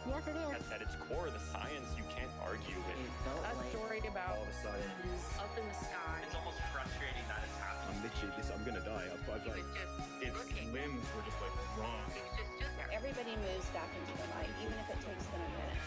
Yes, it is. At its core, the science you can't argue with. It felt A like story about all of a sudden up in the sky. It's almost frustrating that it's happening. I'm gonna die. Its limbs were just like wrong. Everybody moves back into the light, even if it takes them a minute.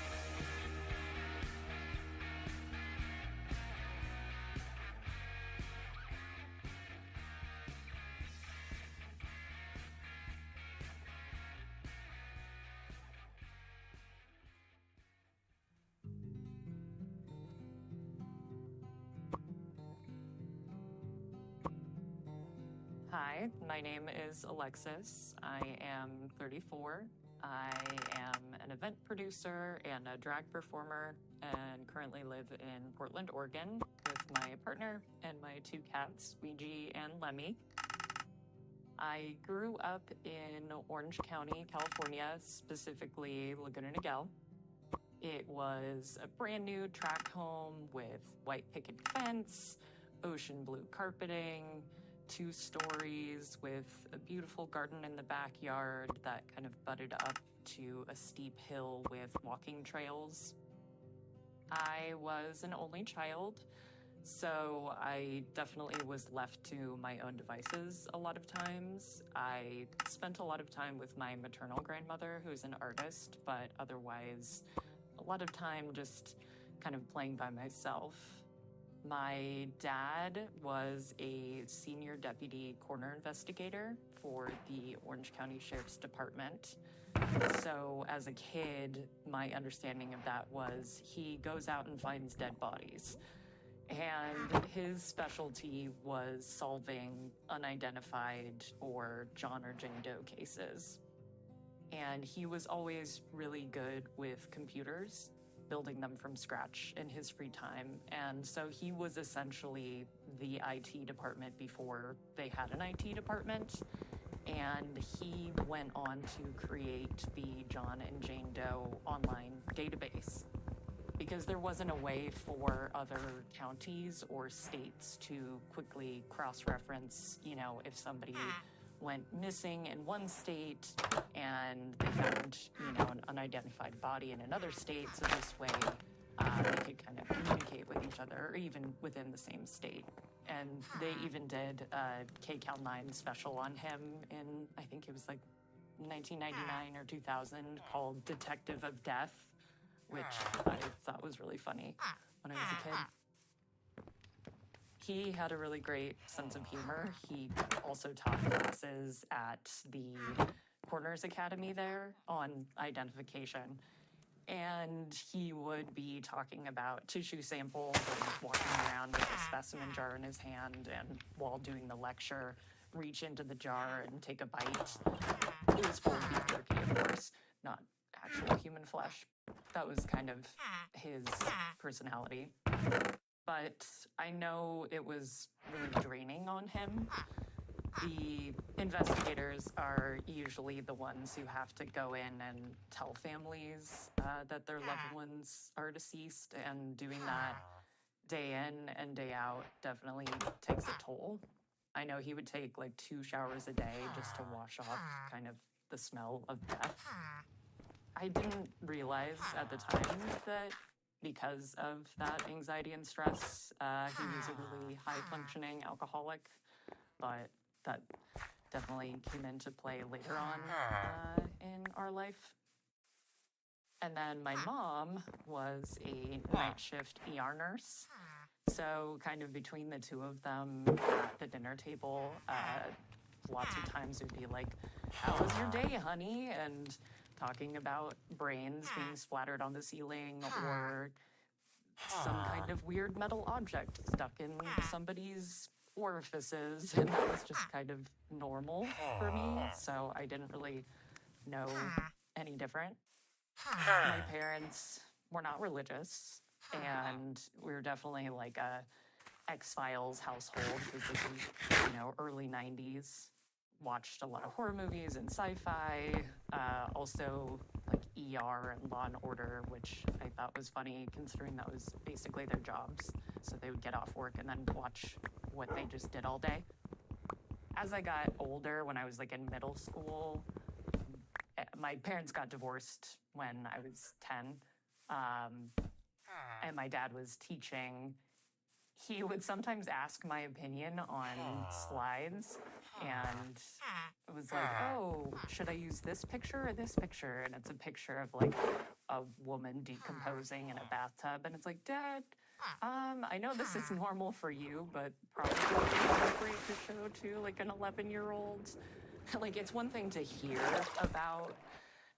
Hi, my name is Alexis. I am 34. I am an event producer and a drag performer and currently live in Portland, Oregon with my partner and my 2 cats, Ouija and Lemmy. I grew up in Orange County, California, specifically Laguna Niguel. It was a brand new tract home with white picket fence, ocean blue carpeting, 2 stories with a beautiful garden in the backyard that kind of butted up to a steep hill with walking trails. I was an only child, so I definitely was left to my own devices a lot of times. I spent a lot of time with my maternal grandmother, who's an artist, but otherwise a lot of time just kind of playing by myself. My dad was a senior deputy coroner investigator for the Orange County Sheriff's Department. So as a kid, my understanding of that was he goes out and finds dead bodies. And his specialty was solving unidentified or John or Jane Doe cases. And he was always really good with computers, building them from scratch in his free time. And so he was essentially the IT department before they had an IT department. And he went on to create the John and Jane Doe online database because there wasn't a way for other counties or states to quickly cross-reference, if somebody went missing in one state and they found, an unidentified body in another state. So this way they could kind of communicate with each other, or even within the same state. And they even did a KCAL 9 special on him in, I think it was like 1999 or 2000, called Detective of Death, which I thought was really funny when I was a kid. He had a really great sense of humor. He also taught classes at the Coroner's Academy there on identification. And he would be talking about tissue samples and walking around with a specimen jar in his hand, and while doing the lecture, reach into the jar and take a bite. It was full of beef jerky, of course, not actual human flesh. That was kind of his personality. But I know it was really draining on him. The investigators are usually the ones who have to go in and tell families that their loved ones are deceased, and doing that day in and day out definitely takes a toll. I know he would take like 2 showers a day just to wash off kind of the smell of death. I didn't realize at the time that because of that anxiety and stress, he was a really high-functioning alcoholic, but that definitely came into play later on in our life. And then my mom was a night shift ER nurse, so kind of between the 2 of them at the dinner table, lots of times it would be like, "How was your day, honey?" and talking about brains being splattered on the ceiling, or some kind of weird metal object stuck in somebody's orifices, and that was just kind of normal for me, so I didn't really know any different. My parents were not religious, and we were definitely like a X-Files household, because this is, early 90s. Watched a lot of horror movies and sci-fi, also like ER and Law and Order, which I thought was funny considering that was basically their jobs. So they would get off work and then watch what they just did all day. As I got older, when I was like in middle school, my parents got divorced when I was 10, and my dad was teaching. He would sometimes ask my opinion on slides, and it was like, oh, should I use this picture or this picture? And it's a picture of like a woman decomposing in a bathtub, and it's like, Dad, I know this is normal for you, but probably appropriate to show to like an 11-year-old. Like, it's one thing to hear about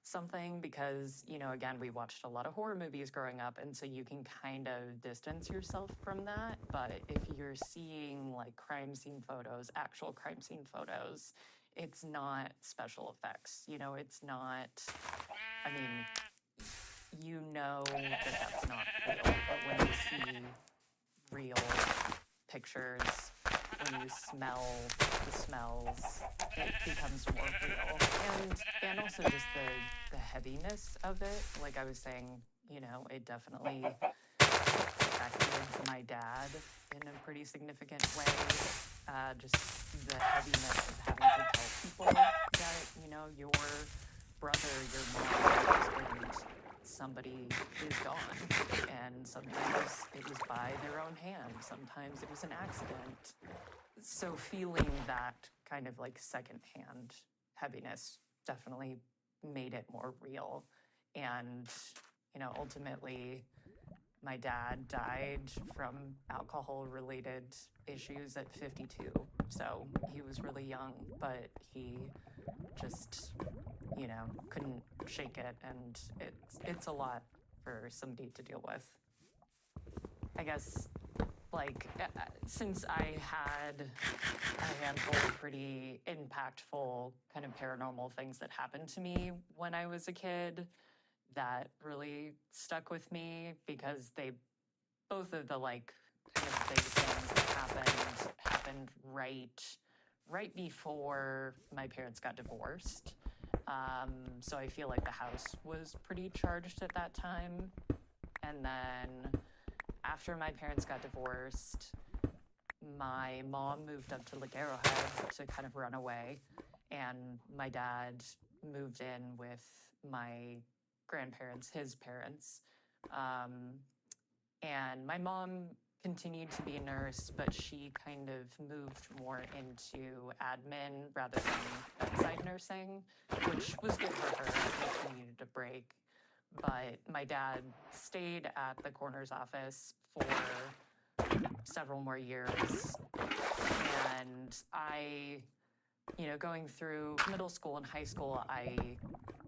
something because, you know, again, we watched a lot of horror movies growing up, and so you can kind of distance yourself from that. But if you're seeing like crime scene photos, actual crime scene photos, it's not special effects. You know, it's not, I mean, you know that that's not real, but when you see real pictures, when you smell the smells, it becomes more real. And also just the heaviness of it. Like I was saying, you know, it definitely affected my dad in a pretty significant way. Just the heaviness of having to tell people that, you know, your brother, your mom, husband, somebody is gone. And sometimes it was by their own hand. Sometimes it was an accident. So feeling that kind of like secondhand heaviness definitely made it more real. And, you know, ultimately, my dad died from alcohol-related issues at 52. So he was really young, but he just, you know, couldn't shake it. And it's a lot for somebody to deal with. I guess, like, since I had a handful of pretty impactful kind of paranormal things that happened to me when I was a kid, that really stuck with me because both of the like kind of big things that happened right before my parents got divorced. So I feel like the house was pretty charged at that time. And then after my parents got divorced, my mom moved up to Lake Arrowhead to kind of run away. And my dad moved in with my grandparents, his parents. And my mom continued to be a nurse, but she kind of moved more into admin rather than bedside nursing, which was good for her. I think she needed a break. But my dad stayed at the coroner's office for several more years. And I, you know, going through middle school and high school, I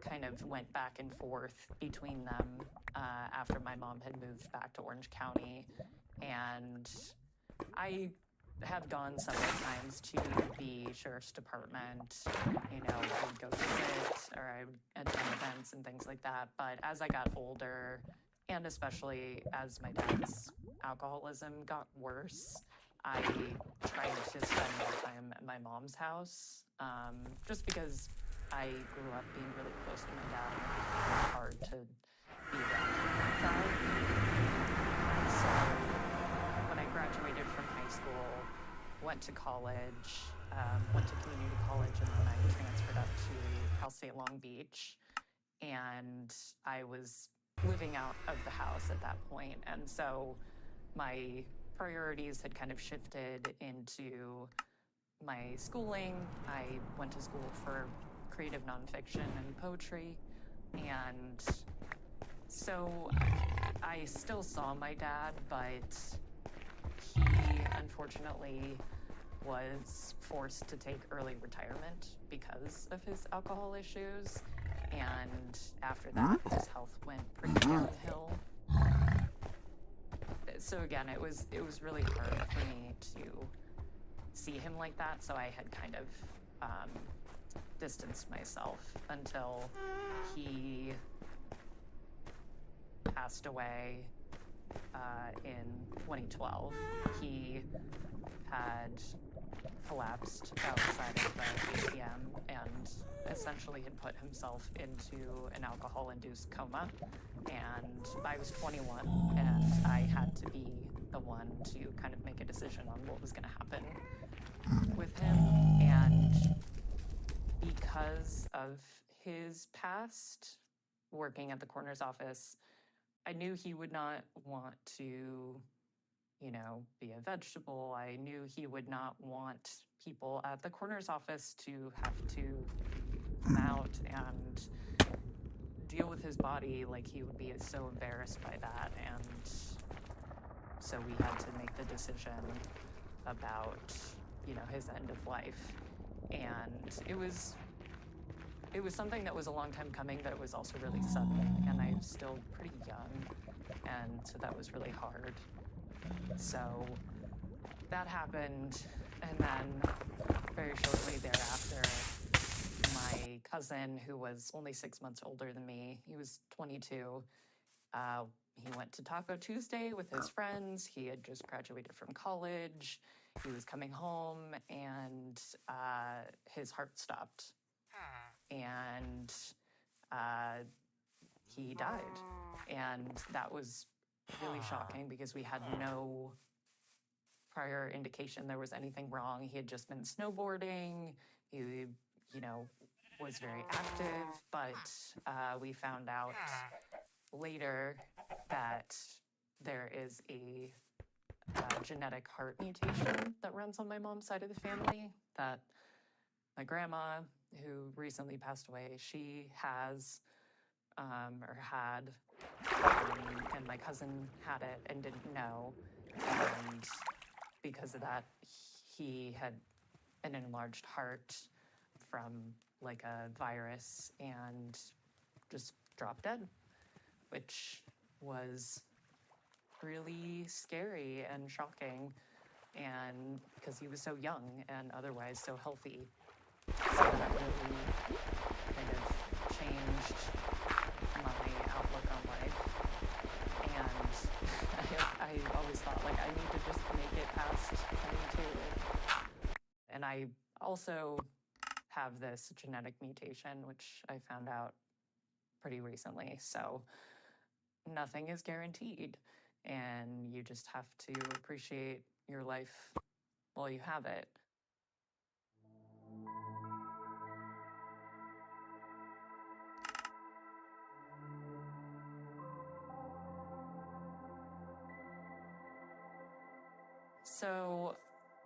kind of went back and forth between them after my mom had moved back to Orange County. And I have gone several times to the sheriff's department. You know, I would go visit or I would attend events and things like that. But as I got older, and especially as my dad's alcoholism got worse, I tried to spend more time at my mom's house, just because I grew up being really close to my dad, and it was hard to be around that. So when I graduated from high school, went to college, went to community college, and then I transferred up to Cal State Long Beach, and I was living out of the house at that point. And so my priorities had kind of shifted into my schooling. I went to school for creative nonfiction and poetry. And so I still saw my dad, but he unfortunately was forced to take early retirement because of his alcohol issues. And after that, his health went pretty downhill. So again, it was really hard for me to see him like that. So I had kind of distanced myself until he passed away in 2012. He had collapsed outside of the ATM and essentially had put himself into an alcohol-induced coma. And I was 21, and I had to be the one to kind of make a decision on what was going to happen with him. And because of his past working at the coroner's office, I knew he would not want to, be a vegetable. I knew he would not want people at the coroner's office to have to come out and deal with his body. Like, he would be so embarrassed by that. And so we had to make the decision about, his end of life. And it was something that was a long time coming, but it was also really sudden, and I'm still pretty young, and so that was really hard. So that happened, and then very shortly thereafter, my cousin, who was only 6 months older than me, he was 22, he went to Taco Tuesday with his friends. He had just graduated from college. He was coming home, and his heart stopped. And he died. And that was really shocking because we had no prior indication there was anything wrong. He had just been snowboarding. He, was very active, but we found out later that there is a genetic heart mutation that runs on my mom's side of the family that my grandma, who recently passed away, she has or had, and my cousin had it and didn't know. And because of that, he had an enlarged heart from like a virus and just dropped dead, which was really scary and shocking, and because he was so young and otherwise so healthy. So that really kind of changed my outlook on life. And I always thought, like, I need to just make it past 22. And I also have this genetic mutation, which I found out pretty recently. So nothing is guaranteed, and you just have to appreciate your life while you have it. So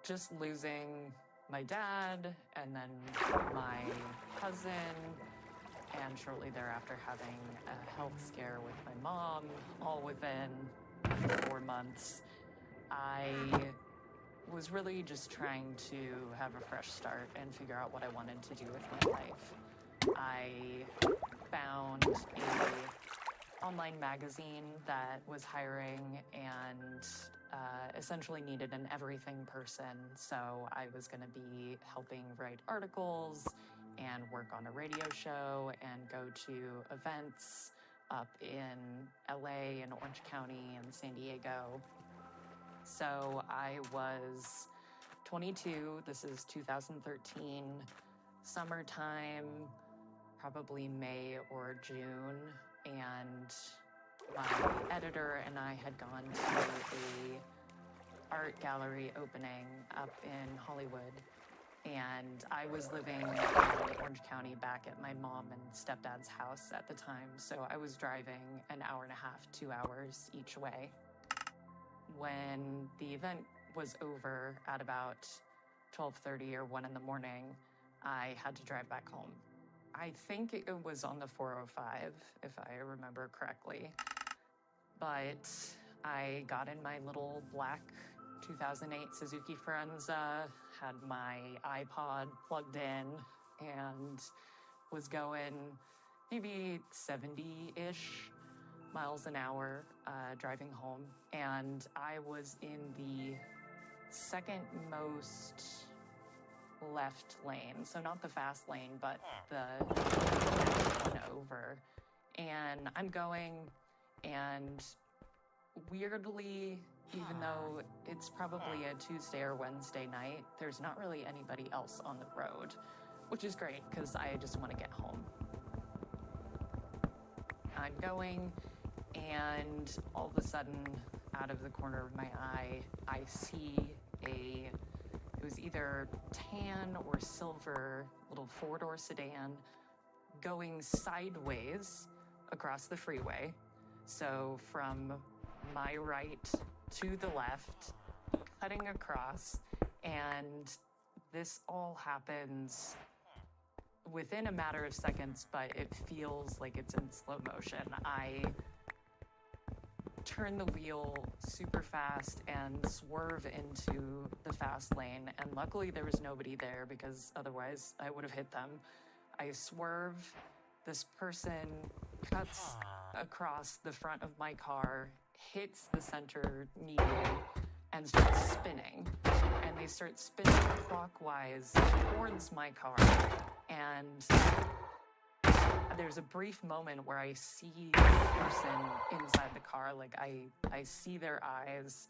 just losing my dad and then my cousin, and shortly thereafter having a health scare with my mom, all within 4 months, I was really just trying to have a fresh start and figure out what I wanted to do with my life. I found a online magazine that was hiring and essentially needed an everything person. So I was going to be helping write articles and work on a radio show and go to events up in LA and Orange County and San Diego. So I was 22. This is 2013, summertime, probably May or June. And my editor and I had gone to a art gallery opening up in Hollywood. And I was living in Orange County back at my mom and stepdad's house at the time. So I was driving an hour and a half, 2 hours each way. When the event was over at about 12:30 or 1 in the morning, I had to drive back home. I think it was on the 405, if I remember correctly. But I got in my little black 2008 Suzuki Forenza, had my iPod plugged in, and was going maybe 70-ish miles an hour driving home. And I was in the second most left lane, so not the fast lane, but the one over. And I'm going, and weirdly, even though it's probably a Tuesday or Wednesday night, there's not really anybody else on the road, which is great because I just want to get home. I'm going, and all of a sudden, out of the corner of my eye, I see it was either tan or silver little four-door sedan going sideways across the freeway. So from my right to the left, cutting across, and this all happens within a matter of seconds, but it feels like it's in slow motion. I turn the wheel super fast and swerve into the fast lane, and luckily there was nobody there because otherwise I would have hit them. I swerve, this person cuts across the front of my car, hits the center median, and starts spinning. And they start spinning clockwise towards my car. And there's a brief moment where I see the person inside the car, like I see their eyes.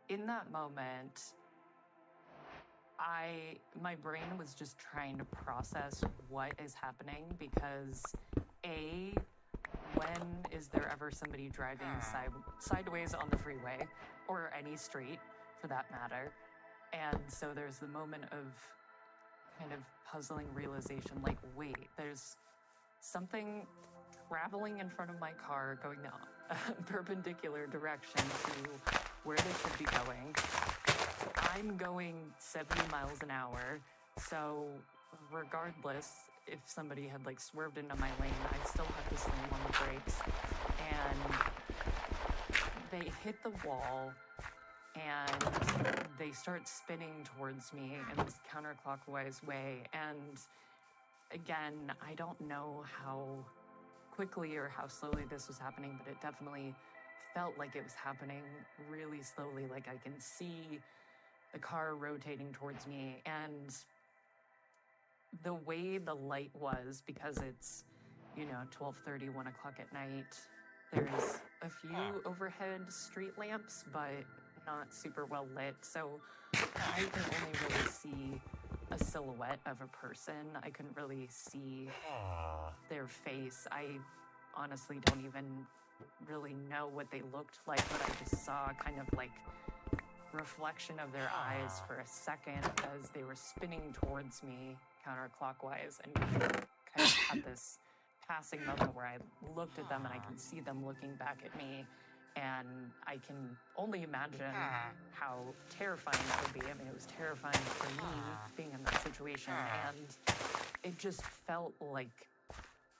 In that moment, my brain was just trying to process what is happening because when is there ever somebody driving sideways on the freeway or any street for that matter? And so there's the moment of kind of puzzling realization, like, wait, there's something traveling in front of my car going a perpendicular direction to where they should be going. I'm going 70 miles an hour, so regardless, if somebody had like swerved into my lane, I'd still have to slam on the brakes. And they hit the wall and they start spinning towards me in this counterclockwise way. And again, I don't know how quickly or how slowly this was happening, but it definitely felt like it was happening really slowly. Like I can see the car rotating towards me, and the way the light was, because it's, 12:30, 1 o'clock at night, there's a few overhead street lamps, but not super well lit. So I can only really see a silhouette of a person. I couldn't really see their face. I honestly don't even really know what they looked like, but I just saw kind of like reflection of their eyes for a second as they were spinning towards me counterclockwise, and kind of had this passing moment where I looked at them and I can see them looking back at me, and I can only imagine how terrifying that would be. I mean, it was terrifying for me being in that situation, and it just felt like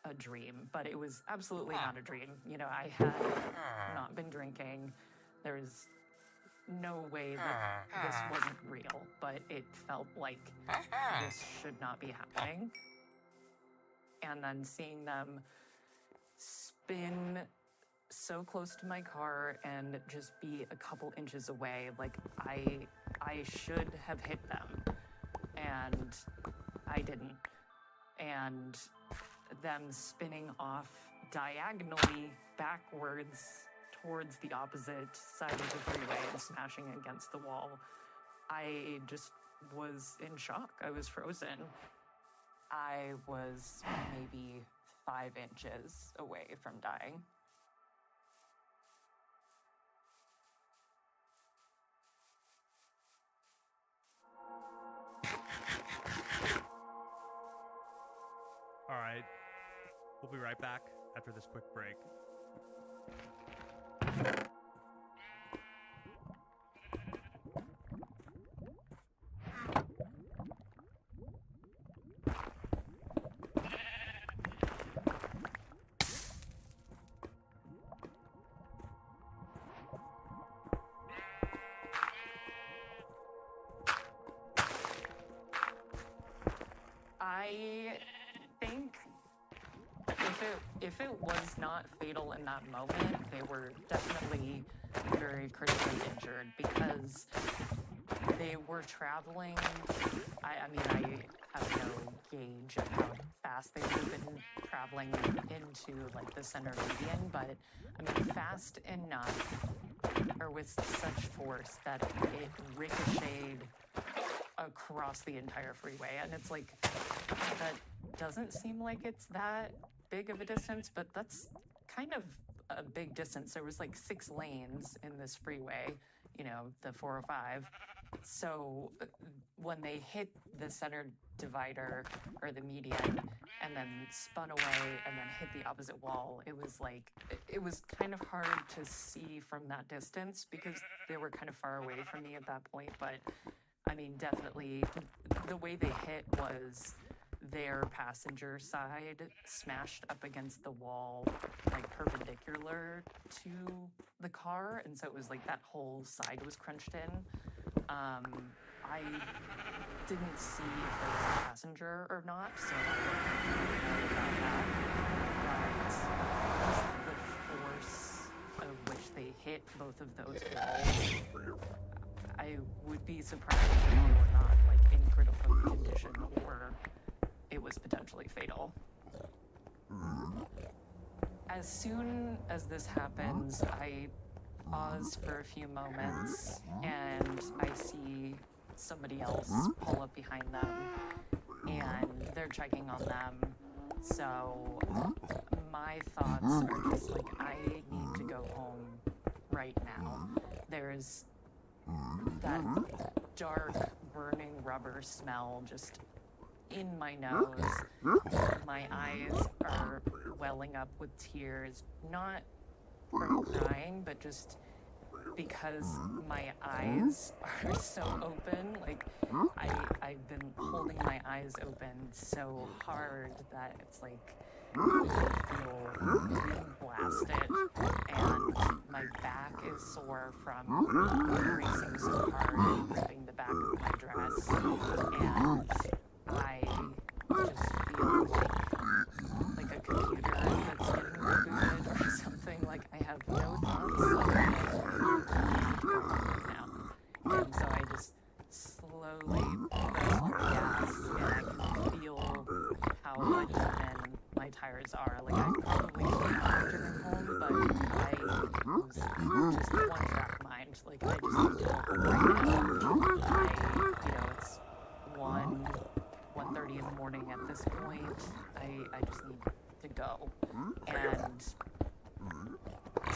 a dream, but it was absolutely not a dream. I had not been drinking. There was no way that this wasn't real, but it felt like this should not be happening. And then seeing them spin so close to my car and just be a couple inches away, like I should have hit them, and I didn't. And them spinning off diagonally backwards towards the opposite side of the freeway and smashing against the wall. I just was in shock. I was frozen. I was maybe 5 inches away from dying. All right. We'll be right back after this quick break. I think if it was not fatal in that moment, they were definitely very critically injured because they were traveling. I mean, I have no gauge of how fast they would have been traveling into like the center median, but I mean, fast enough or with such force that it ricocheted across the entire freeway. And it's like, that doesn't seem like it's that big of a distance, but that's kind of a big distance. There was like 6 lanes in this freeway, the 405. So when they hit the center divider or the median and then spun away and then hit the opposite wall. It was like, it was kind of hard to see from that distance because they were kind of far away from me at that point. But I mean, definitely the way they hit was their passenger side smashed up against the wall, like perpendicular to the car. And so it was like that whole side was crunched in. I didn't see if there was a passenger or not, so I don't really know about that. But just the force of which they hit both of those walls, I would be surprised if they were not like in critical condition or it was potentially fatal. As soon as this happens, I pause for a few moments and I see somebody else pull up behind them and they're checking on them. So my thoughts are just like, I need to go home right now. There's that dark burning rubber smell just in my nose. My eyes are welling up with tears, not from crying, but just because my eyes are so open. Like I've been holding my eyes open so hard that it's like I feel wind blasted and my back is sore from racing so hard and gripping the back of my dress, and I just feel like a computer that's getting rebooted or something. Like I have no thoughts now. And so I just slowly press on the gas and I can feel how uneven my tires are. Like I probably should have driven home, but I was just one track mind. Like I just need to go home right now. It's 1:30 in the morning at this point. I just need to go. And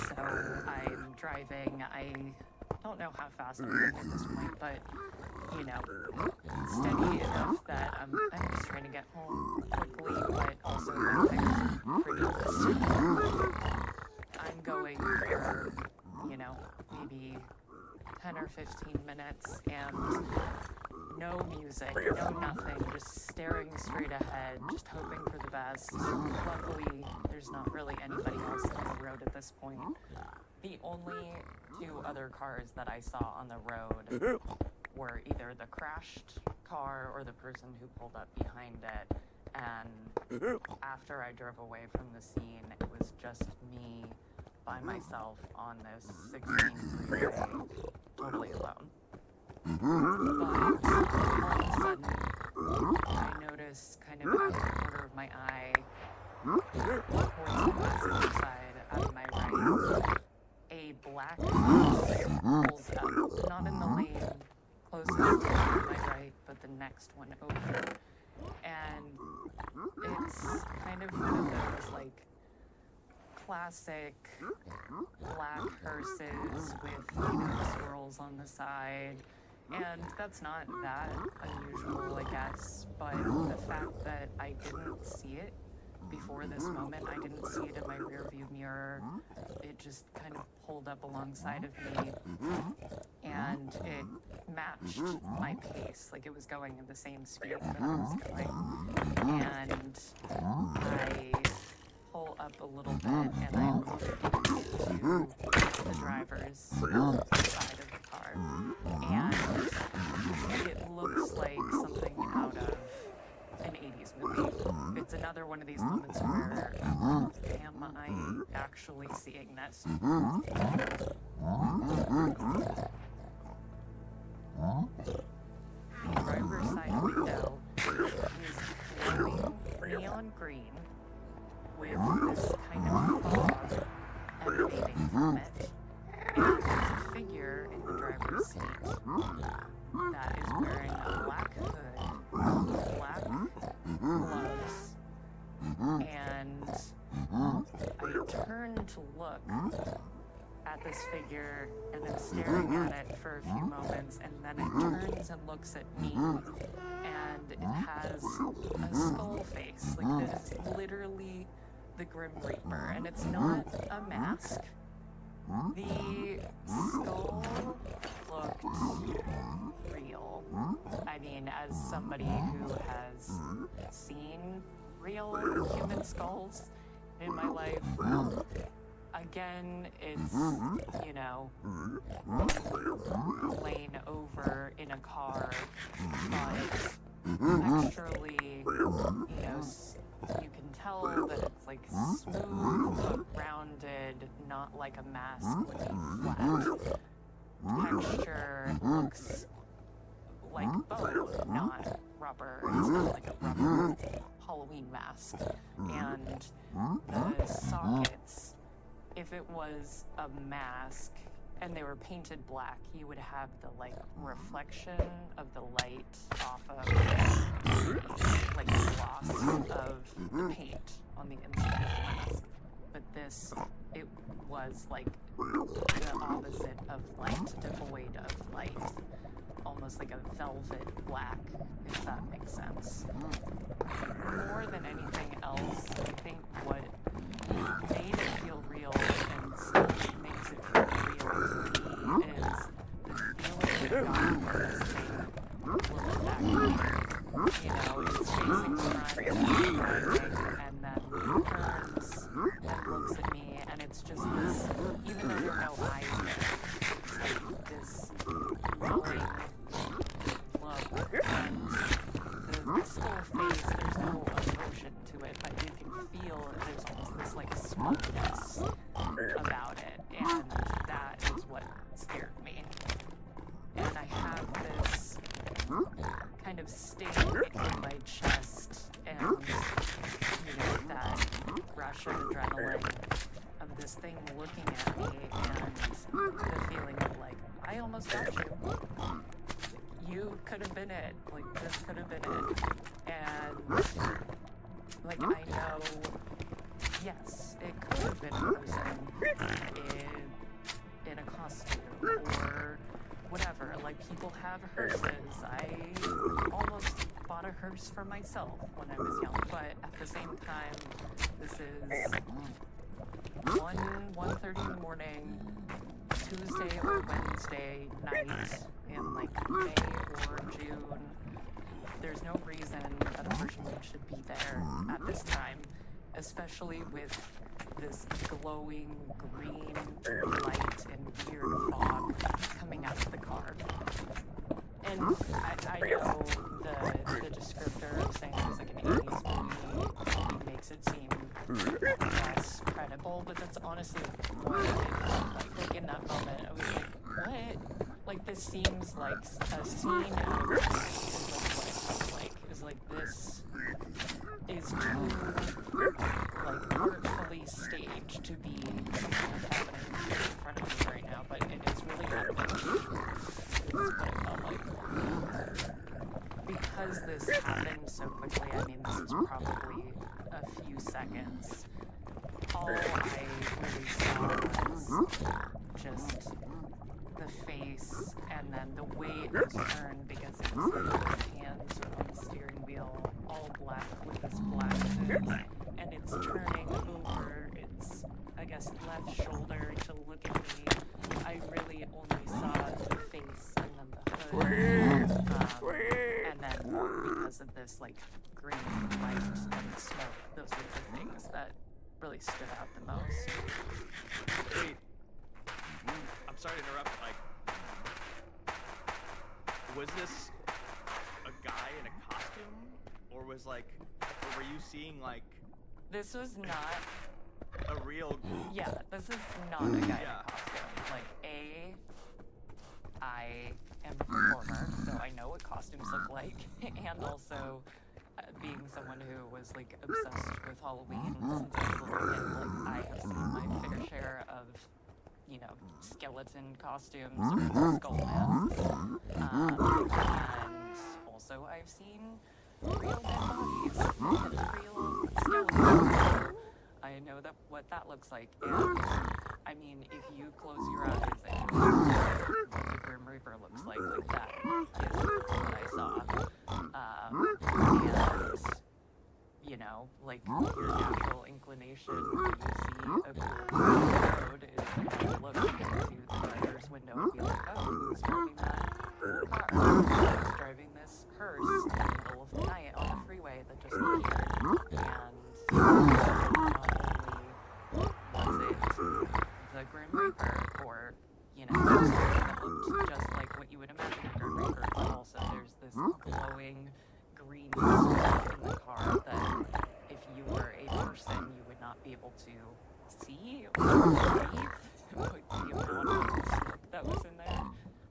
so I'm driving. I don't know how fast I'm going at this point, but steady enough that I'm just trying to get home quickly, but also my tires are pretty pissed. I'm going for, maybe 10 or 15 minutes and no music, no nothing, just staring straight ahead, just hoping for the best. Luckily, there's not really anybody else on the road at this point. The only two other cars that I saw on the road were either the crashed car or the person who pulled up behind it. And after I drove away from the scene, it was just me by myself on this 16 freeway, totally alone. But all of a sudden, I notice kind of out of the corner of my eye, towards the passenger side, out of my right, a black bus pulls up, not in the lane closest to my right, but the next one over. And it's kind of one of those, like, classic black hearses with, swirls on the side. And that's not that unusual, I guess, but the fact that I didn't see it before this moment, I didn't see it in my rear view mirror, it just kind of pulled up alongside of me, and it matched my pace, like it was going at the same speed that I was going, and I pull up a little bit, and I look to the driver's side of the car, and it looks like something out of an 80s movie. It's another one of these moments where, am I actually seeing this? The driver's side window is glowing neon green with this kind of fog emanating from it. And there's a figure in the driver's seat that is wearing a black hood, black gloves, and I turn to look at this figure and I'm staring at it for a few moments, and then it turns and looks at me, and and it has a skull face. Like, this is literally the Grim Reaper, and it's not a mask. The skull looked real. I mean, as somebody who has seen real human skulls in my life, again, it's, you know, laying over in a car, but texturally, you know, you can tell that it's like smooth but rounded, not like a mask would be flat. Texture looks like bone, not rubber. It's not like a rubber Halloween mask. And the sockets, if it was a mask and they were painted black, you would have the like reflection of the light off of like the gloss of the paint on the inside of the mask. But this, it was like the opposite of light, devoid of light. Almost like a velvet black, if that makes sense. More than anything else, I think what made it feel real and still makes it feel real to me is the feeling I got from this thing looking back at me. You know, it's chasing front and then turns and looks at me, and it's just this, even though there are no eyes there, it's like this glowing look, and the skull face, there's no emotion to it, but you can feel there's almost this like smugness about it, and that is what scared me. And I have this kind of sting in my chest, and you know, that rush of adrenaline of this thing looking at me, and the feeling of like, I almost got you. You could have been it. Like, this could have been it. And, like, I know, yes, it could have been a person in a costume or whatever. Like, people have hearses. I almost bought a hearse for myself when I was young. But at the same time, this is 1:30 in the morning, Tuesday or Wednesday night in like May or June. There's no reason that a person should be there at this time, especially with this glowing green light and weird fog coming out of the car. And I know the descriptor of saying it was like an 80s movie makes it seem less credible, but that's honestly what it felt like. Like in that moment, I was like, what? Like this seems like a scene out of this is like what it felt like. It was like this is too like artfully staged to be something that's happening in front of me right now, but it's really happening. That's what it felt like. Because this happened so quickly, I mean, this is probably a few seconds. All I really saw was just the face and then the way it was turned, because it's like his hands are on the steering wheel, all black with this black hood, and it's turning over its, I guess, left shoulder to look at me. I really only saw the face and then the hood, and then because of this like green light and smoke, those were the things that really stood out the most. Wait, I'm sorry to interrupt. Like, was this a guy in a costume, or was or were you seeing like? This was not a real. Yeah, this is not a guy in a costume. Like, I am a performer, so I know what costumes look like, and also being someone who was like obsessed with Halloween since I was a little kid, like I have seen my fair share of, you know, skeleton costumes or skull masks, and also I've seen real dead bodies and real skeletons. I know what that looks like, and I mean, if you close your eyes and what the Grim Reaper looks like that is what I saw. And, you know, like, your natural inclination when you see a cool road is to look into the driver's window and be like, oh, who's driving that car? Who's driving this hearse in the middle of the night on the freeway that just appeared? And not only was it the Grim Reaper, or, you know, something that looked just like what you would imagine a Grim Reaper, but also there's this glowing green stuff in the car that if you were a person, you would not be able to see or breathe with the amount of smoke that was in there.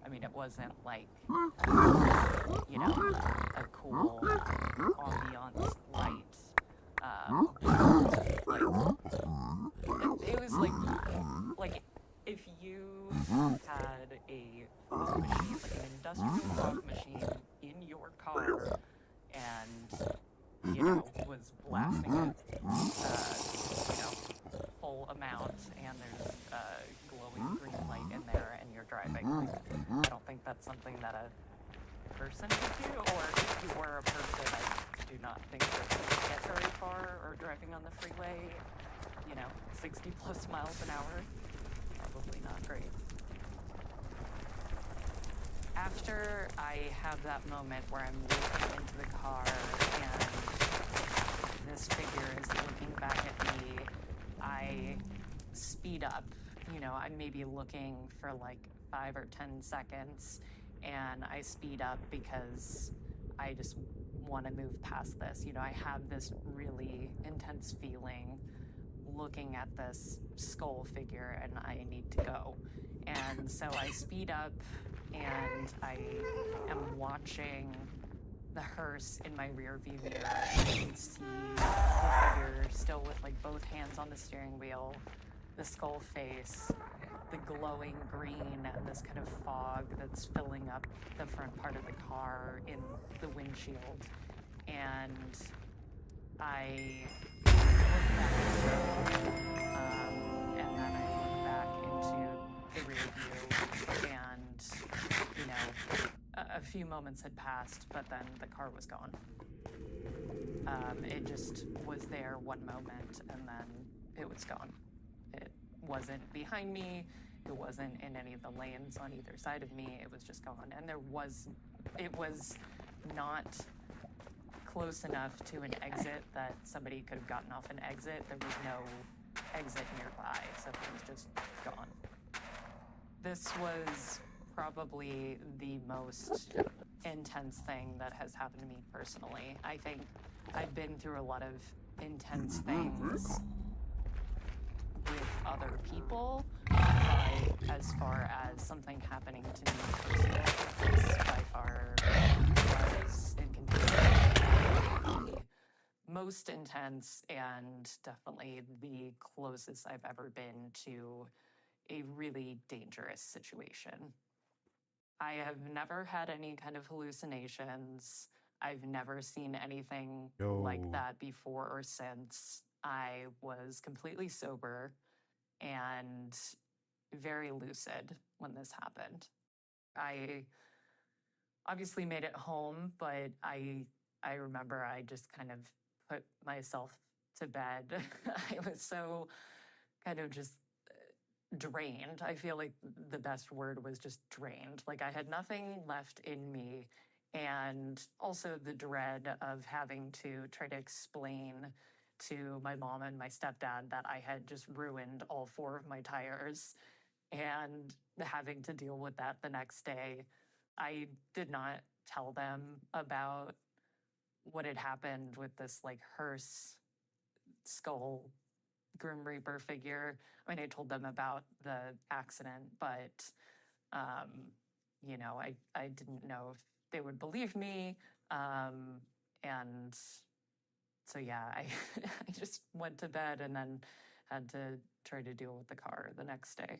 I mean, it wasn't like, you know, a cool ambiance light. It was like if you had a fog machine, like an industrial fog machine in your car, and, you know, was blasting it, you know, full amount, and there's a glowing green light in there, and you're driving. Like, I don't think that's something that a person would do, or if you were a person, I do not think that you would get very far, or driving on the freeway, you know, 60 plus miles an hour. Probably not great. After I have that moment where I'm looking into the car and this figure is looking back at me, I speed up. You know, I may be looking for like 5 or 10 seconds, and I speed up because I just want to move past this. You know, I have this really intense feeling looking at this skull figure, and I need to go. And so I speed up, and I am watching the hearse in my rear view mirror. I can see the figure still with like both hands on the steering wheel, the skull face, the glowing green, and this kind of fog that's filling up the front part of the car in the windshield. And I look back, and then I look back into the rear view, and, you know, a few moments had passed, but then the car was gone. It just was there one moment, and then it was gone. It wasn't behind me. It wasn't in any of the lanes on either side of me. It was just gone. And it was not close enough to an exit that somebody could have gotten off an exit. There was no exit nearby, so it was just gone. This was probably the most intense thing that has happened to me personally. I think I've been through a lot of intense things with other people, but as far as something happening to me personally, this by far was and continues to be the most intense and definitely the closest I've ever been to a really dangerous situation. I have never had any kind of hallucinations. I've never seen anything like that before or since. I was completely sober and very lucid when this happened. I obviously made it home, but I remember I just kind of put myself to bed. I was so kind of just drained. I feel like the best word was just drained. Like I had nothing left in me. And also the dread of having to try to explain to my mom and my stepdad that I had just ruined all 4 of my tires and having to deal with that the next day. I did not tell them about what had happened with this like hearse skull Grim Reaper figure. I mean, I told them about the accident, but, you know, I didn't know if they would believe me. And so, yeah, I just went to bed and then had to try to deal with the car the next day.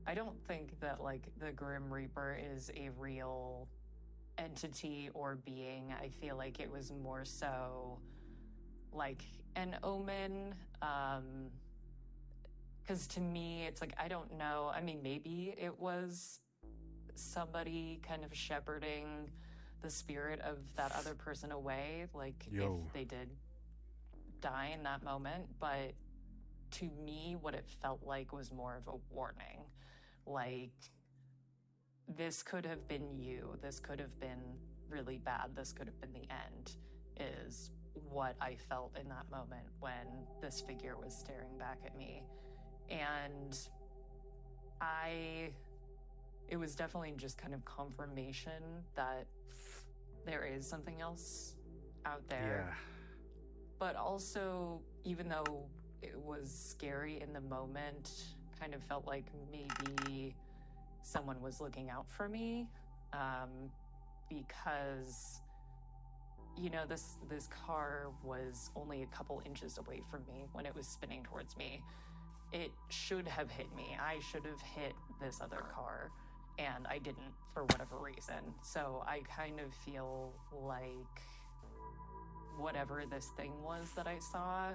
I don't think that, like, the Grim Reaper is a real entity or being. I feel like it was more so like an omen. Because to me, it's like, I don't know. I mean, maybe it was somebody kind of shepherding the spirit of that other person away, like Yo. if they did die in that moment. But to me, what it felt like was more of a warning. Like, this could have been you. This could have been really bad. This could have been the end, is what I felt in that moment when this figure was staring back at me. And it was definitely just kind of confirmation that there is something else out there. Yeah. But also, even though it was scary in the moment, kind of felt like maybe someone was looking out for me, because, you know, this car was only a couple inches away from me when it was spinning towards me. It should have hit me. I should have hit this other car, and I didn't for whatever reason. So I kind of feel like whatever this thing was that I saw,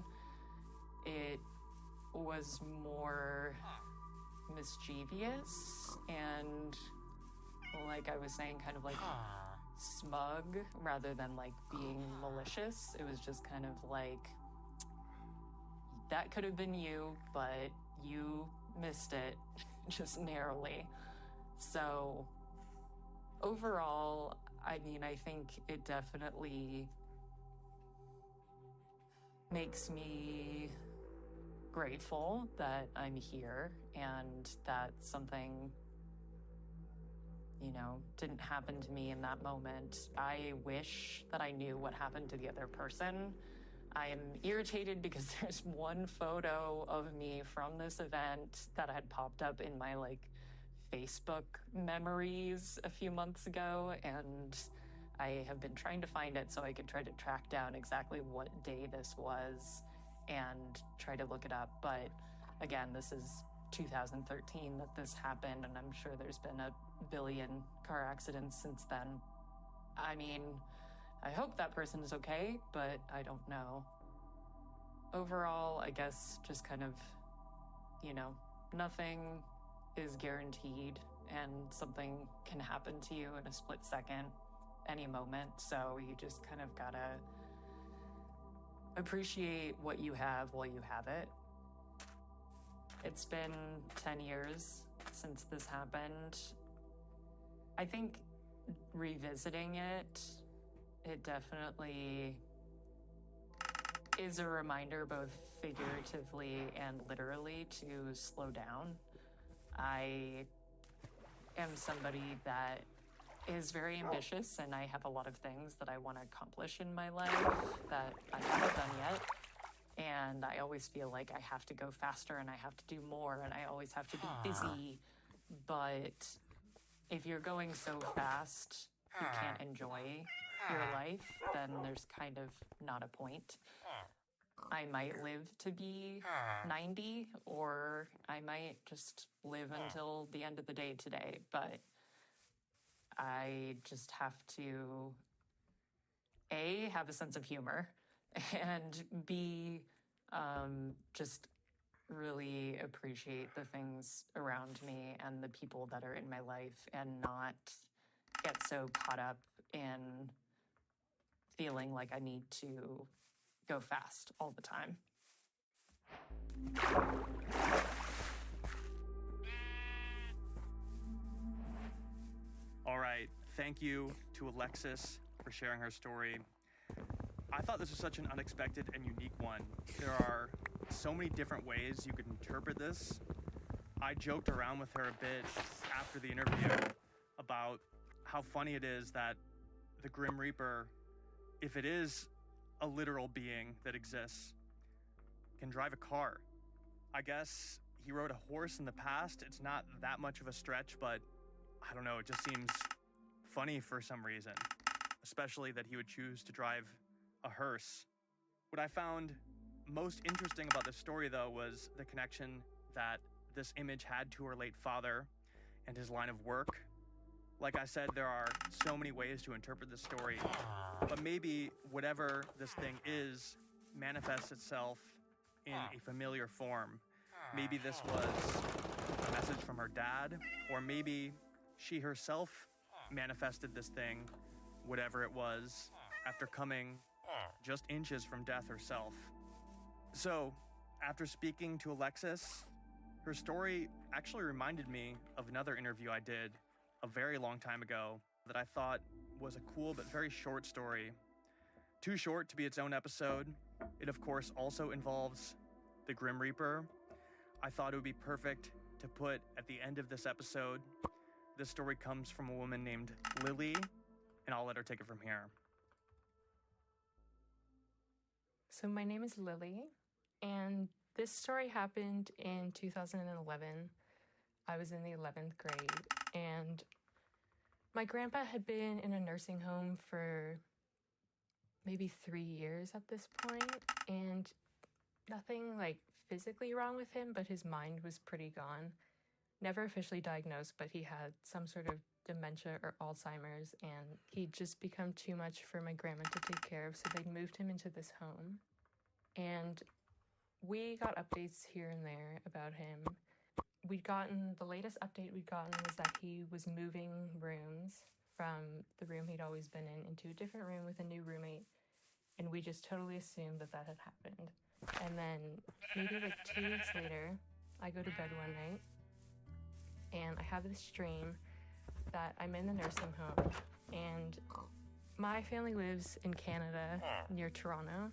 it was more mischievous and, like I was saying, kind of like smug rather than like being malicious. It was just kind of like, that could have been you, but you missed it just narrowly. So overall, I mean, I think it definitely makes me grateful that I'm here and that something, you know, didn't happen to me in that moment. I wish that I knew what happened to the other person. I am irritated because there's one photo of me from this event that had popped up in my like Facebook memories a few months ago, and I have been trying to find it so I could try to track down exactly what day this was and try to look it up. But again, this is 2013 that this happened, and I'm sure there's been a billion car accidents since then. I mean, I hope that person is okay, but I don't know. Overall, I guess just kind of, you know, nothing is guaranteed and something can happen to you in a split second, any moment. So you just kind of gotta appreciate what you have while you have it. It's been 10 years since this happened. I think revisiting it, it definitely is a reminder, both figuratively and literally, to slow down. I am somebody that is very ambitious, and I have a lot of things that I want to accomplish in my life that I haven't done yet. And I always feel like I have to go faster and I have to do more and I always have to be busy. But if you're going so fast, you can't enjoy your life, then there's kind of not a point. I might live to be 90, or I might just live until the end of the day today. But I just have to, A, have a sense of humor, and B, just really appreciate the things around me and the people that are in my life, and not get so caught up in feeling like I need to go fast all the time. All right, thank you to Alexis for sharing her story. I thought this was such an unexpected and unique one. There are so many different ways you could interpret this. I joked around with her a bit after the interview about how funny it is that the Grim Reaper, if it is a literal being that exists, can drive a car. I guess he rode a horse in the past. It's not that much of a stretch, but I don't know, it just seems funny for some reason, especially that he would choose to drive a hearse. What I found most interesting about this story, though, was the connection that this image had to her late father and his line of work. Like I said, there are so many ways to interpret this story, but maybe whatever this thing is manifests itself in a familiar form. Maybe this was a message from her dad, or maybe she herself manifested this thing, whatever it was, after coming just inches from death herself. So, after speaking to Alexis, her story actually reminded me of another interview I did a very long time ago that I thought was a cool but very short story. Too short to be its own episode. It, of course, also involves the Grim Reaper. I thought it would be perfect to put at the end of this episode. This story comes from a woman named Lily, and I'll let her take it from here. So my name is Lily, and this story happened in 2011. I was in the 11th grade, and my grandpa had been in a nursing home for maybe 3 years at this point, and nothing like physically wrong with him, but his mind was pretty gone. Never officially diagnosed, but he had some sort of dementia or Alzheimer's, and he'd just become too much for my grandma to take care of, so they'd moved him into this home. And we got updates here and there about him. The latest update we'd gotten was that he was moving rooms from the room he'd always been in into a different room with a new roommate, and we just totally assumed that had happened. And then maybe like 2 weeks later, I go to bed one night, and I have this dream that I'm in the nursing home, and my family lives in Canada near Toronto,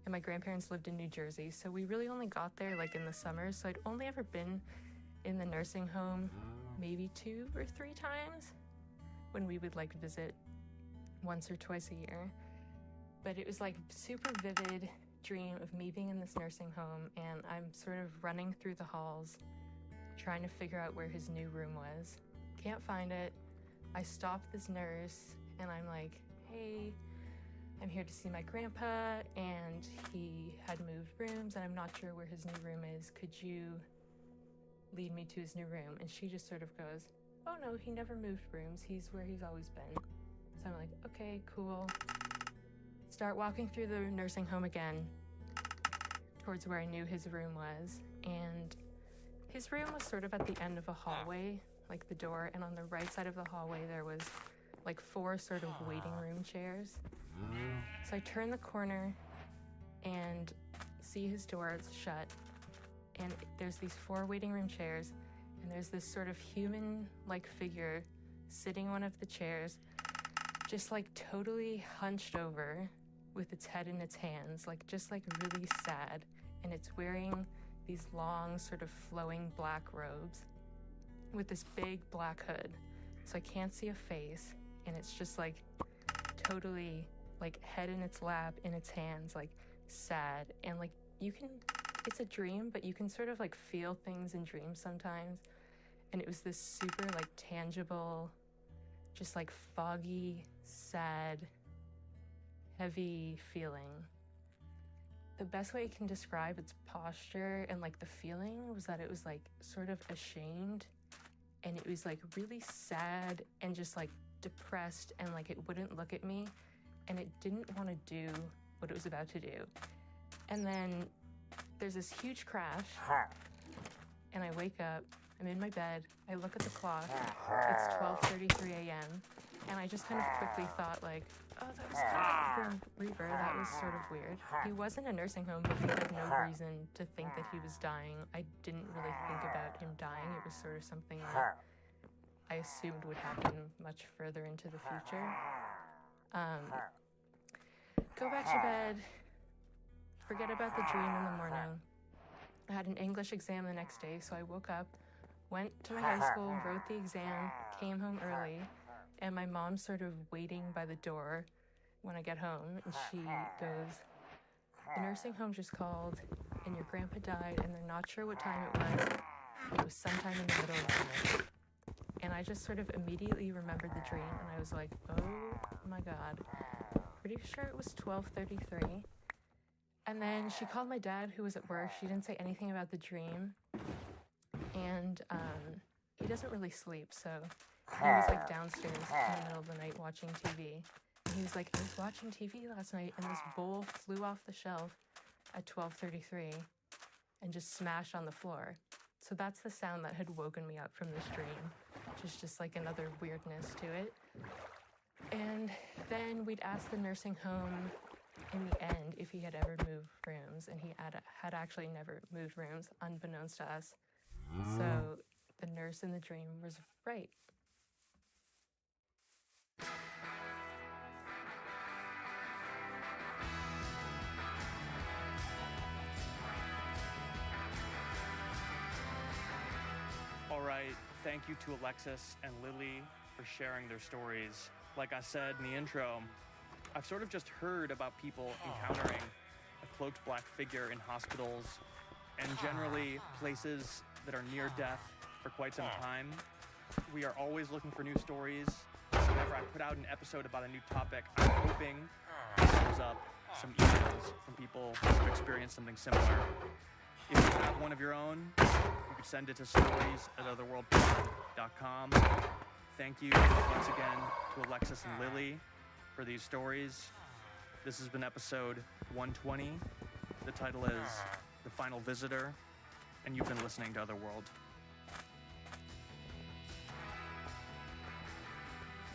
and my grandparents lived in New Jersey, so we really only got there like in the summer, so I'd only ever been in the nursing home maybe 2 or 3 times when we would like visit once or twice a year. But it was like super vivid dream of me being in this nursing home, and I'm sort of running through the halls trying to figure out where his new room was. Can't find it. I stop this nurse and I'm like, hey, I'm here to see my grandpa, and he had moved rooms and I'm not sure where his new room is. Could you lead me to his new room? And she just sort of goes, oh no, he never moved rooms. He's where he's always been. So I'm like, okay, cool. Start walking through the nursing home again towards where I knew his room was. And his room was sort of at the end of a hallway, like the door. And on the right side of the hallway, there was like 4 sort of waiting room chairs. So I turn the corner and see his door is shut, and there's these 4 waiting room chairs, and there's this sort of human-like figure sitting in one of the chairs, just like totally hunched over with its head in its hands, like just like really sad, and it's wearing these long sort of flowing black robes with this big black hood, so I can't see a face, and it's just like totally like head in its lap, in its hands, like sad. And like it's a dream, but you can sort of like feel things in dreams sometimes. And it was this super like tangible, just like foggy, sad, heavy feeling. The best way I can describe its posture and like the feeling was that it was like sort of ashamed, and it was like really sad and just like depressed, and like it wouldn't look at me, and it didn't want to do what it was about to do. And then there's this huge crash, and I wake up, I'm in my bed, I look at the clock, it's 12:33 a.m., and I just kind of quickly thought like, oh, that was kind of the Grim Reaper, that was sort of weird. He was in a nursing home, but we had no reason to think that he was dying. I didn't really think about him dying. It was sort of something that I assumed would happen much further into the future. Go back to bed, forget about the dream in the morning. I had an English exam the next day, so I woke up, went to my high school, wrote the exam, came home early, and my mom's sort of waiting by the door when I get home, and she goes, the nursing home just called, and your grandpa died, and they're not sure what time it was. It was sometime in the middle of the night. And I just sort of immediately remembered the dream, and I was like, oh my God. Pretty sure it was 12:33. And then she called my dad, who was at work. She didn't say anything about the dream. And he doesn't really sleep, so he was like downstairs in the middle of the night watching TV. And he was like, I was watching TV last night, and this bowl flew off the shelf at 12:33. and just smashed on the floor. So that's the sound that had woken me up from this dream, which is just like another weirdness to it. And then we'd ask the nursing home in the end if he had ever moved rooms, and he had actually never moved rooms, unbeknownst to us. So the nurse in the dream was right. All right, thank you to Alexis and Lily for sharing their stories. Like I said in the intro, I've sort of just heard about people encountering a cloaked black figure in hospitals and generally places that are near death for quite some time. We are always looking for new stories. So whenever I put out an episode about a new topic, I'm hoping it comes up some emails from people who have experienced something similar. If you have one of your own, you could send it to stories@otherworldpod.com. Thank you once again to Alexis and Lily for these stories. This has been episode 120. The title is The Final Visitor, and you've been listening to Otherworld.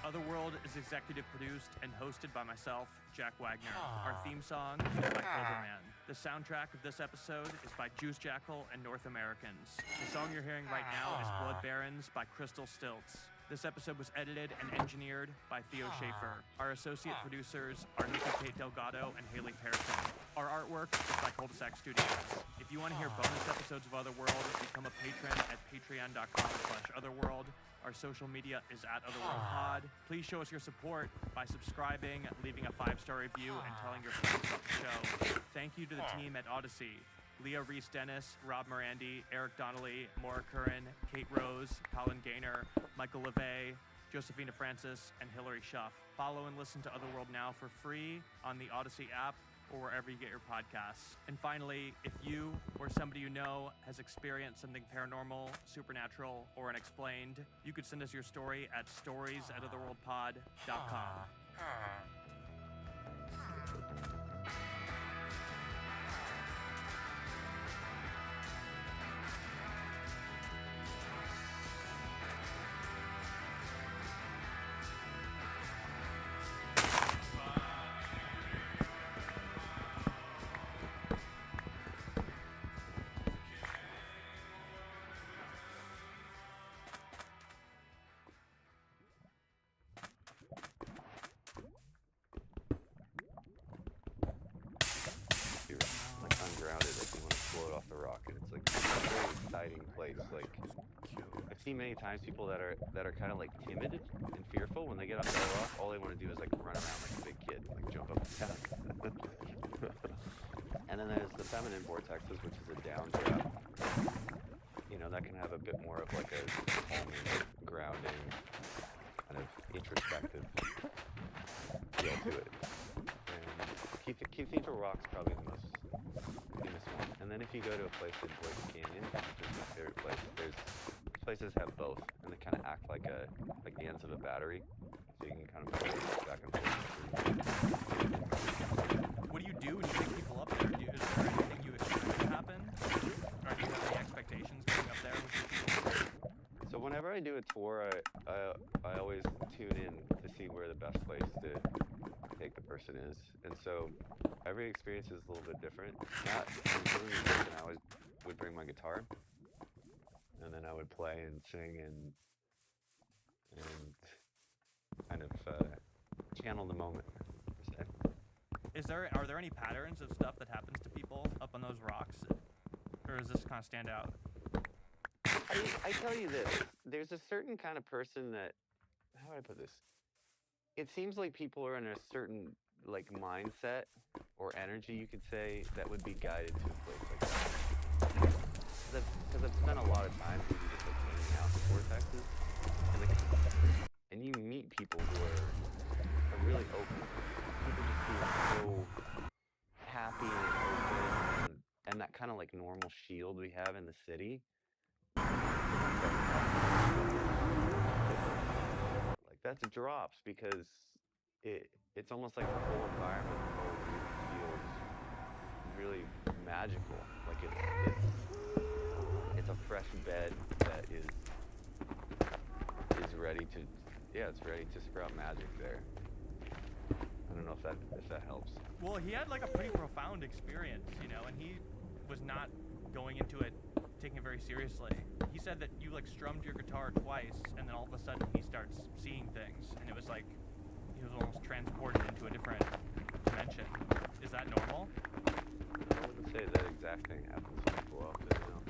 Otherworld is executive produced and hosted by myself, Jack Wagner. Our theme song is by Cloverman. The soundtrack of this episode is by Juice Jackal and North Americans. The song you're hearing right now is Blood Barons by Crystal Stilts. This episode was edited and engineered by Theo Schaefer. Our associate producers are Nikki Kate Delgado and Haley Pearson. Our artwork is by Cul-de-sac Studios. If you want to hear bonus episodes of Otherworld, become a patron at patreon.com/otherworld. Our social media is @otherworldpod. Please show us your support by subscribing, leaving a 5-star review, and telling your friends about the show. Thank you to the team at Odyssey. Leah Reese-Dennis, Rob Morandi, Eric Donnelly, Maura Curran, Kate Rose, Colin Gaynor, Michael LeVay, Josephina Francis, and Hillary Schuff. Follow and listen to Otherworld now for free on the Odyssey app or wherever you get your podcasts. And finally, if you or somebody you know has experienced something paranormal, supernatural, or unexplained, you could send us your story at stories@otherworldpod.com. You're like ungrounded, like you want to float off the rock, and it's like a very exciting place. Like I've seen many times people that are kind of like timid and fearful when they get off the rock. All they want to do is like run around like a big kid, like jump up and down. And then there's the feminine vortexes, which is a downdraft. You know, that can have a bit more of like a calming, grounding, kind of introspective feel to it. Cathedral Rock's probably the most famous one. And then if you go to a place in Boise Canyon, which is my favorite place, places have both, and they kind of act like the ends of a battery, so you can kind of go back and forth. What do you do when you take people up there? Is there anything you expect to happen? Or do you have any expectations going up there with your people? So whenever I do a tour, I always tune in to see where the best place to take the person is, and so every experience is a little bit different. Not I always would bring my guitar, and then I would play and sing and kind of channel the moment, per se. Are there any patterns of stuff that happens to people up on those rocks, or does this kind of stand out? I tell you this, there's a certain kind of person that, how do I put this? It seems like people are in a certain like mindset or energy, you could say, that would be guided to a place like that. Because I've spent a lot of time just like hanging out with vortexes, and you meet people who are really open. People just seem so happy and open, and that kind of like normal shield we have in the city. Like that's drops because it's almost like the whole environment, the whole group feels really magical. Like it's a fresh bed that is ready to, yeah, it's ready to sprout magic there. I don't know if that helps. Well, he had like a pretty profound experience, you know, and he was not going into it taking it very seriously. He said that you like strummed your guitar twice, and then all of a sudden he starts seeing things, and it was like he was almost transported into a different dimension. Is that normal? I wouldn't say that exact thing happens to people often, you know.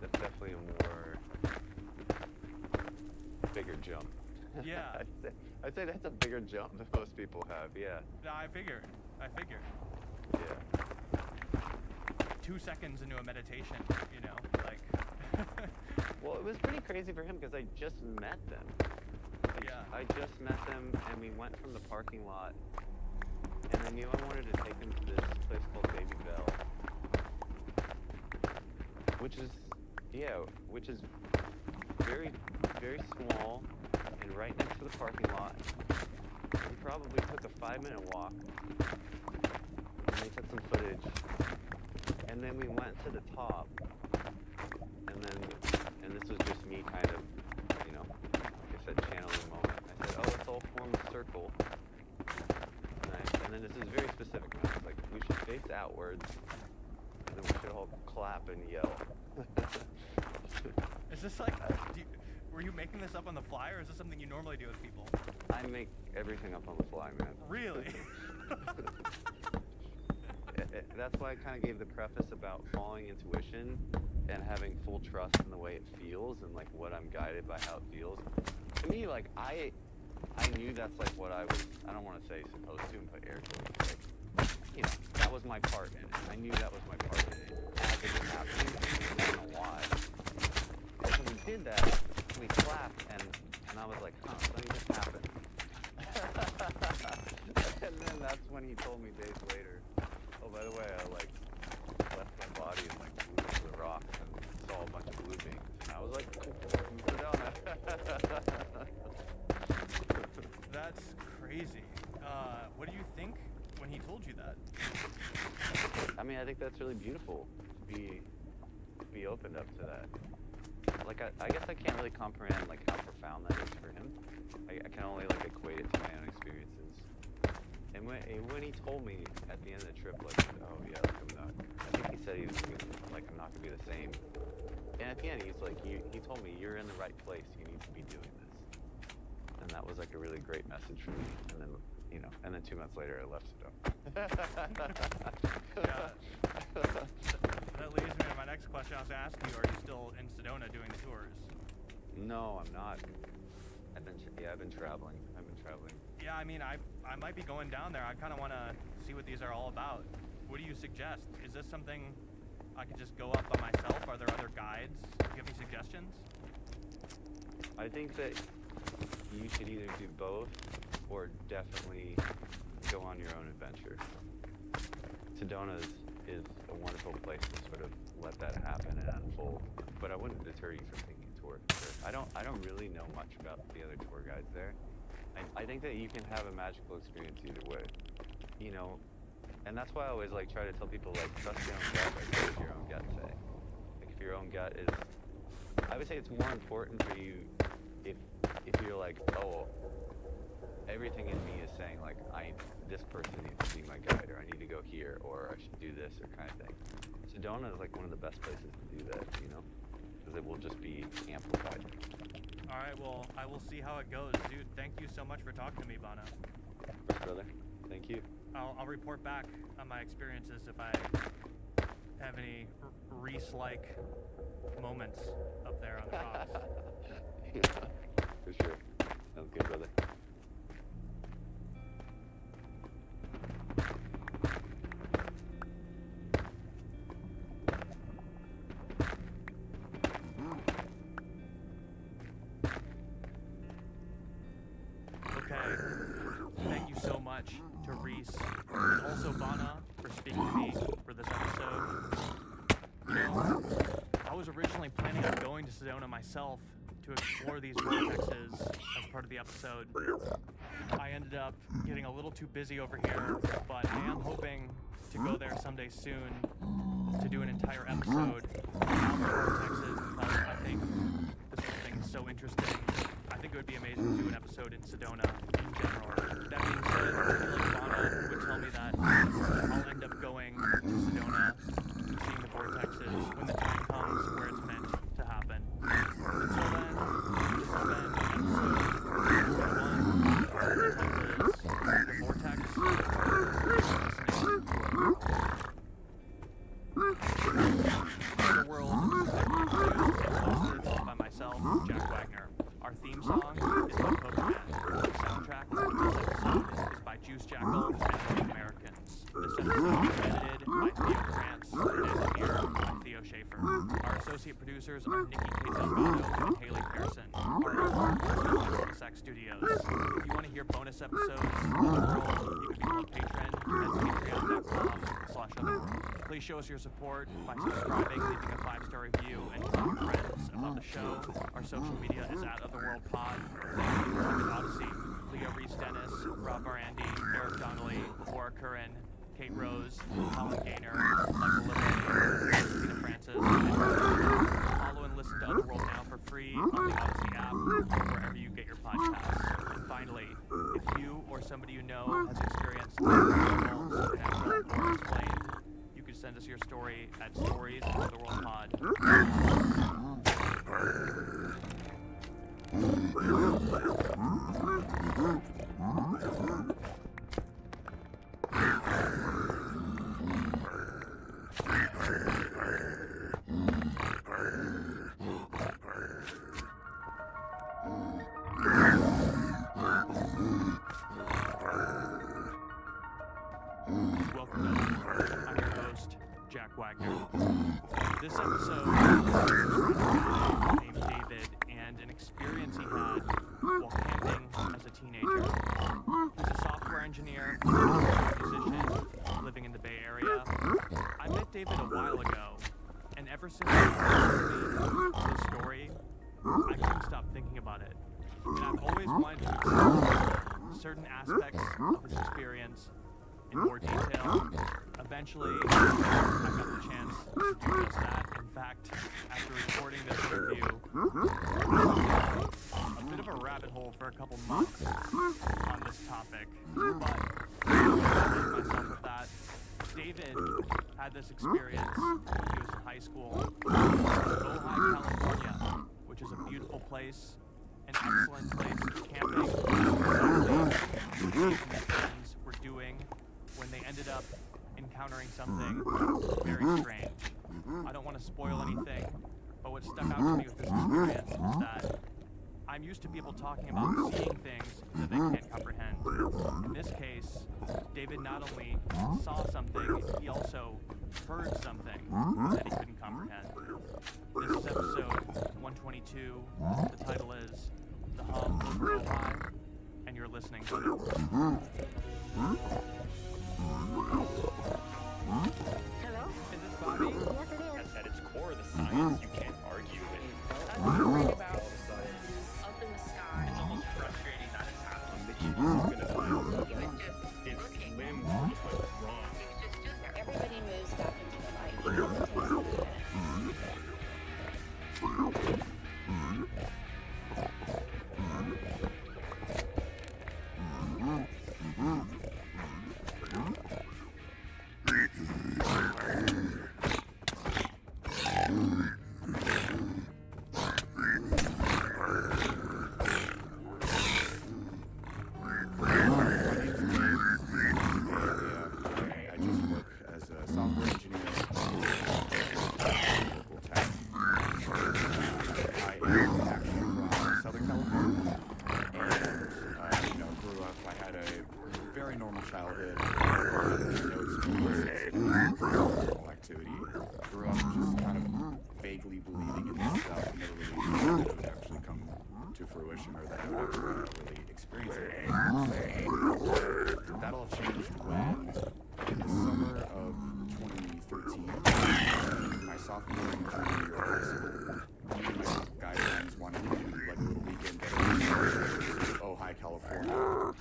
That's definitely a more bigger jump. Yeah. I'd say that's a bigger jump than most people have, yeah. No, I figured. Yeah. 2 seconds into a meditation, you know, like. Well, it was pretty crazy for him because I just met them. I just met them, and we went from the parking lot, and I knew I wanted to take them to this place called Baby Bell, which is very, very small and right next to the parking lot. We probably took a 5-minute walk, and they took some footage, and then we went to the top, and this was just me kind of, you know, like I said, channeling a moment. I said, oh, let's all form a circle. And then this is very specific. I was like, we should face outwards, and then we should all clap and yell. Is this like, were you making this up on the fly, or is this something you normally do with people? I make everything up on the fly, man. Really? That's why I kind of gave the preface about following intuition and having full trust in the way it feels and like what I'm guided by how it feels. To me, like I knew that's like what I don't want to say supposed to and put air quotes, like, you know, that was my part in it. I knew that was my part in it. As it was happening, I don't know why. And when we did that, we clapped and I was like, huh, something just happened. And then that's when he told me days later, oh, by the way, I like left my body and like flew into the rocks and saw a bunch of blue beams. And I was like, Sedona. That's crazy. What do you think when he told you that? I mean, I think that's really beautiful to be opened up to that. Like, I guess I can't really comprehend like how profound that is for him. I can only like equate it to my own experiences. And when he told me at the end of the trip, like, oh yeah, like I'm not, I think he said he was like, I'm not gonna be the same. And at the end, he's like, he told me, you're in the right place. You need to be doing this. And that was like a really great message for me. And then, you know, and then 2 months later, I left Sedona. Yeah. That leads me to my next question. I was gonna ask you, are you still in Sedona doing the tours? No, I'm not. I've been traveling. Yeah, I mean, I might be going down there. I kind of want to see what these are all about. What do you suggest? Is this something I could just go up by myself? Are there other guides? Do you have any suggestions? I think that you should either do both or definitely go on your own adventure. Sedona is a wonderful place to sort of let that happen and unfold, but I wouldn't deter you from taking a tour. I don't really know much about the other tour guides there. I think that you can have a magical experience either way, you know, and that's why I always like try to tell people like trust your own gut, like what does your own gut say? Like if your own gut is, I would say it's more important for you if you're like, oh, everything in me is saying like this person needs to be my guide, or I need to go here, or I should do this, or kind of thing. Sedona is like one of the best places to do that, you know, because it will just be amplified. All right, well, I will see how it goes. Dude, thank you so much for talking to me, Bono. Of course, brother. Thank you. I'll report back on my experiences if I have any Reese-like moments up there on the rocks. Yeah, for sure. Sounds good, brother. To Reese and also Bana for speaking to me for this episode. You know, I was originally planning on going to Sedona myself to explore these vortexes as part of the episode. I ended up getting a little too busy over here, but I am hoping to to go there someday soon to do an entire episode on the vortexes because I think this whole thing is so interesting. I think it would be amazing to do an episode in Sedona in general. That being said, I feel like Fauna would tell me that I'll end up going to Sedona and seeing the vortexes when the time comes where it's meant to happen. Until then, this has been episode 1, the vortex. The World is produced and hosted by myself, Jack Wagner. Our theme song is by Pokemon. The soundtrack for this episode is by Juice Jackal and the Americans. This episode is edited by Theo Krantz and engineered by Theo Schaefer. Our associate producers are Nikki K. Delgado and Haley Pearson. Our artwork is by Sack Studios. If you want to hear bonus episodes of The World, you can become a patron at patreon.com/otherworld. Please show us your support by subscribing, leaving a 5-star review, and telling your friends about the show. Our social media is at OtherworldPod. Thank you to Odyssey, Leah Reese-Dennis, Rob Morandi, Eric Donnelly, Laura Curran, Kate Rose, Colin Gaynor, Michael Levy, Christina Francis, and follow and listen to Otherworld now for free on the Odyssey app or wherever you get your podcasts. And finally, if you or somebody you know has experienced paranormal, supernatural, or unexplained, you can send us your story at stories@otherworldpod. Welcome to Otherworld. I'm your host, Jack Wagner. This episode is a guy named David and an experience he had while camping as a teenager. He's a software engineer, a musician, living in the Bay Area. I met David a while ago, and ever since he told me his story, I couldn't stop thinking about it. And I've always wanted to explore certain aspects of his experience in more detail. Eventually, I got the chance to do just that. In fact, after recording this interview, a bit of a rabbit hole for a couple months on this topic. But I made myself with that. David had this experience when he was in high school in Ojai, California, which is a beautiful place, an excellent place for camping. Exactly what he and his friends were doing when they ended up encountering something very strange. I don't want to spoil anything, but what stuck out to me with this experience is that I'm used to people talking about seeing things that they can't comprehend. In this case, David not only saw something, he also heard something that he couldn't comprehend. This is episode 122. The title is The Hum Over Ojai, and you're listening to Otherworld. Hello? Is this Bobby? Yes, it is. At its core, the science you can't argue with. I'm worried about up in the sky. It's almost frustrating that it's happening. The kid is gonna die. Its limbs were just like wrong. Everybody moves back into the light. Even if it takes a minute. That'll have changed when, in the summer of 2013, my sophomore and junior year of high school, me and my guy friends wanted to do like a little weekend getaway to Ojai, California.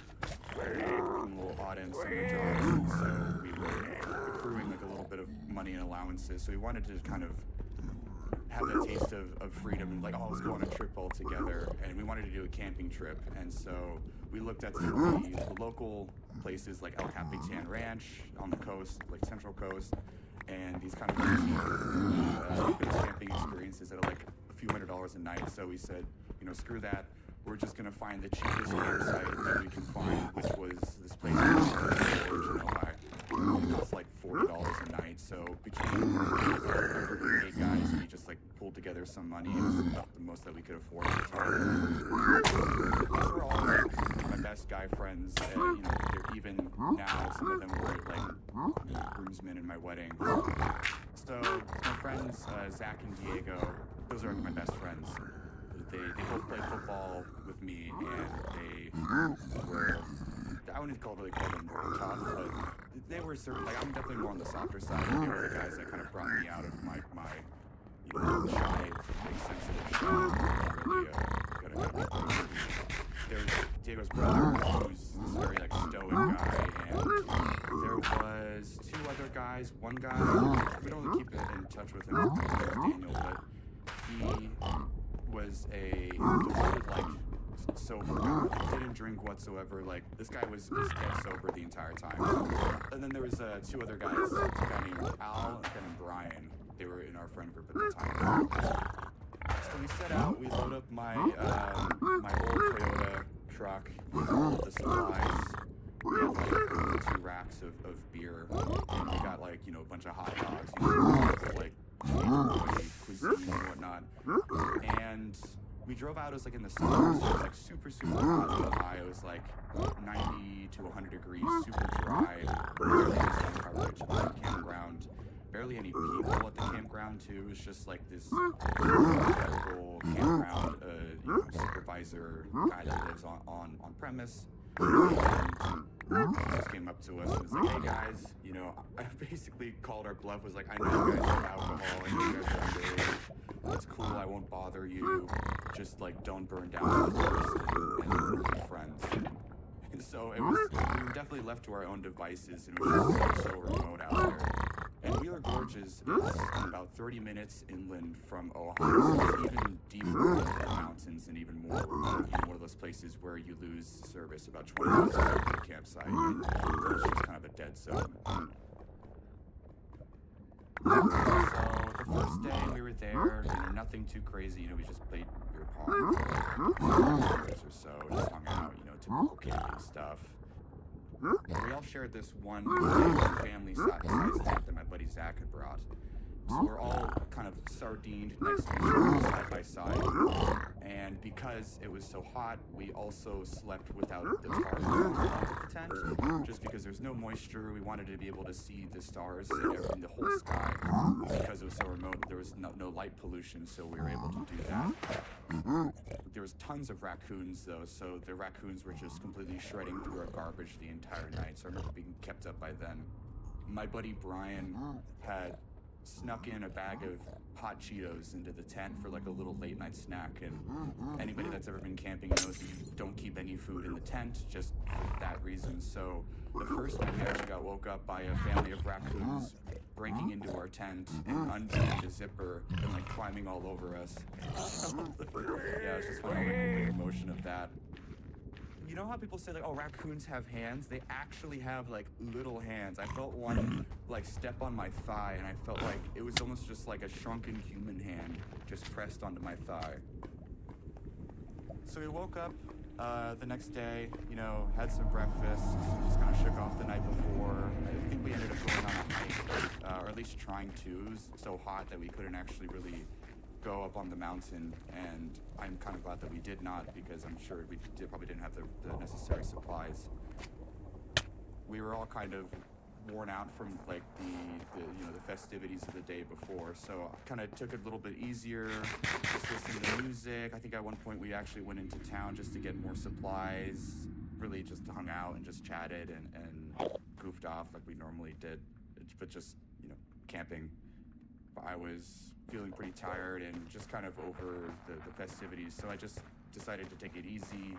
Very cool autumn summer jobs, and so we were, the crew money and allowances, so we wanted to kind of have that taste of freedom and like, oh, let's go on a trip all together. And we wanted to do a camping trip, and so we looked at some of the local places like El Capitan Ranch on the coast, like Central Coast, and these kind of camping experiences that are like a few $100s a night. So we said, you know, screw that. We're just gonna find the cheapest campsite that we can find, which was this place in Ohio. It cost like $40 a night. So between 8 guys, we just like pulled together some money. It was about the most that we could afford at the time. These were all like my best guy friends. You know, they're even now. Some of them were like groomsmen in my wedding. So my friends Zach and Diego, those are my best friends. They both played football with me, and they were, I wouldn't really call them tough, but they were sort of like, I'm definitely more on the softer side. They were the guys that kind of brought me out of my you know, shy, like, sensitive shell. There's Diego's brother, who's this very like stoic guy, and there was 2 other guys. One guy, we don't really keep in touch with him, Daniel, but he was a devoted, like, sober guy. Didn't drink whatsoever. Like, this guy was dead sober the entire time. And then there was 2 other guys, a guy named Al and a guy named Brian. They were in our friend group at the time. So we set out. We load up my my old Toyota truck with all of the supplies. We had like 2 racks of beer, and we got like, you know, a bunch of hot dogs, you know, like cuisine and whatnot. And we drove out. It was like in the summer, so it was like super hot in Ohio. It was like 90 to 100 degrees, super dry, barely any sun coverage on the campground. Barely any people at the campground too. It was just like this local campground, you know, supervisor guy that lives on premise. And he just came up to us and was like, hey guys, you know, I basically called our bluff, was like, I know you guys have alcohol, I know you guys are underage. It's cool, I won't bother you. Just like, don't burn down the forest and we'll be friends. And so we were definitely left to our own devices, and it was just so remote out there. And Wheeler Gorge is about 30 minutes inland from Ohio, so it's even deeper into the mountains and even more remote. You know, one of those places where you lose service about 20 minutes from the campsite, and it's just kind of a dead zone. So the first day we were there, you know, nothing too crazy. You know, we just played beer pong for like 2 hours or so, just hung out, you know, typical camping stuff. We all shared this one family size tent that my buddy Zach had brought. So we're all kind of sardined next to each other side by side. And because it was so hot, we also slept without the tarp on the tent, just because there's no moisture. We wanted to be able to see the stars in the whole sky. Because it was so remote, there was no light pollution, so we were able to do that. There was tons of raccoons though, so the raccoons were just completely shredding through our garbage the entire night, so I remember being kept up by them. My buddy Brian had snuck in a bag of hot Cheetos into the tent for like a little late night snack, and anybody that's ever been camping knows you don't keep any food in the tent just for that reason. So the first night we actually got woke up by a family of raccoons breaking into our tent and undoing the zipper and like climbing all over us. Yeah, it's just funny, like the emotion of that. You know how people say like, oh, raccoons have hands? They actually have like little hands. I felt one like step on my thigh, and I felt like it was almost just like a shrunken human hand just pressed onto my thigh. So we woke up the next day, you know, had some breakfast, just kind of shook off the night before. I think we ended up going on a hike, or at least trying to. It was so hot that we couldn't actually really go up on the mountain, and I'm kind of glad that we did not, because I'm sure we probably didn't have the necessary supplies. We were all kind of worn out from like the you know, the festivities of the day before, so I kind of took it a little bit easier, just listening to music. I think at one point we actually went into town just to get more supplies, really just hung out and just chatted and goofed off like we normally did, but just, you know, camping. I was feeling pretty tired and just kind of over the festivities, so I just decided to take it easy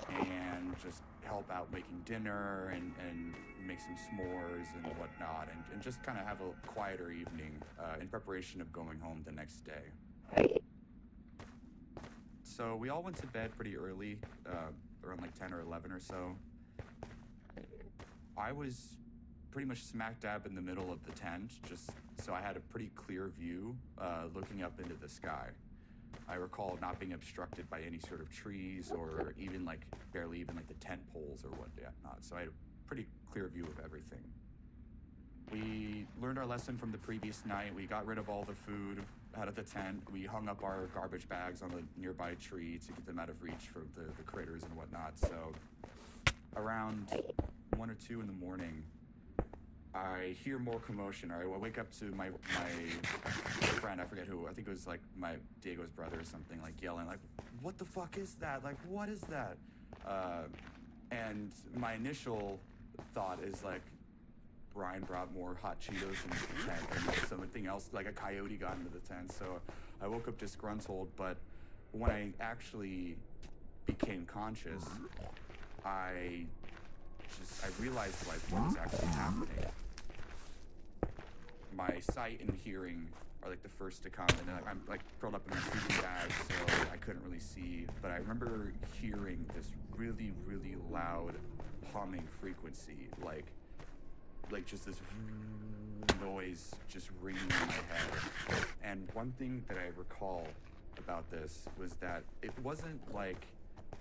and just help out making dinner and make some s'mores and whatnot, and just kind of have a quieter evening in preparation of going home the next day. So we all went to bed pretty early, around like 10 or 11 or so. I was pretty much smack dab in the middle of the tent, just so I had a pretty clear view looking up into the sky. I recall not being obstructed by any sort of trees or even like barely even like the tent poles or whatnot. So I had a pretty clear view of everything. We learned our lesson from the previous night. We got rid of all the food out of the tent. We hung up our garbage bags on the nearby tree to get them out of reach for the critters and whatnot. So around 1 or 2 in the morning, I hear more commotion. I wake up to my friend, I forget who, I think it was like Diego's brother or something, like yelling like, "What the fuck is that? Like, what is that?" And my initial thought is like, Brian brought more hot Cheetos into the tent and something else, like a coyote got into the tent. So I woke up disgruntled, but when I actually became conscious, I realized like what was actually happening. My sight and hearing are like the first to come, and then I'm like curled up in my sleeping bag, so I couldn't really see. But I remember hearing this really, really loud humming frequency, like just this noise just ringing in my head. And one thing that I recall about this was that it wasn't like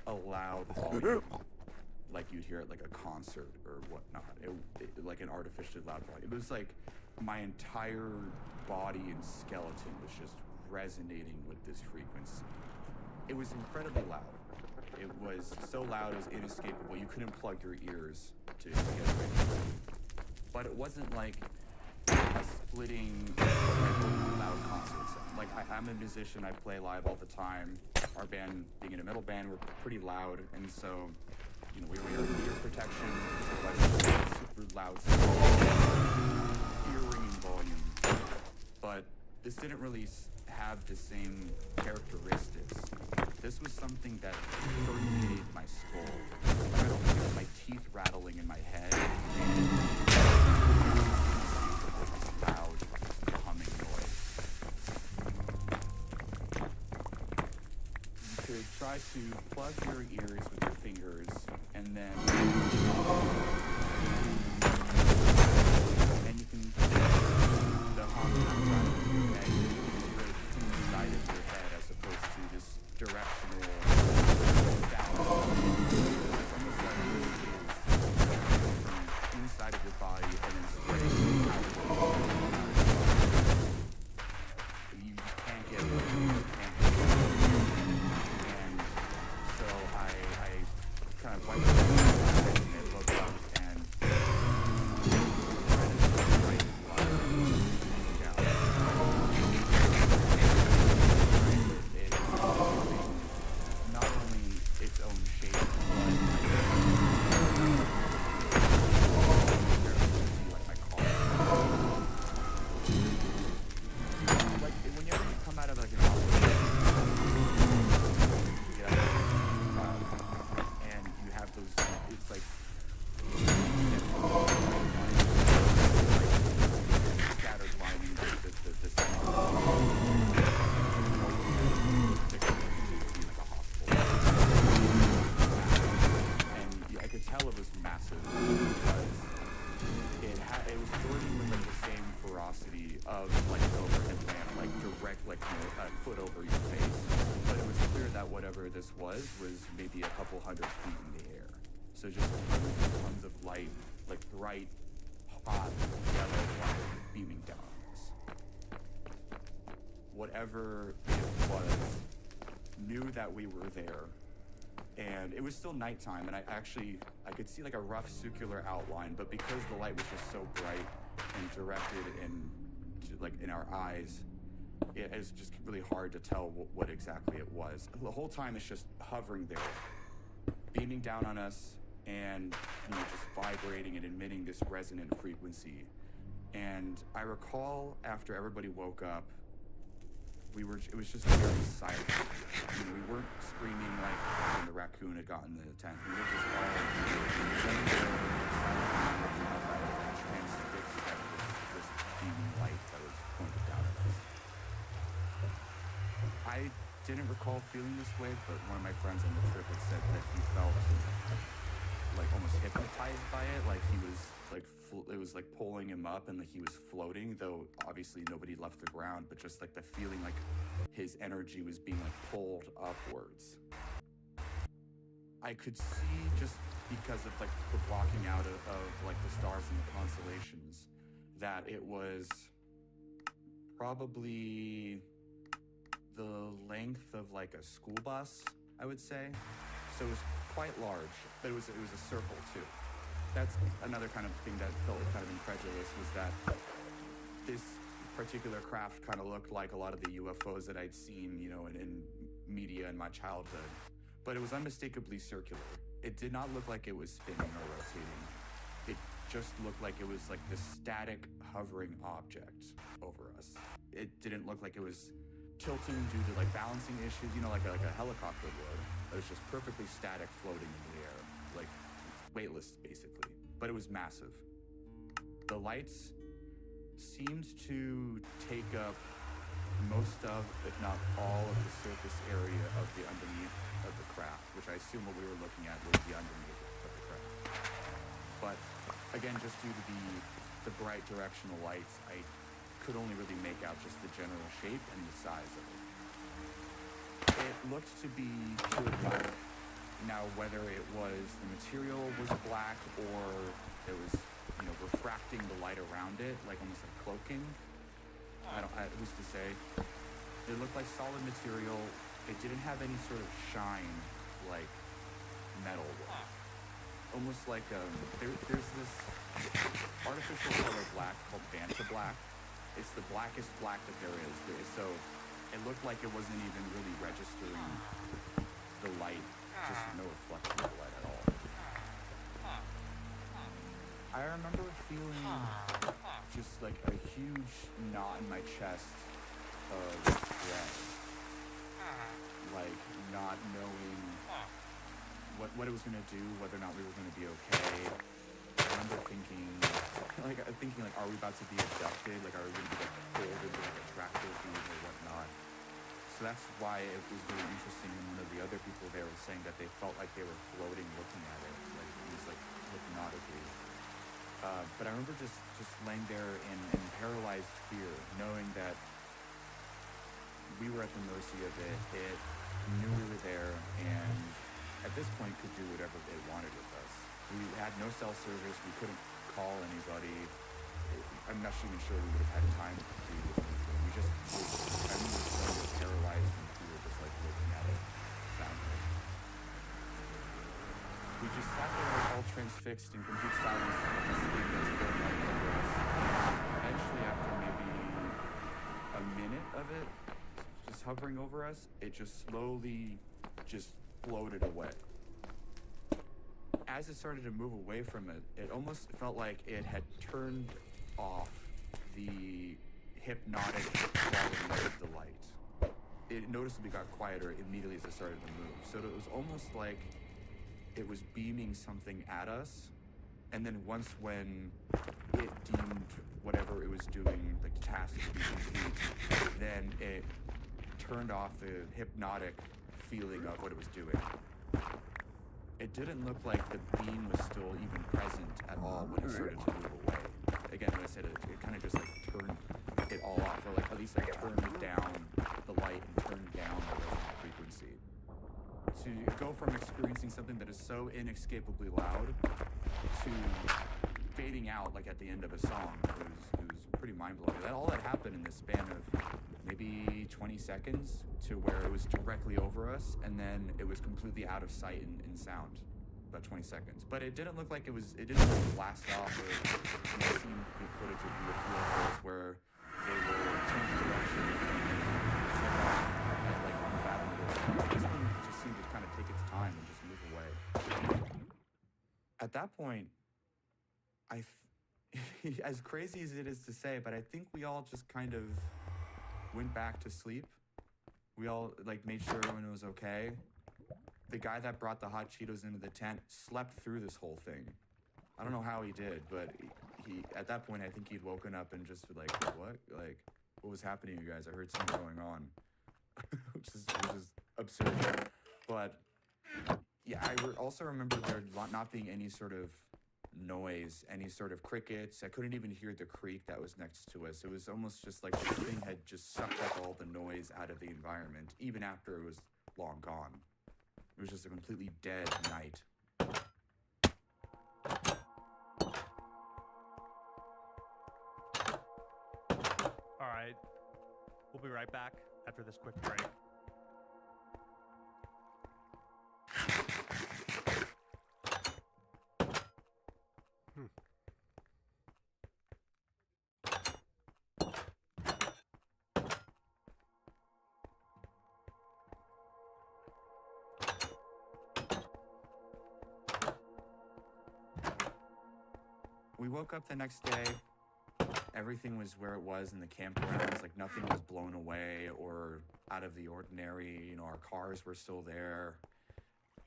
a loud volume like you'd hear at like a concert or whatnot. It like an artificially loud volume. It was like my entire body and skeleton was just resonating with this frequency. It was incredibly loud. It was so loud it was inescapable. You couldn't plug your ears to get away from it. But it wasn't like a splitting loud concert sound. Like I'm a musician, I play live all the time. Our band, being in a metal band, we're pretty loud, and so we wear ear protection, so like super loud, ear-ringing volume. But this didn't really have the same characteristics. This was something that permeated my skull. I don't feel my teeth rattling in my head, and this loud, humming noise. You could try to plug your ears with your fingers, and then you can the hum comes out of your head, inside of your head, as opposed to this directional sound. It's almost like it is from inside of your body and then spreading out of your body. You just can't get it. And so I kind of wiped my eyes and looked up and not only its own shape, but whenever you come out of like an operation, and you have those, it's like scattered lining the and I could tell it was massive because it was burning with like the same ferocity of like an overhead lamp, like direct, like a foot over your face. But it was clear that whatever this was maybe a couple 100 feet in the air. So just tons and tons of light, like bright, hot, yellow light beaming down on us. Whatever it was knew that we were there, and it was still nighttime, and I could see like a rough circular outline, but because the light was just so bright and directed in our eyes, it is just really hard to tell what exactly it was. The whole time it's just hovering there, beaming down on us, and just vibrating and emitting this resonant frequency. And I recall after everybody woke up, it was just very silent. You know, we weren't screaming like when the raccoon had gotten the tent. We were just all laying there, silently looking up at it, transfixed by this beaming light that was pointed down at us. I didn't recall feeling this way, but one of my friends on the trip had said that he felt like almost hypnotized by it, like he was like it was like pulling him up and like he was floating, though obviously nobody left the ground, but just like the feeling like his energy was being like pulled upwards. I could see, just because of like the blocking out of like the stars and the constellations, that it was probably the length of like a school bus, I would say. So it was quite large, but it was a circle too. That's another kind of thing that felt kind of incredulous, was that this particular craft kind of looked like a lot of the UFOs that I'd seen, you know, in media in my childhood. But it was unmistakably circular. It did not look like it was spinning or rotating. It just looked like it was like this static hovering object over us. It didn't look like it was tilting due to like balancing issues, you know, like a helicopter would. It was just perfectly static, floating in the air, like weightless basically, but it was massive. The lights seemed to take up most of, if not all of the surface area of the underneath of the craft, which I assume what we were looking at was the underneath of the craft. But again, just due to the bright directional lights, I could only really make out just the general shape and the size of it. It looked to be pure black. Now, whether it was the material was black or it was, you know, refracting the light around it, like almost like cloaking, who's to say? It looked like solid material. It didn't have any sort of shine like metal would. Almost like there's this artificial color black called Vanta black. It's the blackest black that there is. So it looked like it wasn't even really registering the light, just no reflection of the light at all. I remember feeling just like a huge knot in my chest of dread, like not knowing what it was going to do, whether or not we were going to be okay. I remember thinking, are we about to be abducted? Like, are we going to be like pulled into like a tractor beam or whatnot? So that's why it was really interesting. And one of the other people there was saying that they felt like they were floating, looking at it, like it was like hypnotically. But I remember just laying there in paralyzed fear, knowing that we were at the mercy of it. It knew we were there, and at this point could do whatever it wanted with us. We had no cell service. We couldn't call anybody. I'm not even sure we would have had time to do anything. We just, I remember so paralyzed, and we were just like looking at it, sounding it. We just sat there all transfixed in complete silence, sleep as it went over us. Eventually, after maybe a minute of it just hovering over us, it just slowly just floated away. As it started to move away from it, it almost felt like it had turned off the hypnotic quality of the light. It noticeably got quieter immediately as it started to move. So it was almost like it was beaming something at us, and then once when it deemed whatever it was doing, like the task to be complete, then it turned off the hypnotic feeling of what it was doing. It didn't look like the beam was still even present at all when it started to move away. Again, when I said it kind of just like turned it all off, or like at least like turned down the light and turned down the resonant frequency. To go from experiencing something that is so inescapably loud to fading out like at the end of a song, it was pretty mind-blowing. That all that happened in the span of maybe 20 seconds, to where it was directly over us, and then it was completely out of sight in sound. About 20 seconds. But it didn't look like it didn't like blast off, or you've seen the footage of UFOs where they will change direction and set off at like unfathomable speeds. This one just seemed to kind of take its time and just move away. At that point, as crazy as it is to say, but I think we all just kind of went back to sleep We all like made sure everyone was okay. The guy that brought the hot Cheetos into the tent slept through this whole thing. I don't know how he did, but he at that point I think he'd woken up and just like, what? Like, what was happening, you guys? I heard something going on, which is absurd. But yeah, also remember there not being any sort of noise, any sort of crickets. I couldn't even hear the creek that was next to us. It was almost just like the thing had just sucked up all the noise out of the environment, even after it was long gone. It was just a completely dead night. All right, we'll be right back after this quick break. We woke up the next day. Everything was where it was in the campgrounds. Like nothing was blown away or out of the ordinary. You know, our cars were still there.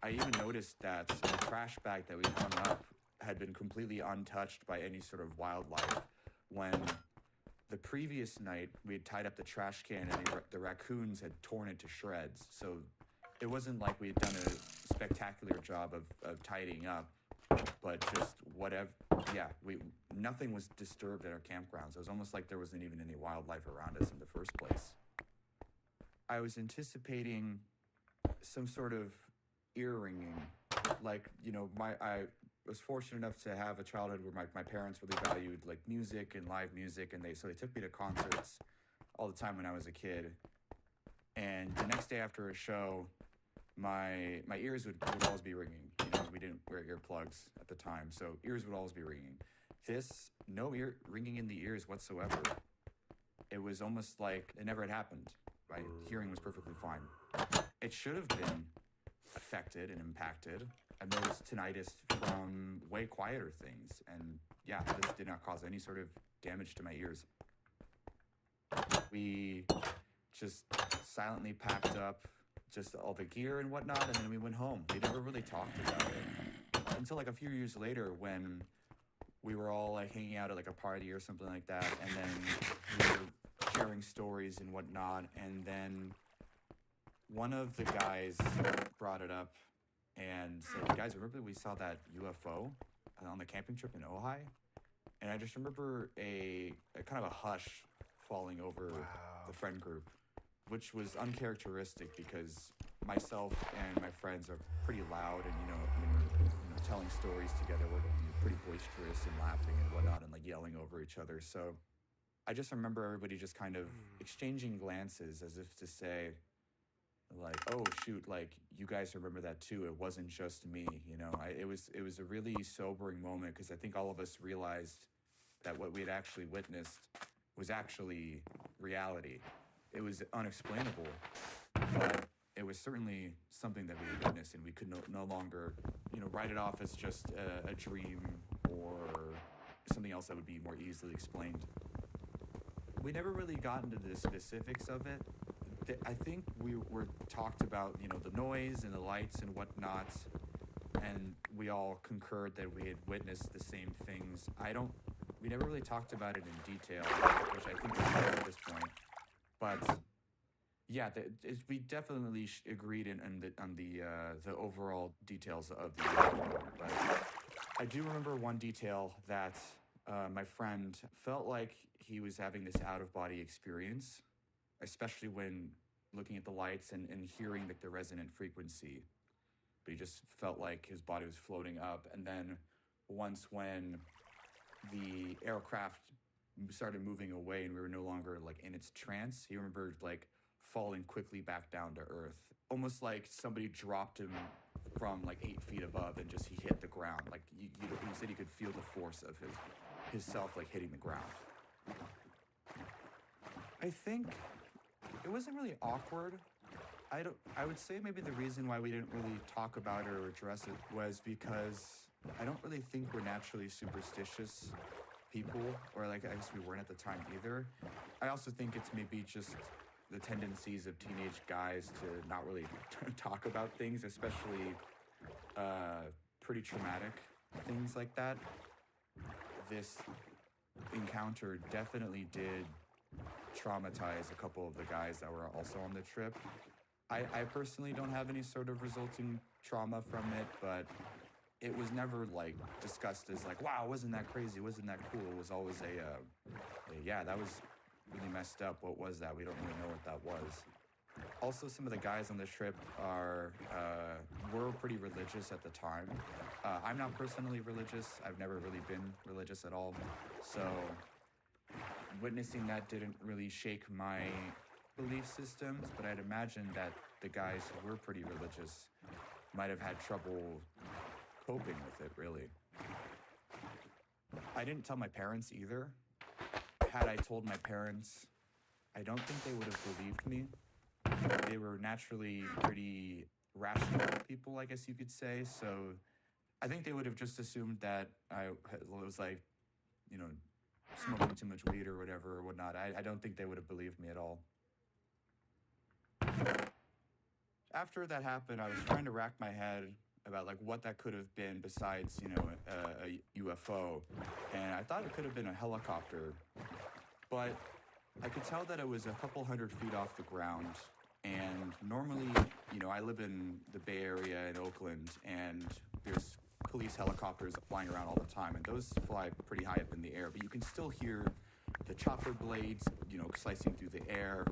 I even noticed that the trash bag that we hung up had been completely untouched by any sort of wildlife. When the previous night we had tied up the trash can and the raccoons had torn it to shreds. So it wasn't like we had done a spectacular job of tidying up, but just whatever. Yeah, nothing was disturbed at our campgrounds. It was almost like there wasn't even any wildlife around us in the first place. I was anticipating some sort of ear ringing. Like, you know, I was fortunate enough to have a childhood where my parents really valued like music and live music, and so they took me to concerts all the time when I was a kid. And the next day after a show, my ears would always be ringing. You know, we didn't wear earplugs at the time, so ears would always be ringing. No ear ringing in the ears whatsoever. It was almost like it never had happened. My hearing was perfectly fine. It should have been affected and impacted. I've noticed tinnitus from way quieter things, and yeah, this did not cause any sort of damage to my ears. We just silently packed up just all the gear and whatnot, and then we went home. We never really talked about it until like a few years later when we were all like hanging out at like a party or something like that, and then we were sharing stories and whatnot, and then one of the guys brought it up and said, guys, remember we saw that UFO on the camping trip in Ojai? And I just remember a kind of a hush falling over the friend group, which was uncharacteristic because myself and my friends are pretty loud, and when we're telling stories together, we're pretty boisterous and laughing and whatnot and like yelling over each other. So I just remember everybody just kind of exchanging glances as if to say, like, oh shoot, like you guys remember that too. It wasn't just me, it was a really sobering moment because I think all of us realized that what we had actually witnessed was actually reality. It was unexplainable, but it was certainly something that we had witnessed, and we could no longer, write it off as just a dream or something else that would be more easily explained. We never really got into the specifics of it. I think we were talked about, the noise and the lights and whatnot, and we all concurred that we had witnessed the same things. We never really talked about it in detail, which I think we should at this point. But yeah, we definitely agreed on the overall details of the UFO. But I do remember one detail that my friend felt like he was having this out-of-body experience, especially when looking at the lights and hearing like the resonant frequency. But he just felt like his body was floating up. And then once when the aircraft started moving away and we were no longer like in its trance, he remembered like falling quickly back down to earth, almost like somebody dropped him from like 8 feet above and just he hit the ground. Like he said he could feel the force of his self like hitting the ground. I think it wasn't really awkward. I would say maybe the reason why we didn't really talk about it or address it was because I don't really think we're naturally superstitious people, or like I guess we weren't at the time either. I also think it's maybe just the tendencies of teenage guys to not really talk about things, especially pretty traumatic things like that. This encounter definitely did traumatize a couple of the guys that were also on the trip. I personally don't have any sort of resulting trauma from it, but it was never like discussed as like, wow, wasn't that crazy? Wasn't that cool? It was always yeah, that was really messed up. What was that? We don't really know what that was. Also, some of the guys on the trip were pretty religious at the time. I'm not personally religious. I've never really been religious at all. So witnessing that didn't really shake my belief systems, but I'd imagine that the guys who were pretty religious might have had trouble coping with it, really. I didn't tell my parents either. Had I told my parents, I don't think they would have believed me. They were naturally pretty rational people, I guess you could say. So I think they would have just assumed that I was like, you know, smoking too much weed or whatever or whatnot. I don't think they would have believed me at all. After that happened, I was trying to rack my head about like what that could have been besides, you know, a UFO. And I thought it could have been a helicopter, but I could tell that it was a couple 100 feet off the ground. And normally, you know, I live in the Bay Area in Oakland, and there's police helicopters flying around all the time, and those fly pretty high up in the air, but you can still hear the chopper blades, you know, slicing through the air.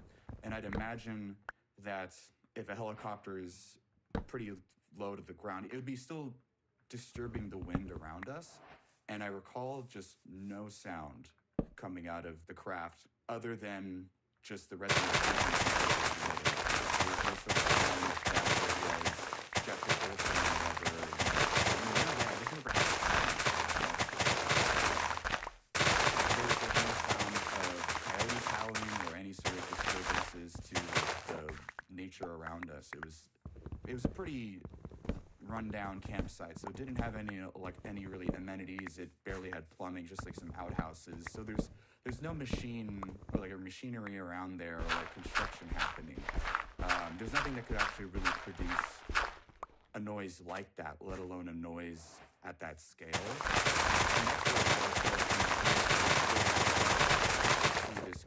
And I'd imagine that if a helicopter is pretty low to the ground, it would be still disturbing the wind around us. And I recall just no sound coming out of the craft other than just the resonant nature around us. It was a pretty rundown campsite, so it didn't have any really amenities. It barely had plumbing, just like some outhouses. So there's no machine or like a machinery around there or like construction happening. There's nothing that could actually really produce a noise like that, let alone a noise at that scale. And that's where this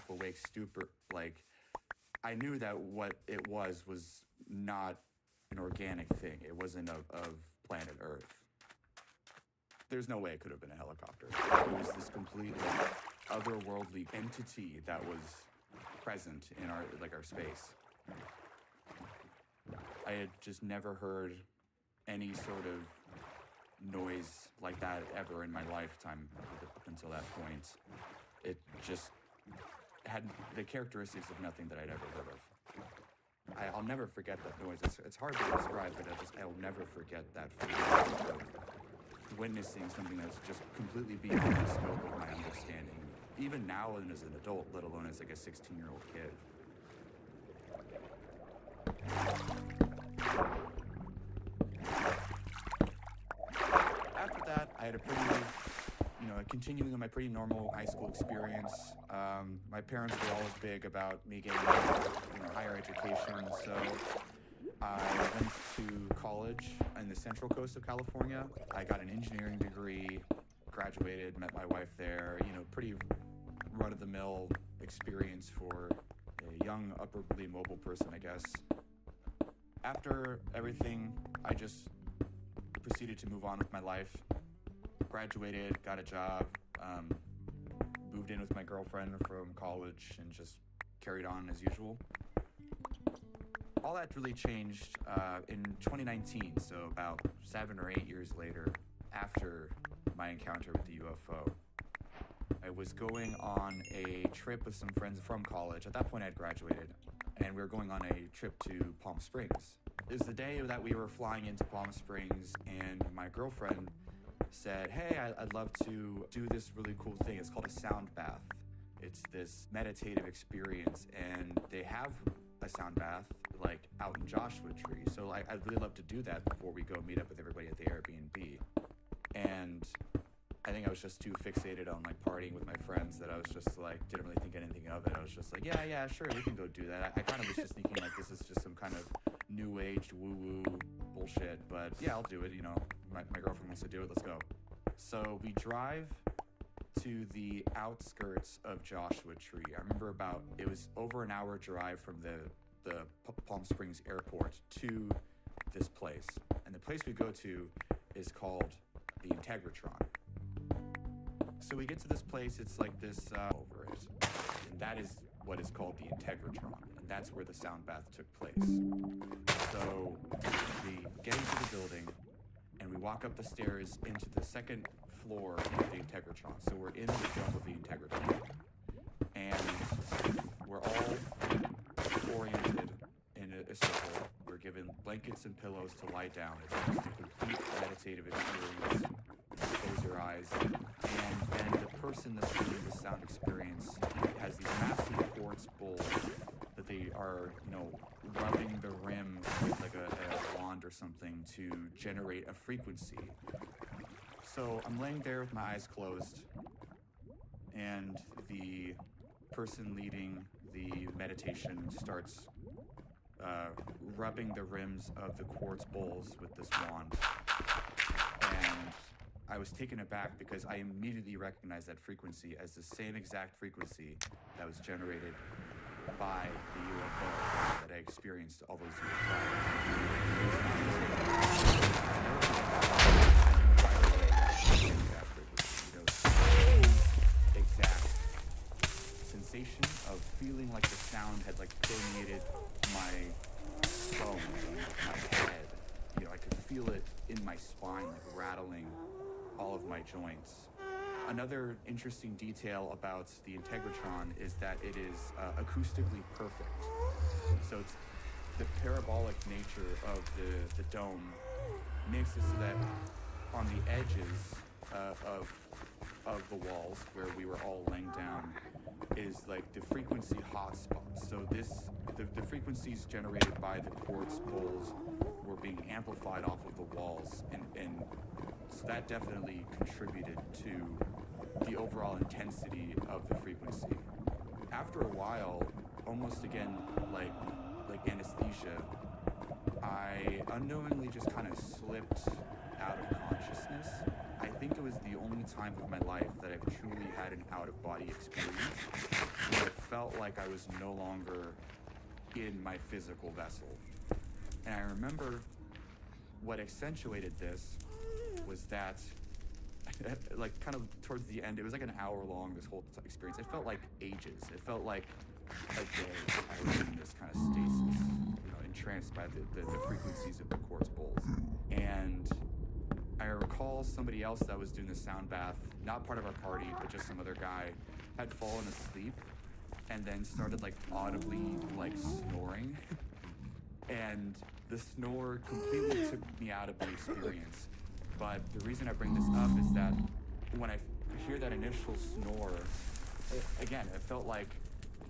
awake stupor, like I knew that what it was not an organic thing. It wasn't of planet Earth. There's no way it could have been a helicopter. It was this completely otherworldly entity that was present in our space. I had just never heard any sort of noise like that ever in my lifetime up until that point. It just had the characteristics of nothing that I'd ever heard of. I'll never forget that noise. It's hard to describe, but I'll never forget that feeling of witnessing something that's just completely beyond the scope of my understanding, even now and as an adult, let alone as like a 16-year-old kid. After that, I had a pretty, continuing on my pretty normal high school experience. My parents were always big about me getting higher education, so I went to college in the Central Coast of California. I got an engineering degree, graduated, met my wife there. Pretty run-of-the-mill experience for a young, upwardly mobile person, I guess. After everything, I just proceeded to move on with my life. Graduated, got a job, moved in with my girlfriend from college, and just carried on as usual. All that really changed in 2019, so about 7 or 8 years later, after my encounter with the UFO. I was going on a trip with some friends from college. At that point, I had graduated, and we were going on a trip to Palm Springs. It was the day that we were flying into Palm Springs, and my girlfriend said, hey, I'd love to do this really cool thing. It's called a sound bath. It's this meditative experience, and they have a sound bath like out in Joshua Tree. So I'd really love to do that before we go meet up with everybody at the Airbnb. And I think I was just too fixated on like partying with my friends that I was just like didn't really think anything of it. I was just like, yeah, sure, we can go do that. I kind of was just thinking like this is just some kind of new age woo-woo bullshit, but yeah, I'll do it. You know, my girlfriend wants to do it. Let's go. So we drive to the outskirts of Joshua Tree. I remember it was over an hour drive from the Palm Springs airport to this place, and the place we go to is called the Integratron. So we get to this place, it's like this over it, and that is what is called the Integratron, and that's where the sound bath took place. So we get into the building, and we walk up the stairs into the second floor of the Integratron. So we're in the dome of the Integratron, and we're all oriented in a circle. We're given blankets and pillows to lie down. It's just a complete meditative experience. Close your eyes, and then the person that's doing the sound experience has these massive quartz bowls that they are, rubbing the rim with like a wand or something to generate a frequency. So I'm laying there with my eyes closed, and the person leading the meditation starts rubbing the rims of the quartz bowls with this wand. And I was taken aback because I immediately recognized that frequency as the same exact frequency that was generated by the UFO that I experienced all those years prior. Exact sensation of feeling like the sound had like permeated my bones, my head. I could feel it in my spine, like rattling all of my joints. Another interesting detail about the Integratron is that it is acoustically perfect. So it's the parabolic nature of the dome makes it so that on the edges of the walls where we were all laying down is like the frequency hotspots. So the frequencies generated by the quartz bowls were being amplified off of the walls, and so that definitely contributed to the overall intensity of the frequency. After a while, almost again like anesthesia, I unknowingly just kind of slipped out of consciousness. I think it was the only time of my life that I've truly had an out-of-body experience where it felt like I was no longer in my physical vessel. And I remember what accentuated this was that, like, kind of towards the end, it was like an hour long, this whole experience. It felt like ages. It felt like a day I was in this kind of stasis, entranced by the frequencies of the quartz bowls. And I recall somebody else that was doing the sound bath, not part of our party, but just some other guy, had fallen asleep and then started like audibly like snoring. And the snore completely took me out of the experience. But the reason I bring this up is that when I hear that initial snore, it felt like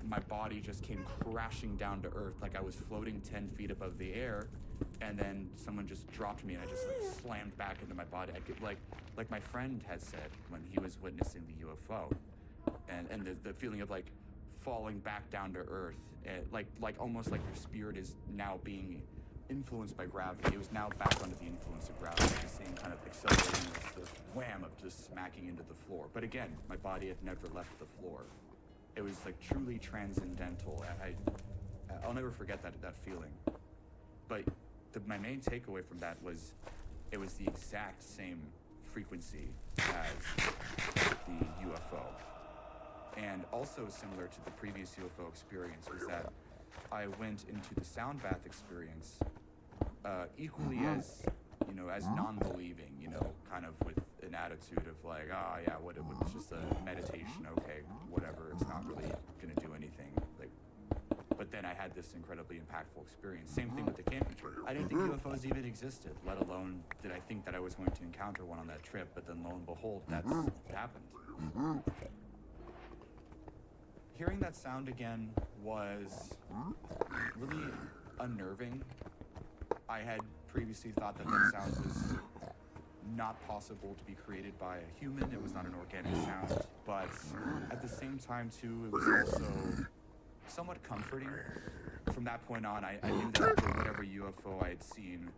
my body just came crashing down to earth, like I was floating 10 feet above the air, and then someone just dropped me and I just like slammed back into my body. I could, like my friend had said when he was witnessing the UFO, and the feeling of like falling back down to earth, like almost like your spirit is now being influenced by gravity. It was now back under the influence of gravity, the same kind of accelerating this wham of just smacking into the floor. But again, my body had never left the floor. It was like truly transcendental. I'll never forget that feeling. But my main takeaway from that was it was the exact same frequency as the UFO. And also similar to the previous UFO experience was that I went into the sound bath experience equally as non-believing, kind of with an attitude of like, it's just a meditation, okay, whatever, it's not really gonna do anything. But then I had this incredibly impactful experience. Same thing with the camping trip. I didn't think UFOs even existed, let alone did I think that I was going to encounter one on that trip, but then lo and behold, that's what happened. Hearing that sound again was really unnerving. I had previously thought that sound was not possible to be created by a human. It was not an organic sound, but at the same time too, it was also somewhat comforting. From that point on, I knew that whatever UFO I had seen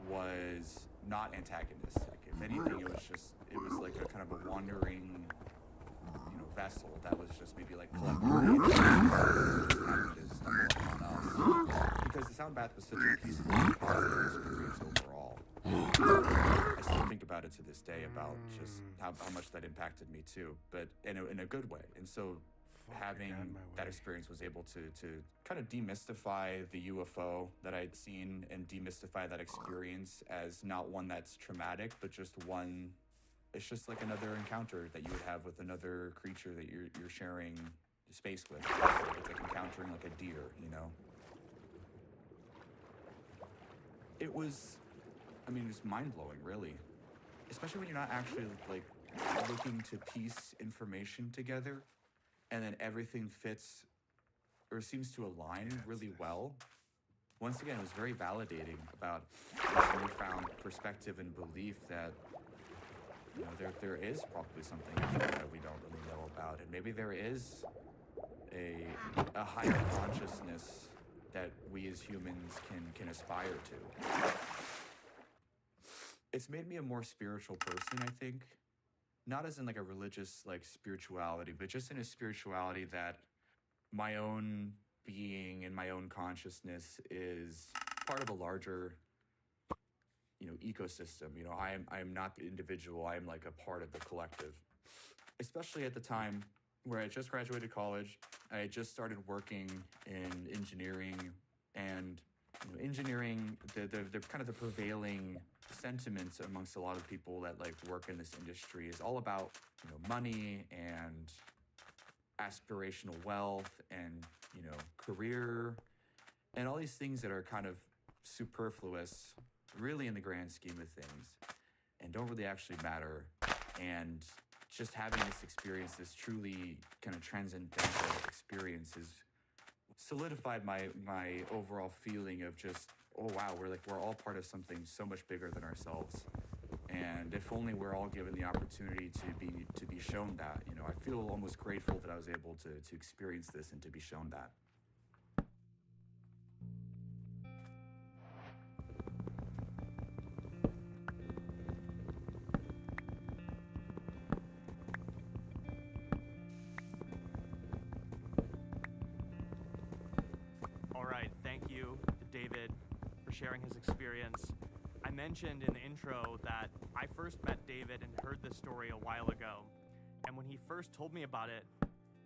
was not antagonistic. If anything, it was like a kind of a wandering, vessel that was just maybe like collectively happened to stumble upon us. Because the sound bath was such a peaceful and positive experience overall. I still think about it to this day about just how much that impacted me too, but in a good way. And so having that experience was able to kind of demystify the UFO that I'd seen and demystify that experience as not one that's traumatic, but just one. It's just like another encounter that you would have with another creature that you're sharing space with. It's like encountering like a deer, It was, it's mind-blowing, really. Especially when you're not actually like looking to piece information together and then everything fits or seems to align really well. Once again, it was very validating about this newfound perspective and belief that there is probably something out there that we don't really know about, and maybe there is a higher consciousness that we as humans can aspire to. It's made me a more spiritual person, I think. Not as in like a religious like spirituality, but just in a spirituality that my own being and my own consciousness is part of a larger ecosystem. I am not the individual. I am like a part of the collective. Especially at the time where I just graduated college, I had just started working in engineering, and engineering, the kind of the prevailing sentiments amongst a lot of people that like work in this industry is all about money and aspirational wealth and career and all these things that are kind of superfluous really in the grand scheme of things and don't really actually matter. And just having this experience, this truly kind of transcendental experience, has solidified my overall feeling of just, oh wow, we're all part of something so much bigger than ourselves. And if only we're all given the opportunity to be shown that. I feel almost grateful that I was able to experience this and to be shown that. All right, thank you to David for sharing his experience. I mentioned in the intro that I first met David and heard this story a while ago. And when he first told me about it,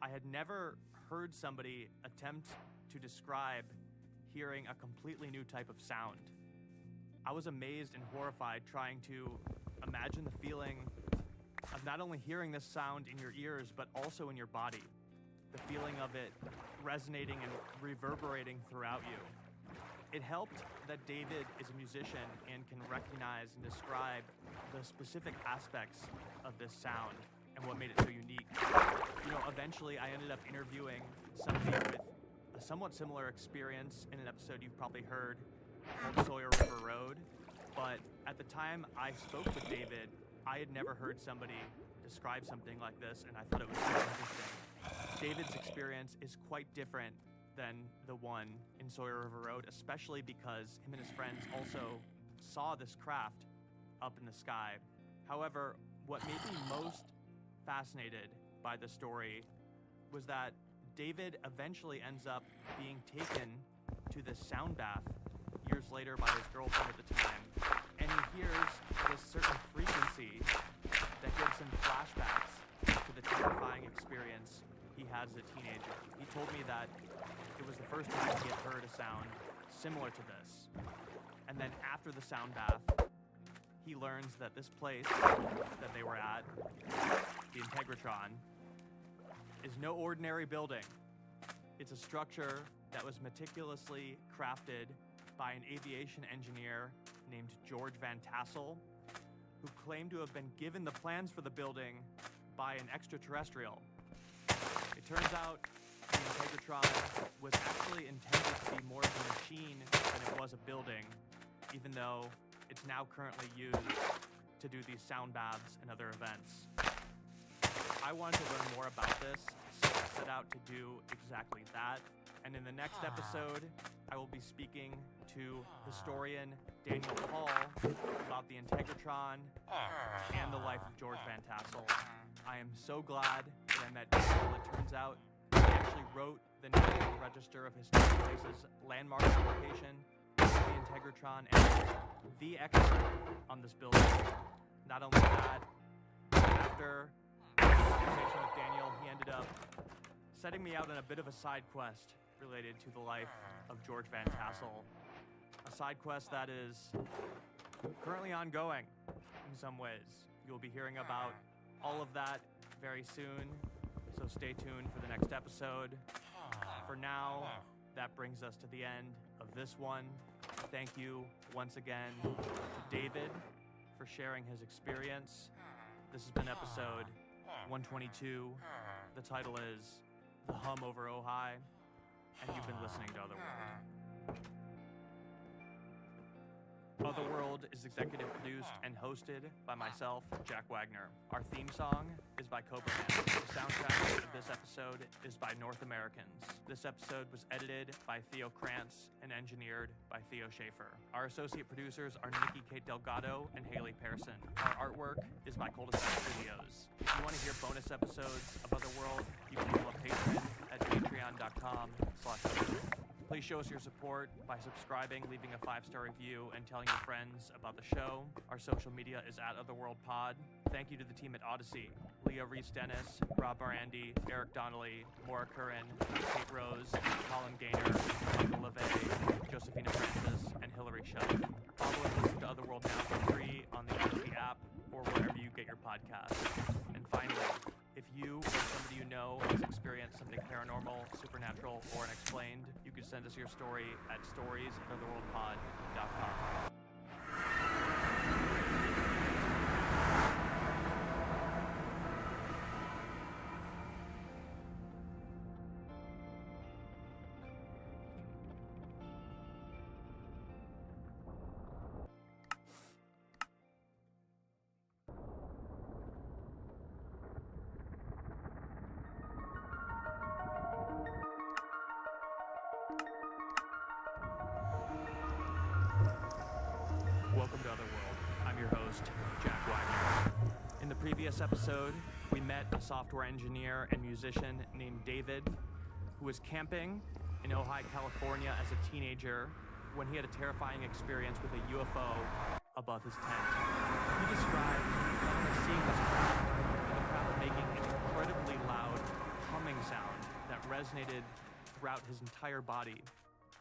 I had never heard somebody attempt to describe hearing a completely new type of sound. I was amazed and horrified trying to imagine the feeling of not only hearing this sound in your ears, but also in your body. The feeling of it resonating and reverberating throughout you. It helped that David is a musician and can recognize and describe the specific aspects of this sound and what made it so unique. Eventually I ended up interviewing somebody with a somewhat similar experience in an episode you've probably heard called Sawyer River Road. But at the time I spoke with David, I had never heard somebody describe something like this, and I thought it was so interesting. David's experience is quite different than the one in Sawyer River Road, especially because him and his friends also saw this craft up in the sky. However, what made me most fascinated by the story was that David eventually ends up being taken to this sound bath years later by his girlfriend at the time, and he hears this certain frequency that gives him flashbacks to the terrifying experience he had as a teenager. He told me that it was the first time he had heard a sound similar to this. And then after the sound bath, he learns that this place that they were at, the Integratron, is no ordinary building. It's a structure that was meticulously crafted by an aviation engineer named George Van Tassel, who claimed to have been given the plans for the building by an extraterrestrial. It turns out the Integratron was actually intended to be more of a machine than it was a building, even though it's now currently used to do these sound baths and other events. I wanted to learn more about this, so I set out to do exactly that. And in the next episode, I will be speaking to historian Daniel Paul about the Integratron and the life of George Van Tassel. I am so glad that I met Daniel. It turns out he actually wrote the National Register of Historic Places landmark application for the Integratron and is the expert on this building. Not only that, after a conversation with Daniel, he ended up setting me out on a bit of a side quest related to the life of George Van Tassel. A side quest that is currently ongoing in some ways. You'll be hearing about all of that very soon, so stay tuned for the next episode. For now, that brings us to the end of this one. Thank you once again to David for sharing his experience. This has been episode 122. The title is The Hum Over Ojai, and you've been listening to Otherworld. Otherworld is executive produced and hosted by myself, Jack Wagner. Our theme song is by Cobra Man. The soundtrack of this episode is by North Americans. This episode was edited by Theo Krantz and engineered by Theo Schaefer. Our associate producers are Nikki Kate Delgado and Haley Pearson. Our artwork is by Cul-de-sac Studios. If you want to hear bonus episodes of Otherworld, you can become a patron at patreon.com/otherworld. Please show us your support by subscribing, leaving a 5-star review, and telling your friends about the show. Our social media is at OtherworldPod. Thank you to the team at Odyssey: Leah Reese-Dennis, Rob Morandi, Eric Donnelly, Maura Curran, Kate Rose, Colin Gaynor, Michael LeVay, Josephina Francis, and Hillary Shutt. Follow and listen to Otherworld now for free on the Odyssey app or wherever you get your podcasts. And finally, if you or somebody you know has experienced something paranormal, supernatural, or unexplained, you can send us your story at stories@otherworldpod.com. Welcome to Otherworld. I'm your host, Jack Wagner. In the previous episode, we met a software engineer and musician named David, who was camping in Ojai, California as a teenager when he had a terrifying experience with a UFO above his tent. He described not only seeing this craft, but the craft making an incredibly loud humming sound that resonated throughout his entire body.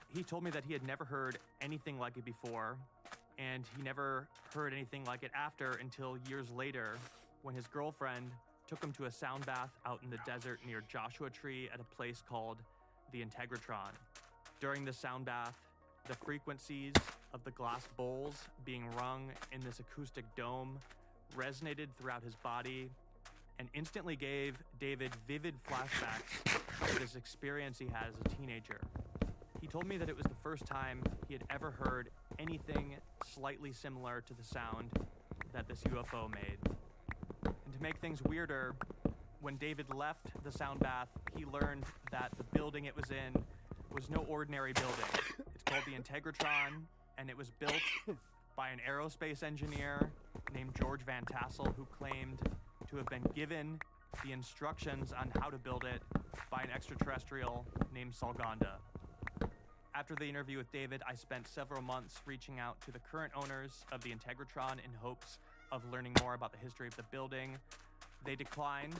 He told me that he had never heard anything like it before, and he never heard anything like it after until years later when his girlfriend took him to a sound bath out in the desert near Joshua Tree at a place called the Integratron. During the sound bath, the frequencies of the glass bowls being rung in this acoustic dome resonated throughout his body and instantly gave David vivid flashbacks of this experience he had as a teenager. He told me that it was the first time he had ever heard anything slightly similar to the sound that this UFO made. And to make things weirder, when David left the sound bath, he learned that the building it was in was no ordinary building. It's called the Integratron, and it was built by an aerospace engineer named George Van Tassel, who claimed to have been given the instructions on how to build it by an extraterrestrial named Salganda. After the interview with David, I spent several months reaching out to the current owners of the Integratron in hopes of learning more about the history of the building. They declined.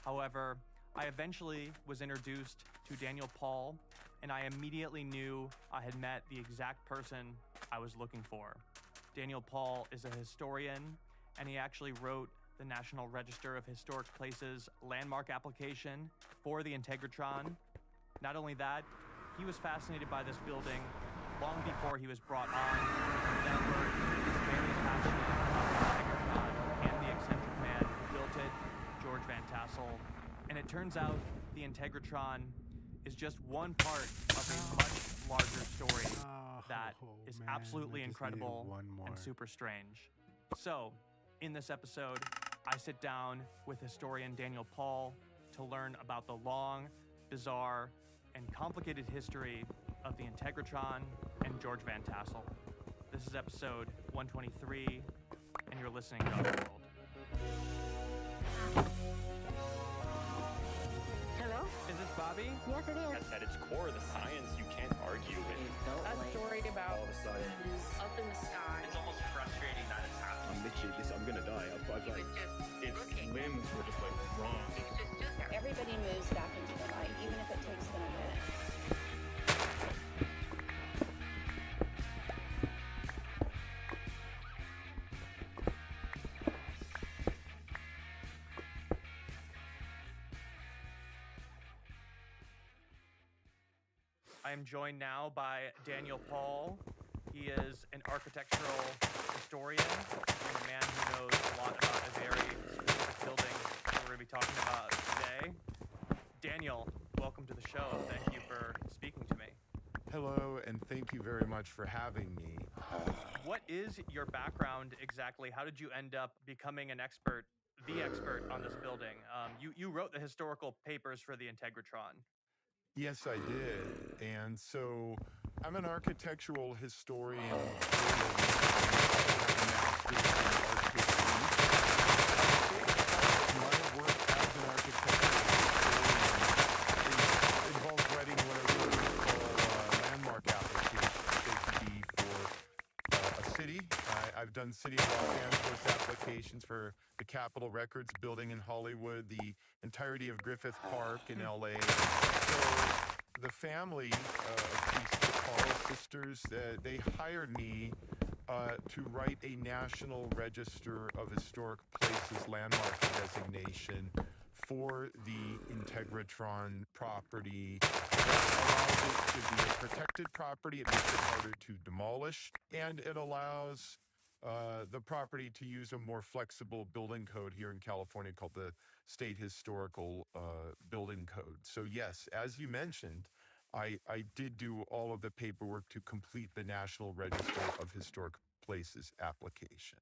However, I eventually was introduced to Daniel Paul, and I immediately knew I had met the exact person I was looking for. Daniel Paul is a historian, and he actually wrote the National Register of Historic Places landmark application for the Integratron. Not only that, he was fascinated by this building long before he was brought on. Then learned he was very passionate about the Integratron and the eccentric man who built it, George Van Tassel. And it turns out the Integratron is just one part of a much larger story that is absolutely incredible and super strange. So, In this episode, I sit down with historian Daniel Paul to learn about the long, bizarre, and complicated history of the Integratron and George Van Tassel. This is episode 123, and you're listening to Otherworld. Hello? Is this Bobby? Yes, it is. At its core, the science you can't argue with. A story about All of a sudden, up in the sky. It's almost frustrating that it's happening. literally, I'm gonna die. I've like, its limbs were just like wrong. Everybody moves back into the light, even if it takes them a minute. I am joined now by Daniel Paul. He is an architectural historian and a man who knows a lot about a very specific building that we're going to be talking about today. Daniel, welcome to the show. Thank you for speaking to me. Hello, and thank you very much for having me. What is your background exactly? How did you end up becoming an expert, the expert on this building? You wrote the historical papers for the Integratron. Yes, I did. And so I'm an architectural historian. I have a master's in art history. My work as an architectural historian involves writing what I really call landmark applications. They could be for a city. I've done City of Los Angeles applications for the Capitol Records building in Hollywood, the entirety of Griffith Park in LA. So the family of these Paul sisters, they hired me to write a National Register of Historic Places landmark designation for the Integratron property. That allows it to be a protected property. It makes it harder to demolish, and it allows the property to use a more flexible building code here in California called the State Historical Building Code. So yes, as you mentioned, I did do all of the paperwork to complete the National Register of Historic Places application.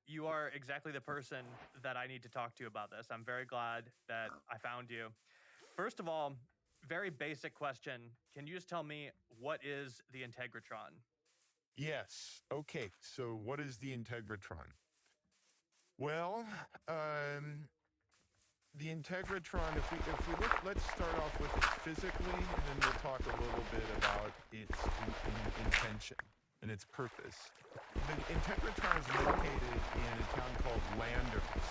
You are exactly the person that I need to talk to about this. I'm very glad that I found you. First of all, very basic question. Can you just tell me, what is the Integratron? Yes. Okay. So what is the Integratron? Well, the Integratron, if we look, let's start off with it physically, and then we'll talk a little bit about its intention and its purpose. The Integratron is located in a town called Landers.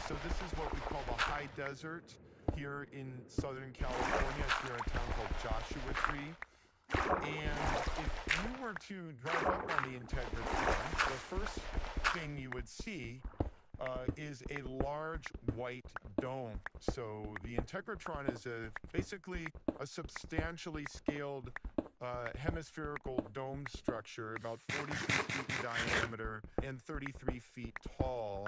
So this is what we call the high desert here in Southern California. It's near a town called Joshua Tree. And if you were to drive up on the Integratron, the first thing you would see is a large white dome. So the Integratron is basically a substantially scaled hemispherical dome structure, about 43 feet in diameter and 33 feet tall,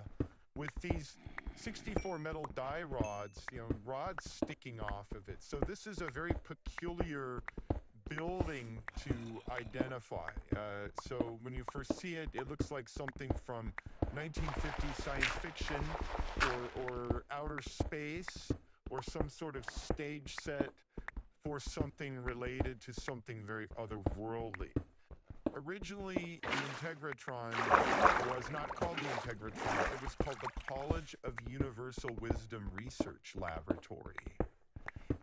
with these 64 metal die rods, rods sticking off of it. So this is a very peculiar building to identify. So when you first see it, it looks like something from 1950 science fiction or outer space or some sort of stage set for something related to something very otherworldly. Originally, the Integratron was not called the Integratron. It was called the College of Universal Wisdom Research Laboratory.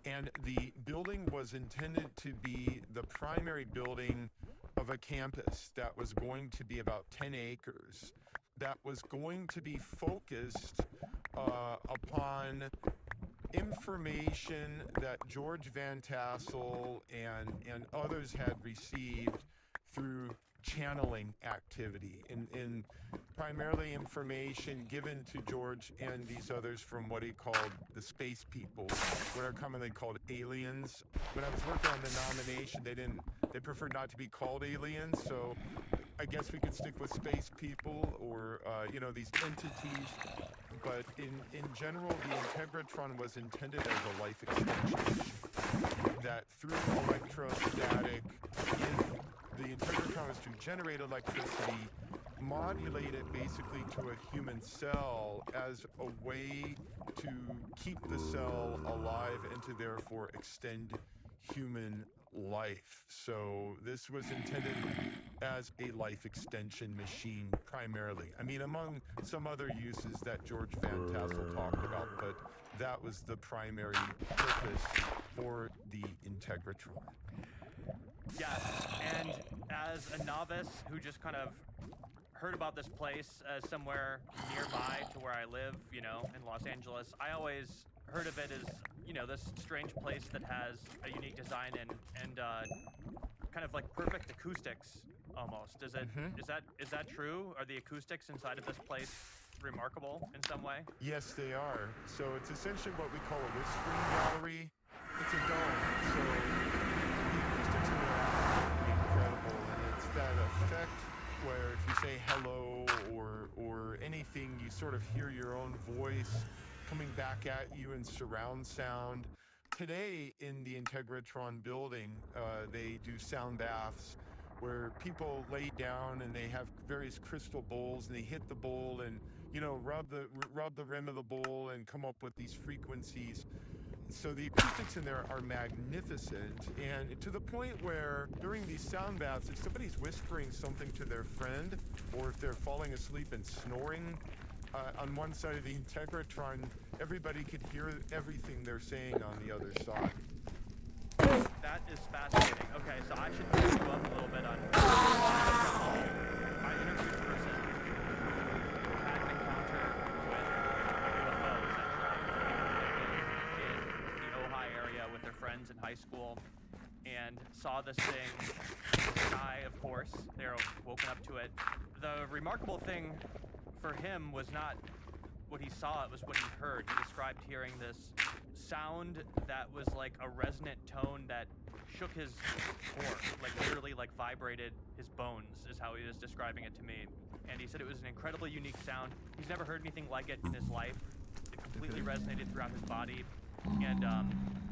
And the building was intended to be the primary building of a campus that was going to be about 10 acres, that was going to be focused upon information that George Van Tassel and others had received through channeling activity, and primarily information given to George and these others from what he called the space people, what are commonly called aliens. When I was working on the nomination, they preferred not to be called aliens, so I guess we could stick with space people or these entities. But in general, the Integratron was intended as a life extension, that through electrostatic, if the Integratron was to generate electricity, modulate it basically to a human cell as a way to keep the cell alive and to therefore extend human life. So this was intended as a life extension machine primarily. I mean, among some other uses that George Van Tassel talked about, but that was the primary purpose for the Integratron. Yes, and as a novice who just kind of heard about this place as somewhere nearby to where I live, you know, in Los Angeles, I always heard of it as, you know, this strange place that has a unique design and kind of like perfect acoustics almost. Is that true? Are the acoustics inside of this place remarkable in some way? Yes, they are. So it's essentially what we call a whispering gallery. It's a dome, so the acoustics in there are absolutely incredible, and it's that effect where if you say hello or anything, you sort of hear your own voice coming back at you in surround sound. Today in the Integratron building, they do sound baths where people lay down and they have various crystal bowls and they hit the bowl and, you know, rub the rim of the bowl and come up with these frequencies. So the acoustics in there are magnificent, and to the point where during these sound baths, if somebody's whispering something to their friend, or if they're falling asleep and snoring on one side of the Integratron, everybody could hear everything they're saying on the other side. That is fascinating. Okay, so I should catch you up a little bit on I interviewed a person who had an encounter with a UFO, essentially, in the Ojai area with their friends in high school, and saw this thing in the sky, of course. They were woken up to it. The remarkable thing for him was not what he saw, it was what he heard. He described hearing this sound that was like a resonant tone that shook his core, like literally like vibrated his bones, is how he was describing it to me. And he said it was an incredibly unique sound. He's never heard anything like it in his life. It completely resonated throughout his body. And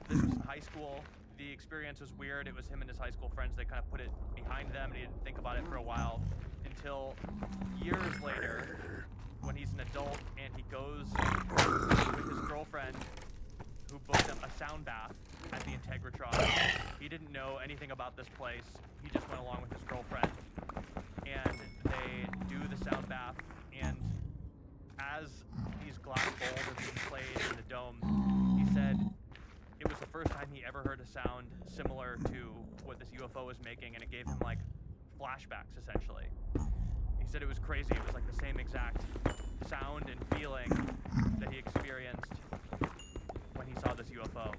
this was in high school. The experience was weird. It was him and his high school friends. They kind of put it behind them and he didn't think about it for a while until years later when he's an adult and he goes with his girlfriend who booked him a sound bath at the Integratron. He didn't know anything about this place. He just went along with his girlfriend and they do the sound bath, and as these glass bowls are being played in the dome, he said it was the first time he ever heard a sound similar to what this UFO was making, and it gave him like flashbacks essentially. He said it was crazy. It was like the same exact sound and feeling that he experienced when he saw this UFO.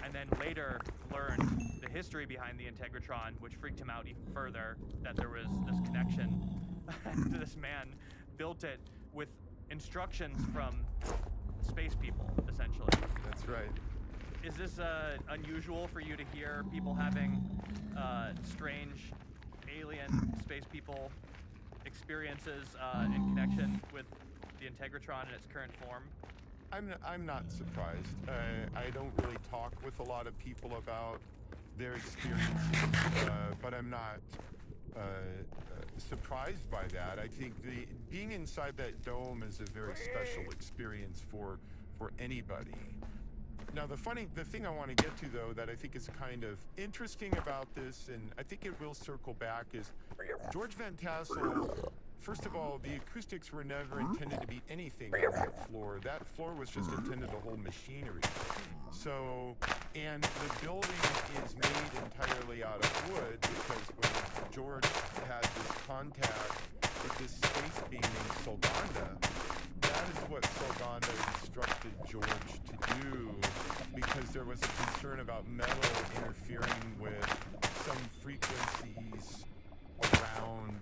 And then later learned the history behind the Integratron, which freaked him out even further, that there was this connection to this man built it with instructions from space people, essentially. That's right. Is this unusual for you to hear people having strange alien space people experiences in connection with the Integratron in its current form? I'm not surprised. I don't really talk with a lot of people about their experiences, but I'm not surprised by that. I think being inside that dome is a very special experience for anybody. Now, the thing I want to get to, though, that I think is kind of interesting about this, and I think it will circle back, is George Van Tassel. First of all, the acoustics were never intended to be anything on that floor. That floor was just intended to hold machinery. So, and the building is made entirely out of wood because when George had this contact with this space being named Solganda, that is what Solganda instructed George to do, because there was a concern about metal interfering with some frequencies around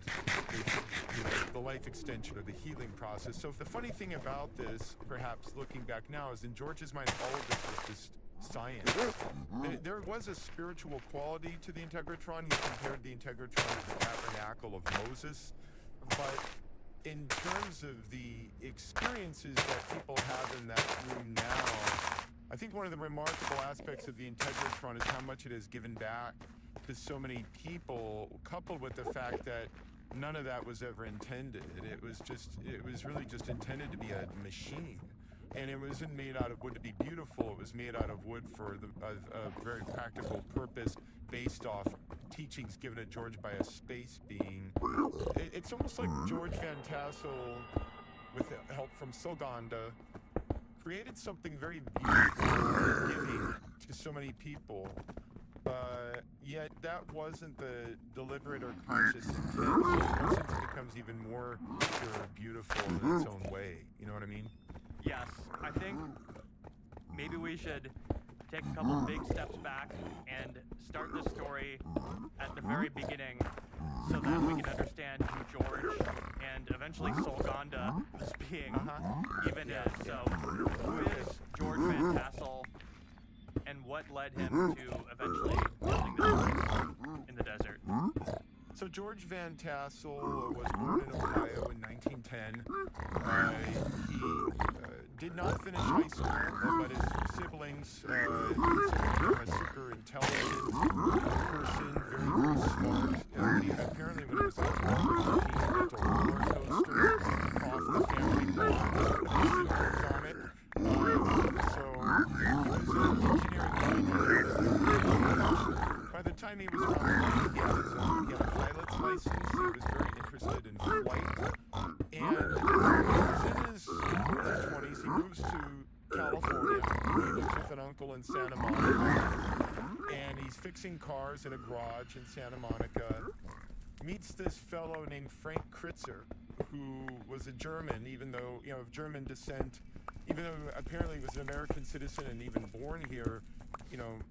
the life extension or the healing process. So the funny thing about this, perhaps looking back now, is in George's mind, all of this was just science. There was a spiritual quality to the Integratron. He compared the Integratron to the tabernacle of Moses. But in terms of the experiences that people have in that room now, I think one of the remarkable aspects of the Integratron is how much it has given back to so many people, coupled with the fact that none of that was ever intended. It was really just intended to be a machine. And it wasn't made out of wood to be beautiful. It was made out of wood for a very practical purpose based off teachings given to George by a space being. It's almost like George Van Tassel, with help from Soganda, created something very beautiful and giving to so many people. Yet that wasn't the deliberate or conscious intent. So since it becomes even more pure and beautiful in its own way. You know what I mean? Yes, I think maybe we should take a couple big steps back and start this story at the very beginning so that we can understand who George and eventually Solganda, this being, even is. So, who is George Van Tassel and what led him to eventually building this place in the desert? So George Van Tassel was born in Ohio in 1910. He did not finish high school, but his siblings considered him a super intelligent person, very, very smart. Apparently when he was like 12 or 13, he built a roller coaster off the family farm on it. So he was an engineering. By the time he was around 20, he had a pilot's license. He was very interested in flight. And in his early 20s, he moves to California. He lives with an uncle in Santa Monica. And he's fixing cars in a garage in Santa Monica. Meets this fellow named Frank Kritzer, who was a German, even though, of German descent. Even though apparently he was an American citizen and even born here,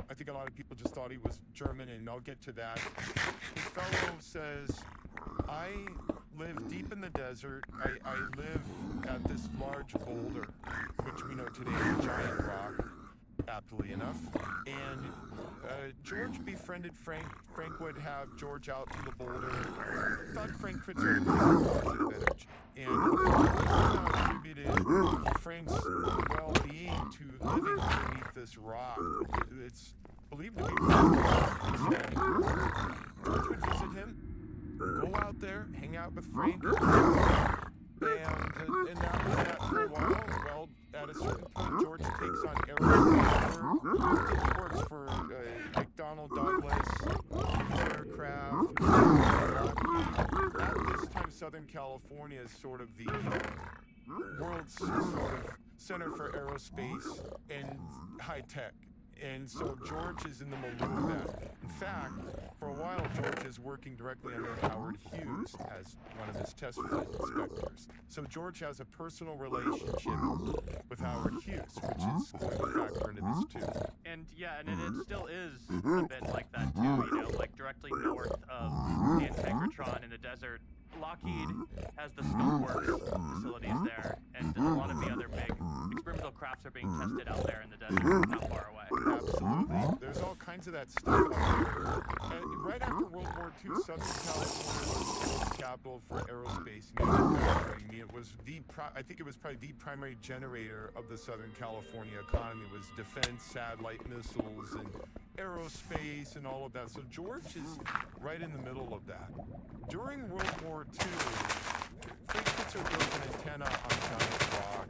I think a lot of people just thought he was German, and I'll get to that. This fellow says, I live deep in the desert. I live at this large boulder, which we know today is a giant rock, aptly enough. And George befriended Frank. Frank would have George out to the boulder. Thought Frank Kritzer had positive energy. And somehow attributed Frank's well-being to living beneath this rock. It's believed to be George would visit him, go out there, hang out with Frank, and that was that for a while. Well, at a certain point, George takes on aerospace. He works for McDonnell Douglas, Aircraft. At this time, Southern California is sort of the world's sort of center for aerospace and high tech. And so George is in the milieu of that. In fact, for a while, George is working directly under Howard Hughes as one of his test flight inspectors. So George has a personal relationship with Howard Hughes, which is going to factor into this too. And yeah, and it still is a bit like that too, like directly north of the Integratron in the desert. Lockheed has the Stoneworks facilities there, and a lot of the other big experimental crafts are being tested out there in the desert, not far away. Absolutely. There's all kinds of that stuff out there. Right after World War II, Southern California was the capital for aerospace manufacturing. I mean, it was I think it was probably the primary generator of the Southern California economy was defense, satellite missiles, and aerospace and all of that. So George is right in the middle of that. During World War II, Frank Kritzer built an antenna on Giant Rock,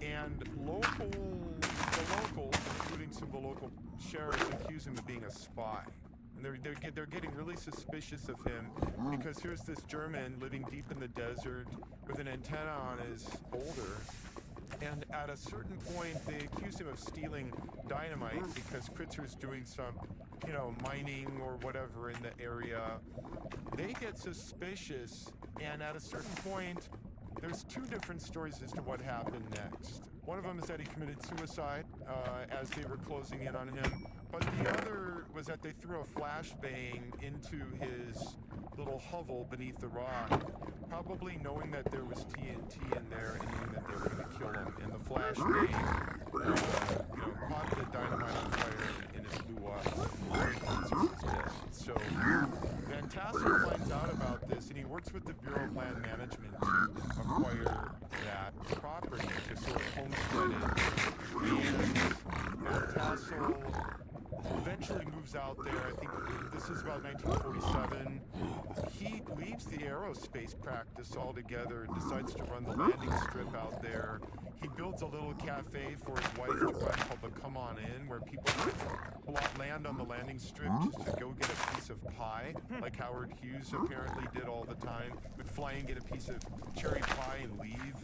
and the locals, including some of the local sheriffs, accuse him of being a spy. And they're getting really suspicious of him because here's this German living deep in the desert with an antenna on his boulder. And at a certain point, they accuse him of stealing dynamite because Kritzer's doing some, mining or whatever in the area. They get suspicious, and at a certain point, there's two different stories as to what happened next. One of them is that he committed suicide as they were closing in on him, but the other was that they threw a flashbang into his little hovel beneath the rock, probably knowing that there was TNT in there and knowing that they were going to kill him. And the flashbang, caught the dynamite on fire and it blew up. Kritzer was dead. So Van Tassel finds out about this, and he works with the Bureau of Land Management to acquire that property, to sort of homestead it. And Van Tassel eventually moves out there. I think this is about 1947. he leaves the aerospace practice altogether and decides to run the landing strip out there. He builds a little cafe for his wife to run called the Come On In, where people land on the landing strip just to go get a piece of pie, like Howard Hughes apparently did all the time. Would fly and get a piece of cherry pie and leave.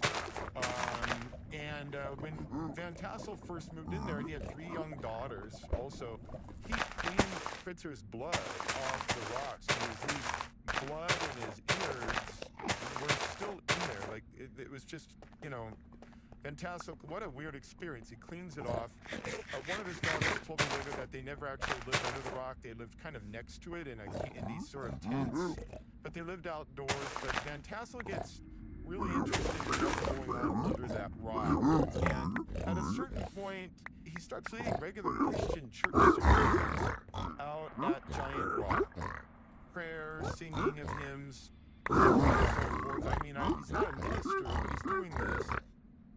When Van Tassel first moved in there, he had 3 young daughters. Also, he cleaned Fritzer's blood off the rocks. And his blood and his innards were still in there. Like, it was just, you know, Van Tassel, what a weird experience. He cleans it off. One of his daughters told me later that they never actually lived under the rock. They lived kind of next to it in these sort of tents. But they lived outdoors. But Van Tassel gets really interested in what's going on under that rock. And at a certain point, he starts leading regular Christian church services out at Giant Rock. Prayers, singing of hymns, so forth. I mean, he's not a minister, but he's doing this.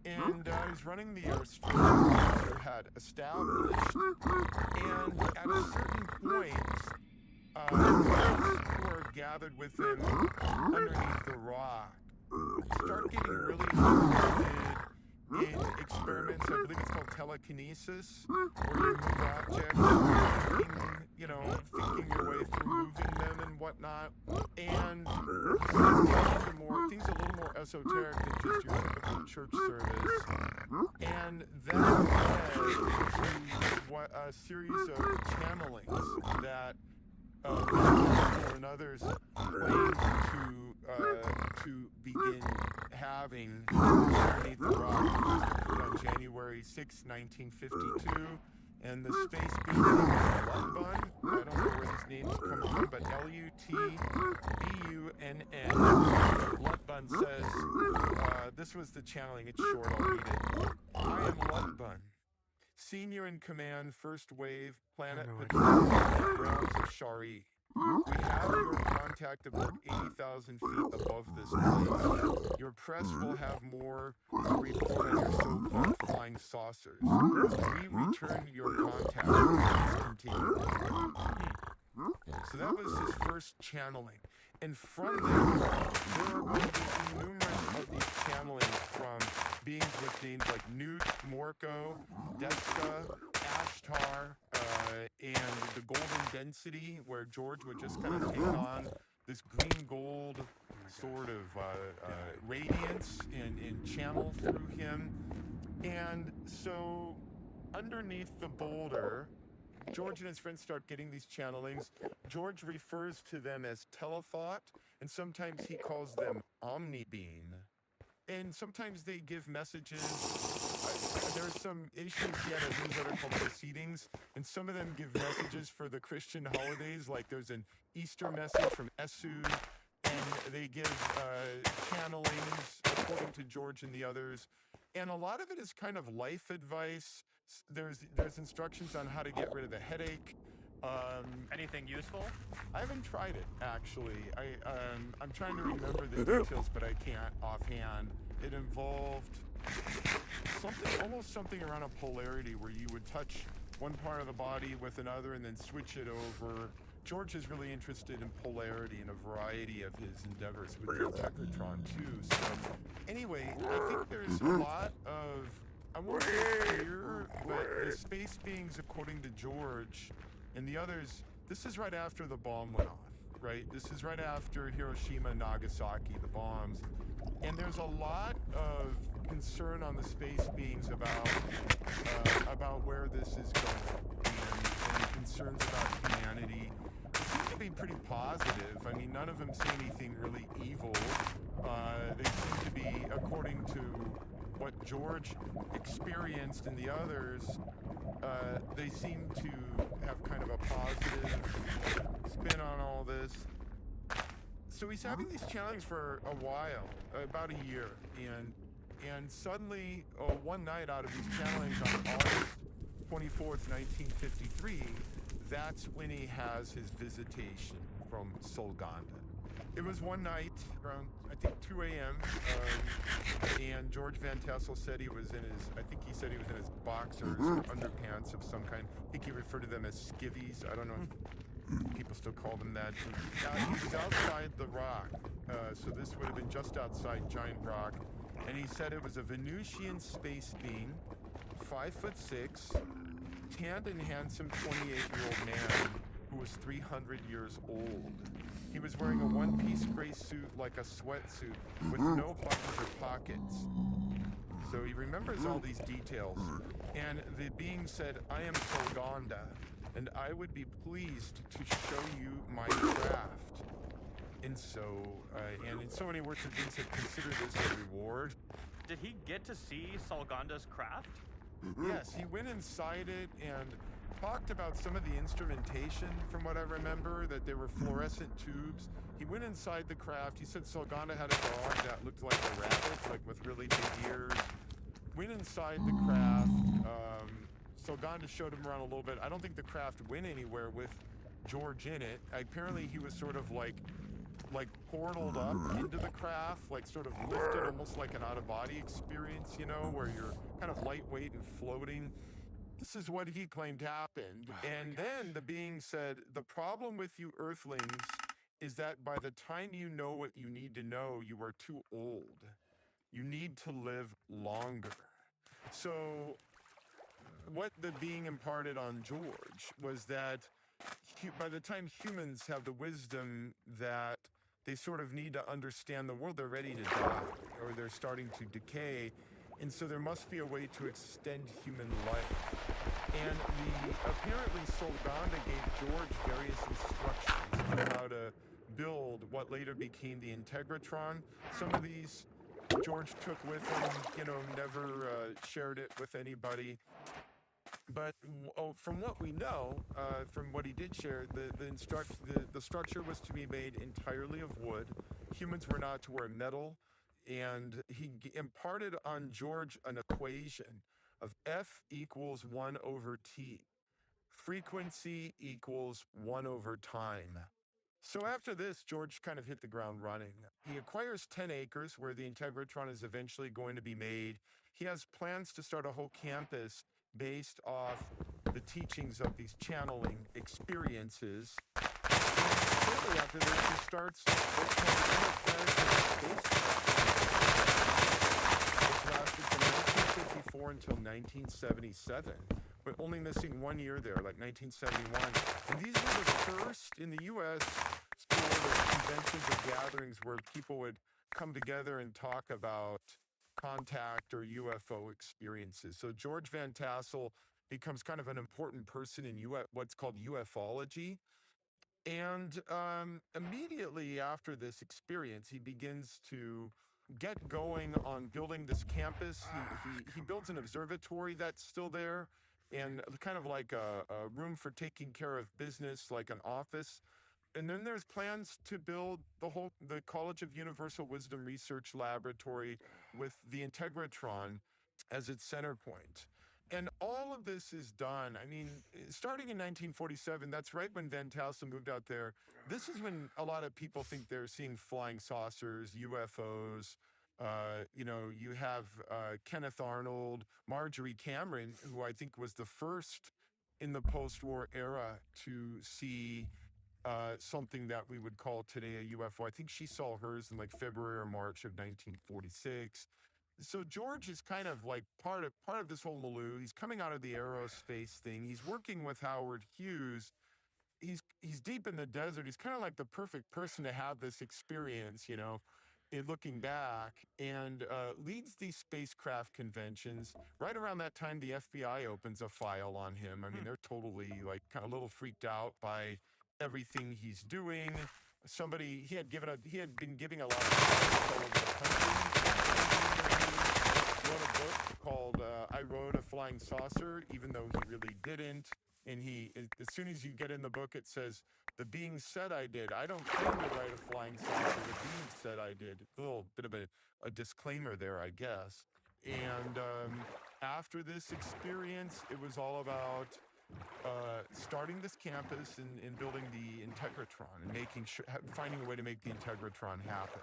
And he's running the airstrip he had established. And at a certain point, those who are gathered with him underneath the rock start getting really interested in experiments. I believe it's called telekinesis, where you move objects, thinking your way through moving them and whatnot. And things a little more esoteric than just your typical church service. And that led to a series of channelings that and others claim to begin having underneath the rock. On January 6, 1952, and the space being Lutbun, I don't know where these names come from, but Lutbunn, Lutbun says, this was the channeling, it's short, I'll read it. I am Lutbun, Senior in Command, First Wave, Planet Patrol, Realms of Shari. We have your contact aboard 80,000 feet above this place. Your press will have more to report on your so-called flying saucers. We return your contact. Please continue. So that was his first channeling. And from there are going to be numerous of these channelings from beings with names like Newt, Morco, Deska, Ashtar, and the Golden Density, where George would just kind of take on this green gold sort of radiance and channel through him. And so underneath the boulder, George and his friends start getting these channelings. George refers to them as telethought, and sometimes he calls them omnibeam. And sometimes they give messages. There's some issues he had a newsletter called Proceedings, and some of them give messages for the Christian holidays, like there's an Easter message from Esu, and they give channelings according to George and the others. And a lot of it is kind of life advice. There's instructions on how to get rid of a headache. Anything useful? I haven't tried it, actually. I'm trying to remember the details, but I can't offhand. It involved almost something around a polarity where you would touch one part of the body with another and then switch it over. George is really interested in polarity in a variety of his endeavors with the Technotron too. So anyway, I think there's a lot of, I won't say fear, but the space beings, according to George and the others, this is right after the bomb went off, right? This is right after Hiroshima and Nagasaki, the bombs. And there's a lot of concern on the space beings about where this is going and concerns about humanity. They seem to be pretty positive. I mean, none of them say anything really evil. They seem to be, according to what George experienced and the others, they seem to have kind of a positive spin on all this. So he's having these channelings for a while, about a year, and suddenly, one night out of these channelings on August 24th, 1953, that's when he has his visitation from Solganda. It was one night around, I think, 2 a.m., and George Van Tassel said he was in his boxers or underpants of some kind. I think he referred to them as skivvies. I don't know if People still call them that. He was outside the rock, so this would have been just outside Giant Rock, and he said it was a Venusian space being, 5'6", tanned and handsome 28-year-old man who was 300 years old. He was wearing a one-piece gray suit like a sweatsuit with no buttons or pockets. So he remembers all these details. And the being said, I am Solganda, and I would be pleased to show you my craft. And so, and in so many words, the being said, consider this a reward. Did he get to see Salganda's craft? Yes, he went inside it and talked about some of the instrumentation, from what I remember, that there were fluorescent tubes. He went inside the craft. He said Salganda had a dog that looked like a rabbit, like with really big ears. Went inside the craft. Salganda showed him around a little bit. I don't think the craft went anywhere with George in it. Apparently he was sort of like portaled up into the craft, like sort of lifted, almost like an out-of-body experience, you know, where you're kind of lightweight and floating. This is what he claimed happened. And then the being said, the problem with you earthlings is that by the time you know what you need to know, you are too old. You need to live longer. So what the being imparted on George was that by the time humans have the wisdom that they sort of need to understand the world, they're ready to die, or they're starting to decay. And so there must be a way to extend human life. And apparently Solganda gave George various instructions on how to build what later became the Integratron. Some of these George took with him, you know, never shared it with anybody. But from what we know, from what he did share, the structure was to be made entirely of wood. Humans were not to wear metal. And he imparted on George an equation of F equals 1 over T. Frequency equals 1 over time. So after this, George kind of hit the ground running. He acquires 10 acres where the Integratron is eventually going to be made. He has plans to start a whole campus based off the teachings of these channeling experiences. And shortly after this, he starts what's called the Interplanetary Space which lasted from 1954 until 1977, but only missing 1 year there, like 1971. And these were the first in the U.S. sort of conventions or gatherings where people would come together and talk about contact or UFO experiences. So George Van Tassel becomes kind of an important person in what's called ufology. And immediately after this experience, he begins to get going on building this campus. He builds an observatory that's still there, and kind of like a room for taking care of business, like an office. And then there's plans to build the College of Universal Wisdom Research Laboratory with the Integratron as its center point. And all of this is done. I mean, starting in 1947, that's right when Van Tassel moved out there. This is when a lot of people think they're seeing flying saucers, UFOs. You know, you have Kenneth Arnold, Marjorie Cameron, who I think was the first in the post-war era to see something that we would call today a UFO. I think she saw hers in like February or March of 1946. So George is kind of like part of this whole milieu. He's coming out of the aerospace thing. He's working with Howard Hughes. He's deep in the desert. He's kind of like the perfect person to have this experience, you know, in looking back, and leads these spacecraft conventions. Right around that time, the FBI opens a file on him. I mean, they're totally like kind of a little freaked out by everything he's doing. He had been giving a lot of talks all over the country. He wrote a book called I Rode a Flying Saucer, even though he really didn't. And as soon as you get in the book, it says, the being said I did. I don't claim to ride a flying saucer. The being said I did. A little bit of a disclaimer there, I guess. And after this experience, it was all about starting this campus and building the Integratron and finding a way to make the Integratron happen.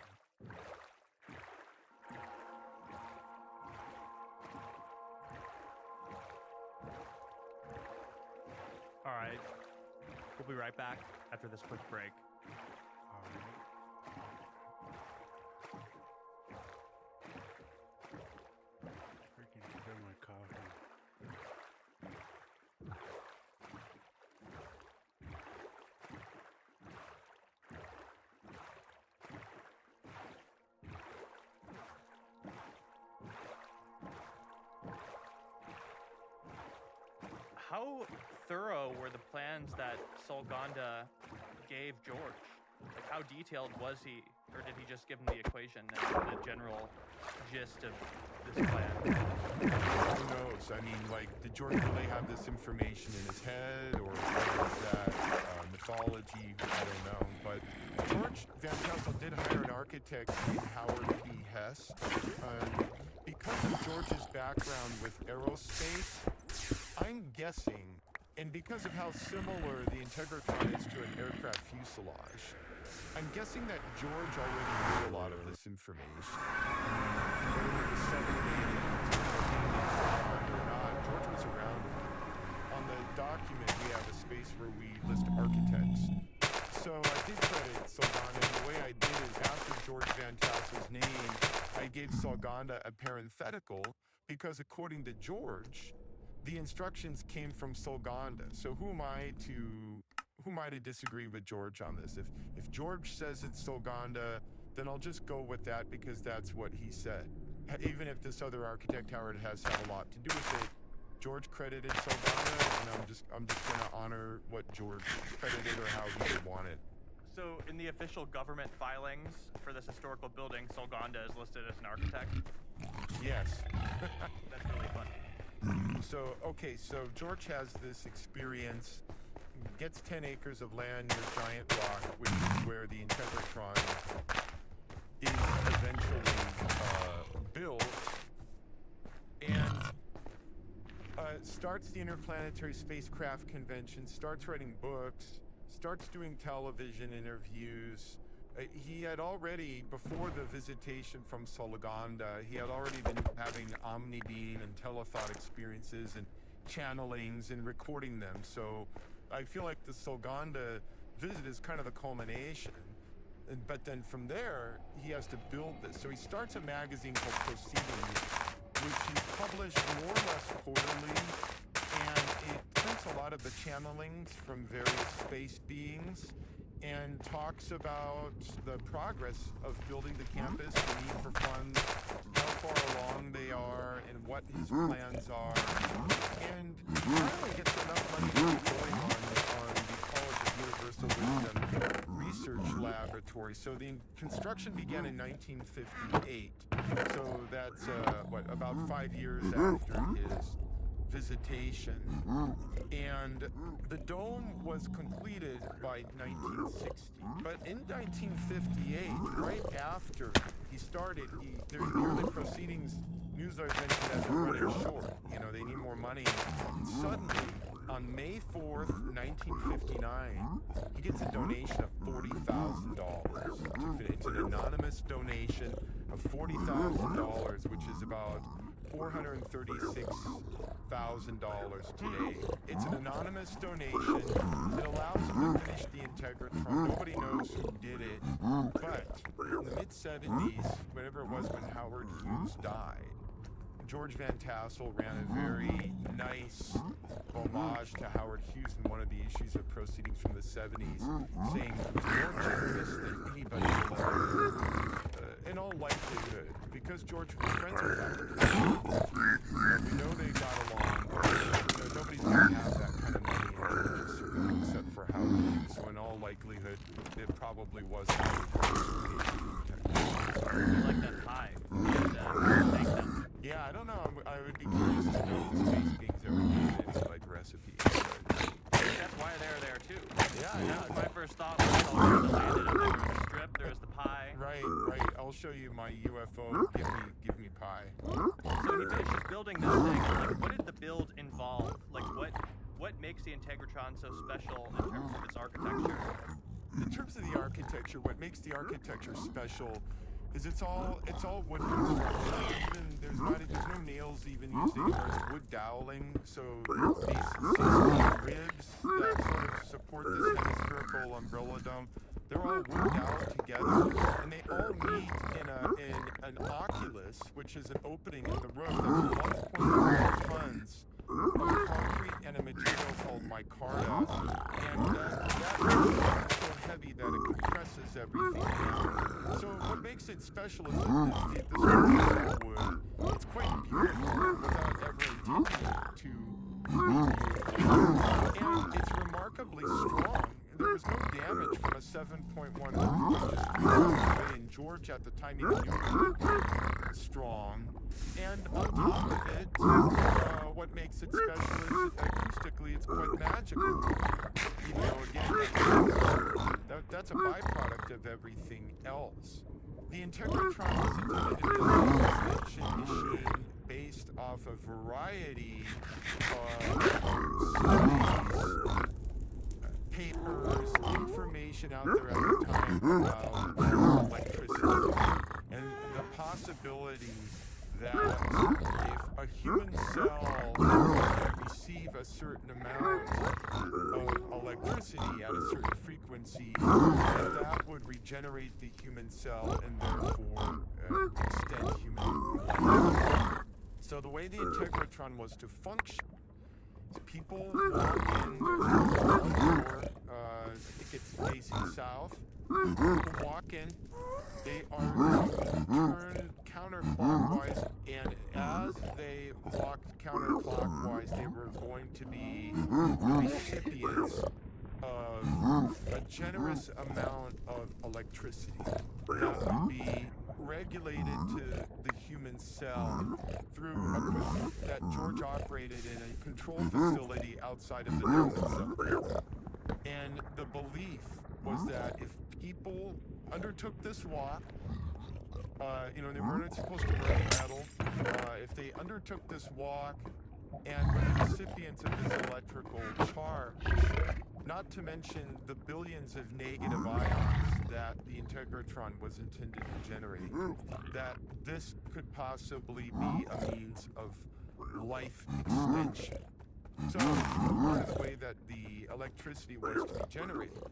All right. We'll be right back after this quick break. All right. Freaking kill my coffee. How thorough were the plans that Solganda gave George? Like, how detailed was he? Or did he just give him the equation and the general gist of this plan? Who knows? I mean, like, did George really have this information in his head, or was that mythology? I don't know. But George Van Tassel did hire an architect named Howard P. Hess. Because of George's background with aerospace, I'm guessing, and because of how similar the Integratron is to an aircraft fuselage, I'm guessing that George already knew a lot of this information. Whether it was 780 or not, George was around. On the document, we have a space where we list architects. So I did credit Solganda, and the way I did is after George Van Tassel's name, I gave Solganda a parenthetical because according to George, the instructions came from Solganda. So who am I to disagree with George on this? If George says it's Solganda, then I'll just go with that because that's what he said. Even if this other architect Howard has had a lot to do with it, George credited Solganda, and I'm just gonna honor what George credited or how he would want it. So in the official government filings for this historical building, Solganda is listed as an architect? Yes. That's really funny. So George has this experience, gets 10 acres of land near Giant Rock, which is where the Integratron is eventually built, and starts the Interplanetary Spacecraft Convention, starts writing books, starts doing television interviews. He had already, before the visitation from Solganda, he had already been having omnibeam and telethought experiences and channelings and recording them. So I feel like the Solganda visit is kind of the culmination. But then from there, he has to build this. So he starts a magazine called Proceedings, which he published more or less quarterly, and it prints a lot of the channelings from various space beings and talks about the progress of building the campus, the need for funds, how far along they are, and what his plans are. And he finally gets enough money to be going on the College of Universal Wisdom Research Laboratory. So the construction began in 1958. So that's, about 5 years after his visitation. And the dome was completed by 1960. But in 1958, right after he started, the early proceedings, newsletters mentioned that they're running short. You know, they need more money. And suddenly, on May 4th, 1959, he gets a donation of $40,000 to finish. It's an anonymous donation of $40,000, which is about $436,000 today. It's an anonymous donation that allows him to finish the Integratron. Nobody knows who did it, but in the mid-70s, whatever it was when Howard Hughes died, George Van Tassel ran a very nice homage to Howard Hughes in one of the issues of Proceedings from the 70s, saying he was more generous than anybody will ever. In all likelihood, because George was friends with Howard Hughes, we know they got along. Nobody's going to have that kind of money except for Howard Hughes. So in all likelihood, it probably was Howard Hughes. I like that pie. Thank them. Yeah, I don't know. I would be curious to know if the space beings ever used any like recipes. But That's why they're there too. Yeah, That was my first thought when I saw the landed. There was the strip, there was the pie. right. I'll show you my UFO. Give me pie. So when he finishes building this thing, like, what did the build involve? Like, what makes the Integratron so special in terms of its architecture? In terms of the architecture, what makes the architecture special is it's all wood construction. Even there's no nails even used anymore. It's wood doweling, so these ribs that sort of support this hemispherical umbrella dome, they're all wood doweled together, and they all meet in an oculus, which is an opening in the roof that's 1.4 tons of concrete and a material called micarta, and that is so heavy that it compresses everything down. So what makes it special is that this wood, it's quite beautiful without ever intending it to be beautiful, and it's remarkably strong. There was no damage from a 7.1 earthquake just 3 miles away in Georgia at the time he knew it was strong. And on top of it, what makes it special is acoustically it's quite magical. Even though, again, that's a byproduct of everything else. The Integratron was intended to be a suspension machine based off a variety of studies, papers, information out there at the time about electricity, and the possibility that if a human cell can receive a certain amount of electricity at a certain frequency, that would regenerate the human cell and therefore extend human life. So the way the Integratron was to function, people walk in, there's one door, I think it's facing south. People walk in, they are turned counterclockwise, and as they walked counterclockwise, they were going to be recipients of a generous amount of electricity that would be regulated to the human cell through equipment that George operated in a control facility outside of the dome itself. And the belief was that if people undertook this walk, they weren't supposed to burn metal. If they undertook this walk and were the recipients of this electrical charge, not to mention the billions of negative ions that the Integratron was intended to generate, that this could possibly be a means of life extension. So part of the way that the electricity was to be generated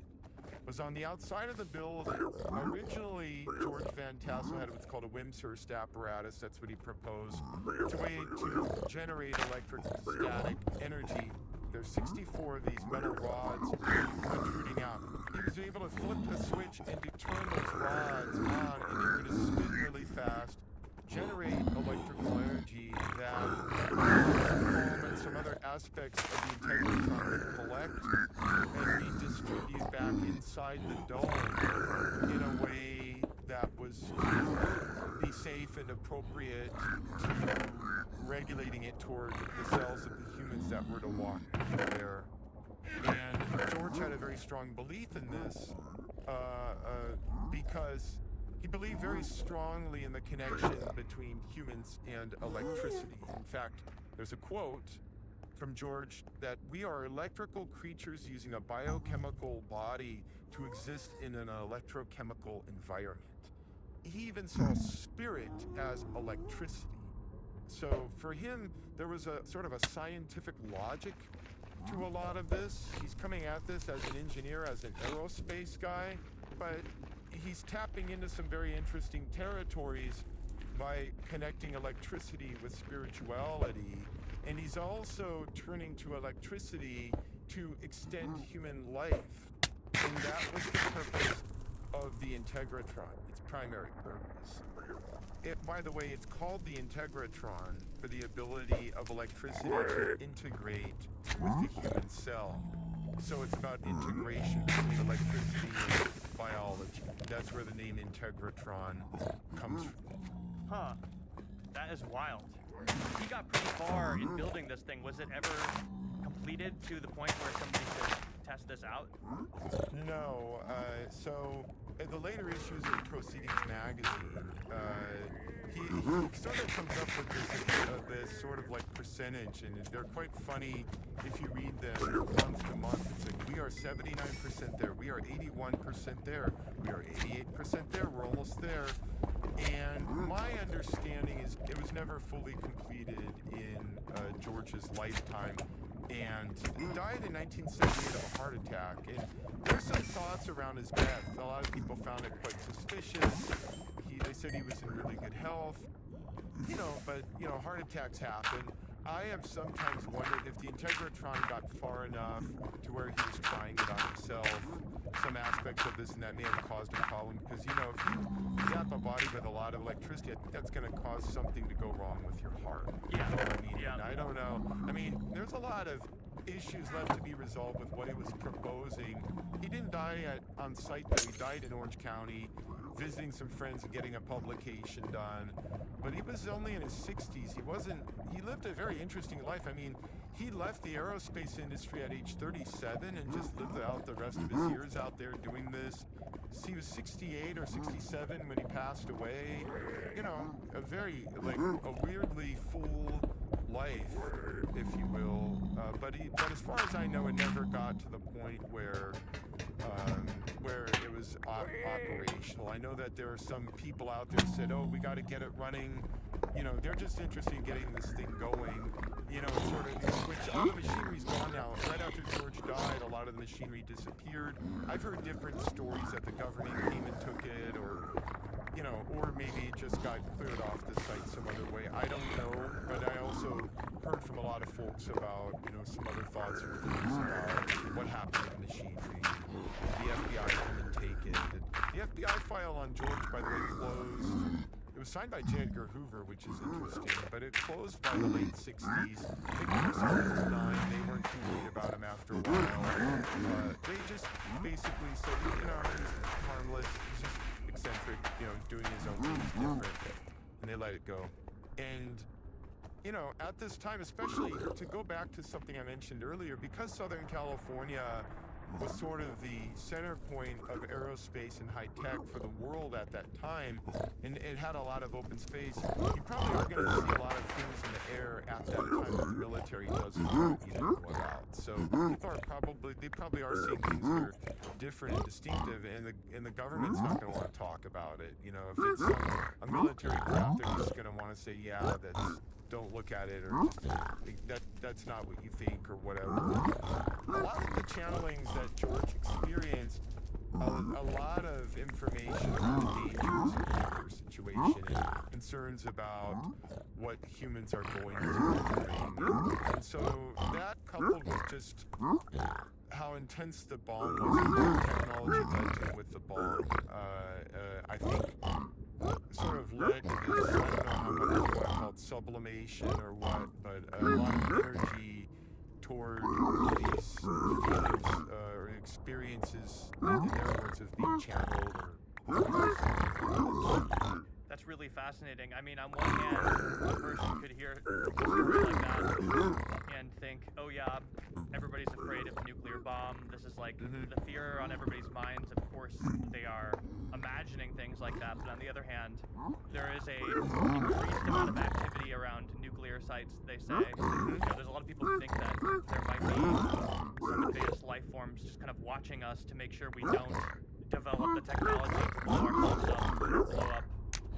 was on the outside of the building. Originally, George Van Tassel had what's called a Wimshurst apparatus. That's what he proposed. It's a way to generate electrostatic energy. There's 64 of these metal rods protruding out. He was able to flip the switch and to turn those rods on, and they were to spin really fast, generate electrical energy that foam and some other aspects of the Integratron would collect and redistribute back inside the dome in a way that was be safe and appropriate to regulating it toward the cells of the humans that were to walk there. And George had a very strong belief in this because he believed very strongly in the connection between humans and electricity. In fact, there's a quote from George that we are electrical creatures using a biochemical body to exist in an electrochemical environment. He even saw spirit as electricity. So for him, there was a sort of a scientific logic to a lot of this. He's coming at this as an engineer, as an aerospace guy, but he's tapping into some very interesting territories by connecting electricity with spirituality, and he's also turning to electricity to extend human life. And that was the purpose of the Integratron, its primary purpose. By the way, it's called the Integratron for the ability of electricity to integrate with the human cell. So it's about integration between electricity and biology. That's where the name Integratron comes from. Huh. That is wild. He got pretty far in building this thing. Was it ever completed to the point where somebody could test this out? No. So in the later issues of Proceedings magazine, he sort of comes up with this sort of like percentage, and they're quite funny if you read them month to month. It's like, we are 79% there, we are 81% there, we are 88% there, we're almost there. And my understanding is it was never fully completed in George's lifetime, and he died in 1978 of a heart attack. And there's some thoughts around his death. A lot of people found it quite suspicious. They said he was in really good health, but heart attacks happen. I have sometimes wondered if the Integratron got far enough to where he was trying it on himself, some aspects of this, and that may have caused a problem, because if you zap a body with a lot of electricity, I think that's going to cause something to go wrong with your heart. Yeah. You know what I mean? Yeah. And I don't know. I mean, there's a lot of issues left to be resolved with what he was proposing. He didn't die on site, though. He died in Orange County, visiting some friends and getting a publication done. But he was only in his 60s. He lived a very interesting life. I mean, he left the aerospace industry at age 37 and just lived out the rest of his years out there doing this. He was 68 or 67 when he passed away. A very, a weirdly full life, if you will. But as far as I know, it never got to the point where it was operational. I know that there are some people out there that said, oh, we got to get it running. They're just interested in getting this thing going. Which all the machinery's gone now. Right after George died, a lot of the machinery disappeared. I've heard different stories that the government came and took it, or maybe it just got cleared off the site some other way. I don't know, but I also heard from a lot of folks about, some other thoughts or theories about what happened to the machinery. The FBI come and take it. The FBI file on George, by the way, closed. It was signed by J. Edgar Hoover, which is interesting, but it closed by the late 60s. I think it was 69. They weren't too worried about him after a while. They just basically said, he's harmless, he's just eccentric, doing his own things different, and they let it go. And, at this time, especially to go back to something I mentioned earlier, because Southern California was sort of the center point of aerospace and high tech for the world at that time, and it had a lot of open space. You probably are going to see a lot of things in the air at that time that the military doesn't know about. So they probably are seeing things that are different and distinctive, and the government's not going to want to talk about it. If it's a military craft, they're just going to want to say, yeah, don't look at it, or that's not what you think, or whatever. A lot of the channelings that George experienced, a lot of information about the dangers of the nuclear situation and concerns about what humans are going through. And so that, coupled with just how intense the bomb was, and the technology led to with the bomb, I think sort of led to this, I don't know how much you want to call it sublimation or what, but a lot of energy toward these feelings or experiences, in their words, of being channeled or... That's really fascinating. I mean, on one hand, a person could hear a story like that and think, oh yeah, everybody's afraid of a nuclear bomb. This is like the fear on everybody's minds. Of course, they are imagining things like that. But on the other hand, there is a increased amount of activity around nuclear sites, they say. There's a lot of people who think that there might be some advanced life forms just kind of watching us to make sure we don't develop the technology to blow ourselves up or blow up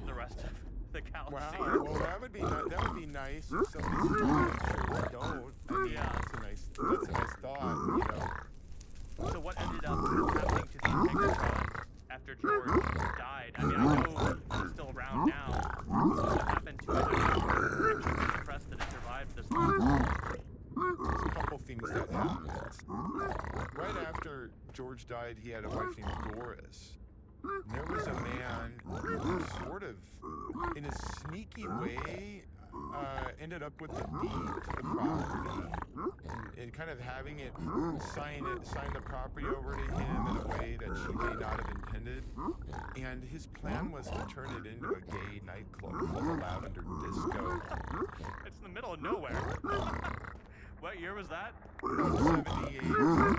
the rest of the galaxy. Wow, well that would be nice if somebody's sure we don't. I mean, that's a nice thought, So what ended up happening to the Integratron after George died? I mean, I know it's still around now. What happened to it? I'm just impressed that it survived this long. There's a couple things that happened. Right after George died, he had a wife named Doris. And there was a man who sort of, in a sneaky way, ended up with the deed to the property and kind of having it sign the property over to him in a way that she may not have intended. And his plan was to turn it into a gay nightclub called the Lavender Disco. It's in the middle of nowhere. What year was that? 78, 79.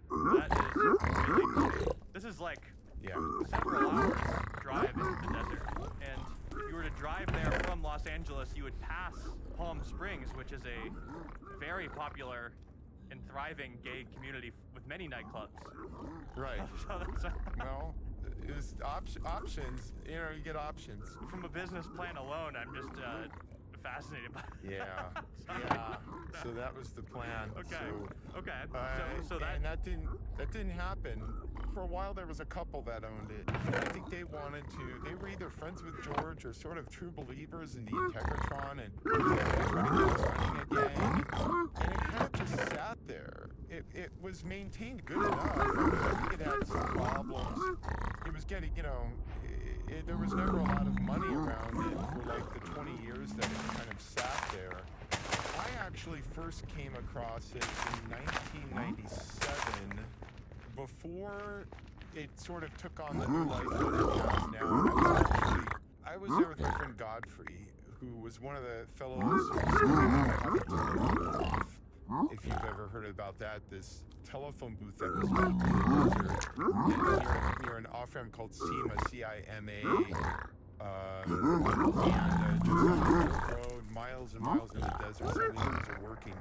That is really cool. This is like Yeah. several hours drive into the desert, and if you were were to drive there from Los Angeles, you would pass Palm Springs, which is a very popular and thriving gay community with many nightclubs. Right. So Well, it's options. You know, you get options. from a business plan alone, I'm just fascinated by it. Yeah. Yeah. So that was the plan. Okay. So, Okay. uh, and that didn't happen. For a while, there was a couple that owned it. I think they wanted to. They were either friends with George or sort of true believers in the Integratron, and everybody was running a gang. And it kind of just sat there. It was maintained good enough. I think it had some problems. It was getting, you know, there was never a lot of money around it for like the 20 years that it kind of sat there. I actually first came across it in 1997, before it sort of took on the new life that it has now. I was there with my friend Godfrey, who was one of the fellows if you've ever heard about that, this telephone booth that was built near an off-ramp called CIMA, C-I-M-A, and just on the road, miles and miles in the desert, suddenly there was a working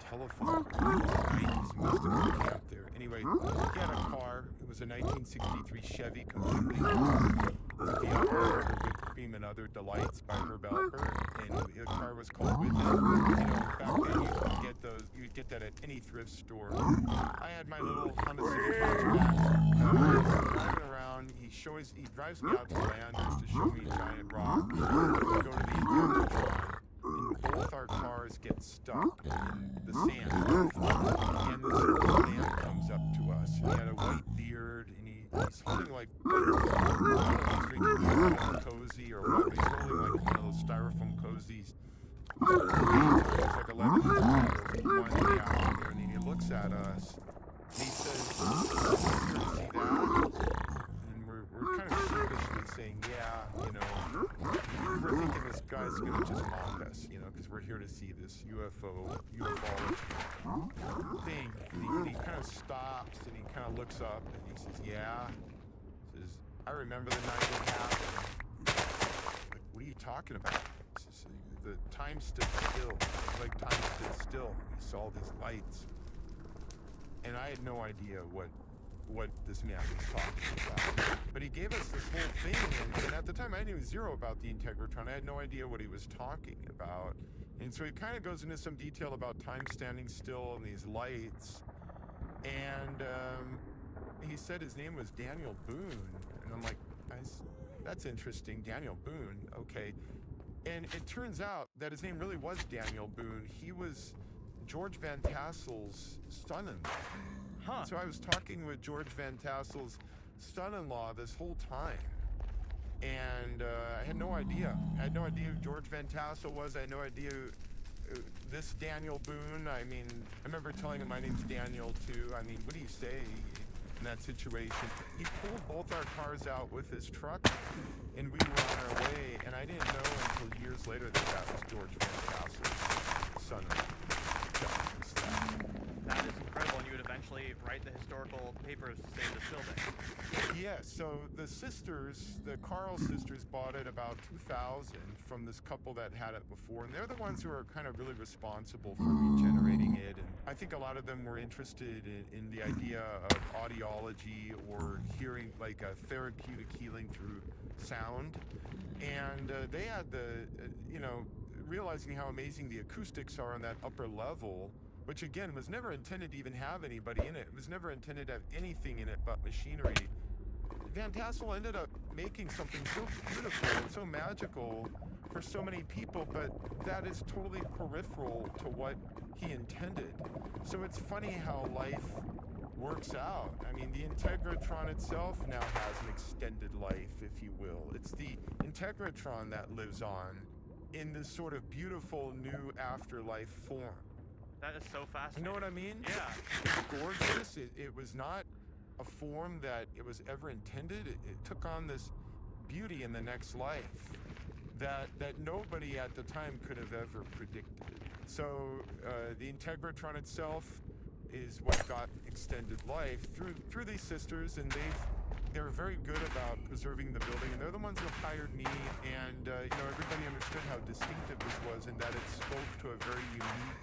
telephone booth. He's must have been camped there. Anyway, he had a car. It was a 1963 Chevy, completely with the upper with cream and other delights by Herb Alpert, and the car was called With It. You know, back then you could get that at any thrift store. I had my little Honda Civic hatchback. Driving around, he drives me out to Landers to show me Giant Rock. We go to the Integratron, and both our cars get stuck in the sand. And this little man comes up to us. He had a white beard, and he's holding like, I don't know if he's drinking a cozy or what, but he's holding like one of those styrofoam cozies. It's like 11 years old, one day out there, and then he looks at us, and he says, "See that?" And we're kind of sheepishly saying, "Yeah, you know, we're thinking this guy's gonna just mock us, you know, because we're here to see this ufology thing." And he kind of stops, and he kind of looks up, and he says, "Yeah." He says, "I remember the night it happened." Like, what are you talking about? He says, "The time stood still. It's like time stood still. We saw these lights." And I had no idea what this man was talking about. But he gave us this whole thing, and at the time I knew zero about the Integratron. I had no idea what he was talking about. And so he kind of goes into some detail about time standing still and these lights. And he said his name was Daniel Boone. And I'm like, that's interesting, Daniel Boone, okay. And it turns out that his name really was Daniel Boone. He was George Van Tassel's son-in-law. Huh. So I was talking with George Van Tassel's son-in-law this whole time. And I had no idea. I had no idea who George Van Tassel was. I had no idea this Daniel Boone. I mean, I remember telling him my name's Daniel, too. I mean, what do you say in that situation? He pulled both our cars out with his truck, and we were on our way, and I didn't know until years later that was George Van Tassel's son-in-law. That is incredible, and you would eventually write the historical papers to save this building. Yeah, so the Carl sisters bought it about 2000 from this couple that had it before, and they're the ones who are kind of really responsible for regenerating it. And I think a lot of them were interested in the idea of audiology or hearing, like a therapeutic healing through sound. And they had realizing how amazing the acoustics are on that upper level, which again was never intended to even have anybody in it. It was never intended to have anything in it but machinery. Van Tassel ended up making something so beautiful and so magical for so many people, but that is totally peripheral to what he intended. So it's funny how life works out. I mean, the Integratron itself now has an extended life, if you will. It's the Integratron that lives on in this sort of beautiful new afterlife form. That is so fascinating. You know what I mean? Yeah. It's gorgeous. It was not a form that it was ever intended. It took on this beauty in the next life that nobody at the time could have ever predicted. So the Integratron itself is what got extended life through these sisters, and they're very good about preserving the building, and they're the ones who hired me. And everybody understood how distinctive this was, and that it spoke to a very unique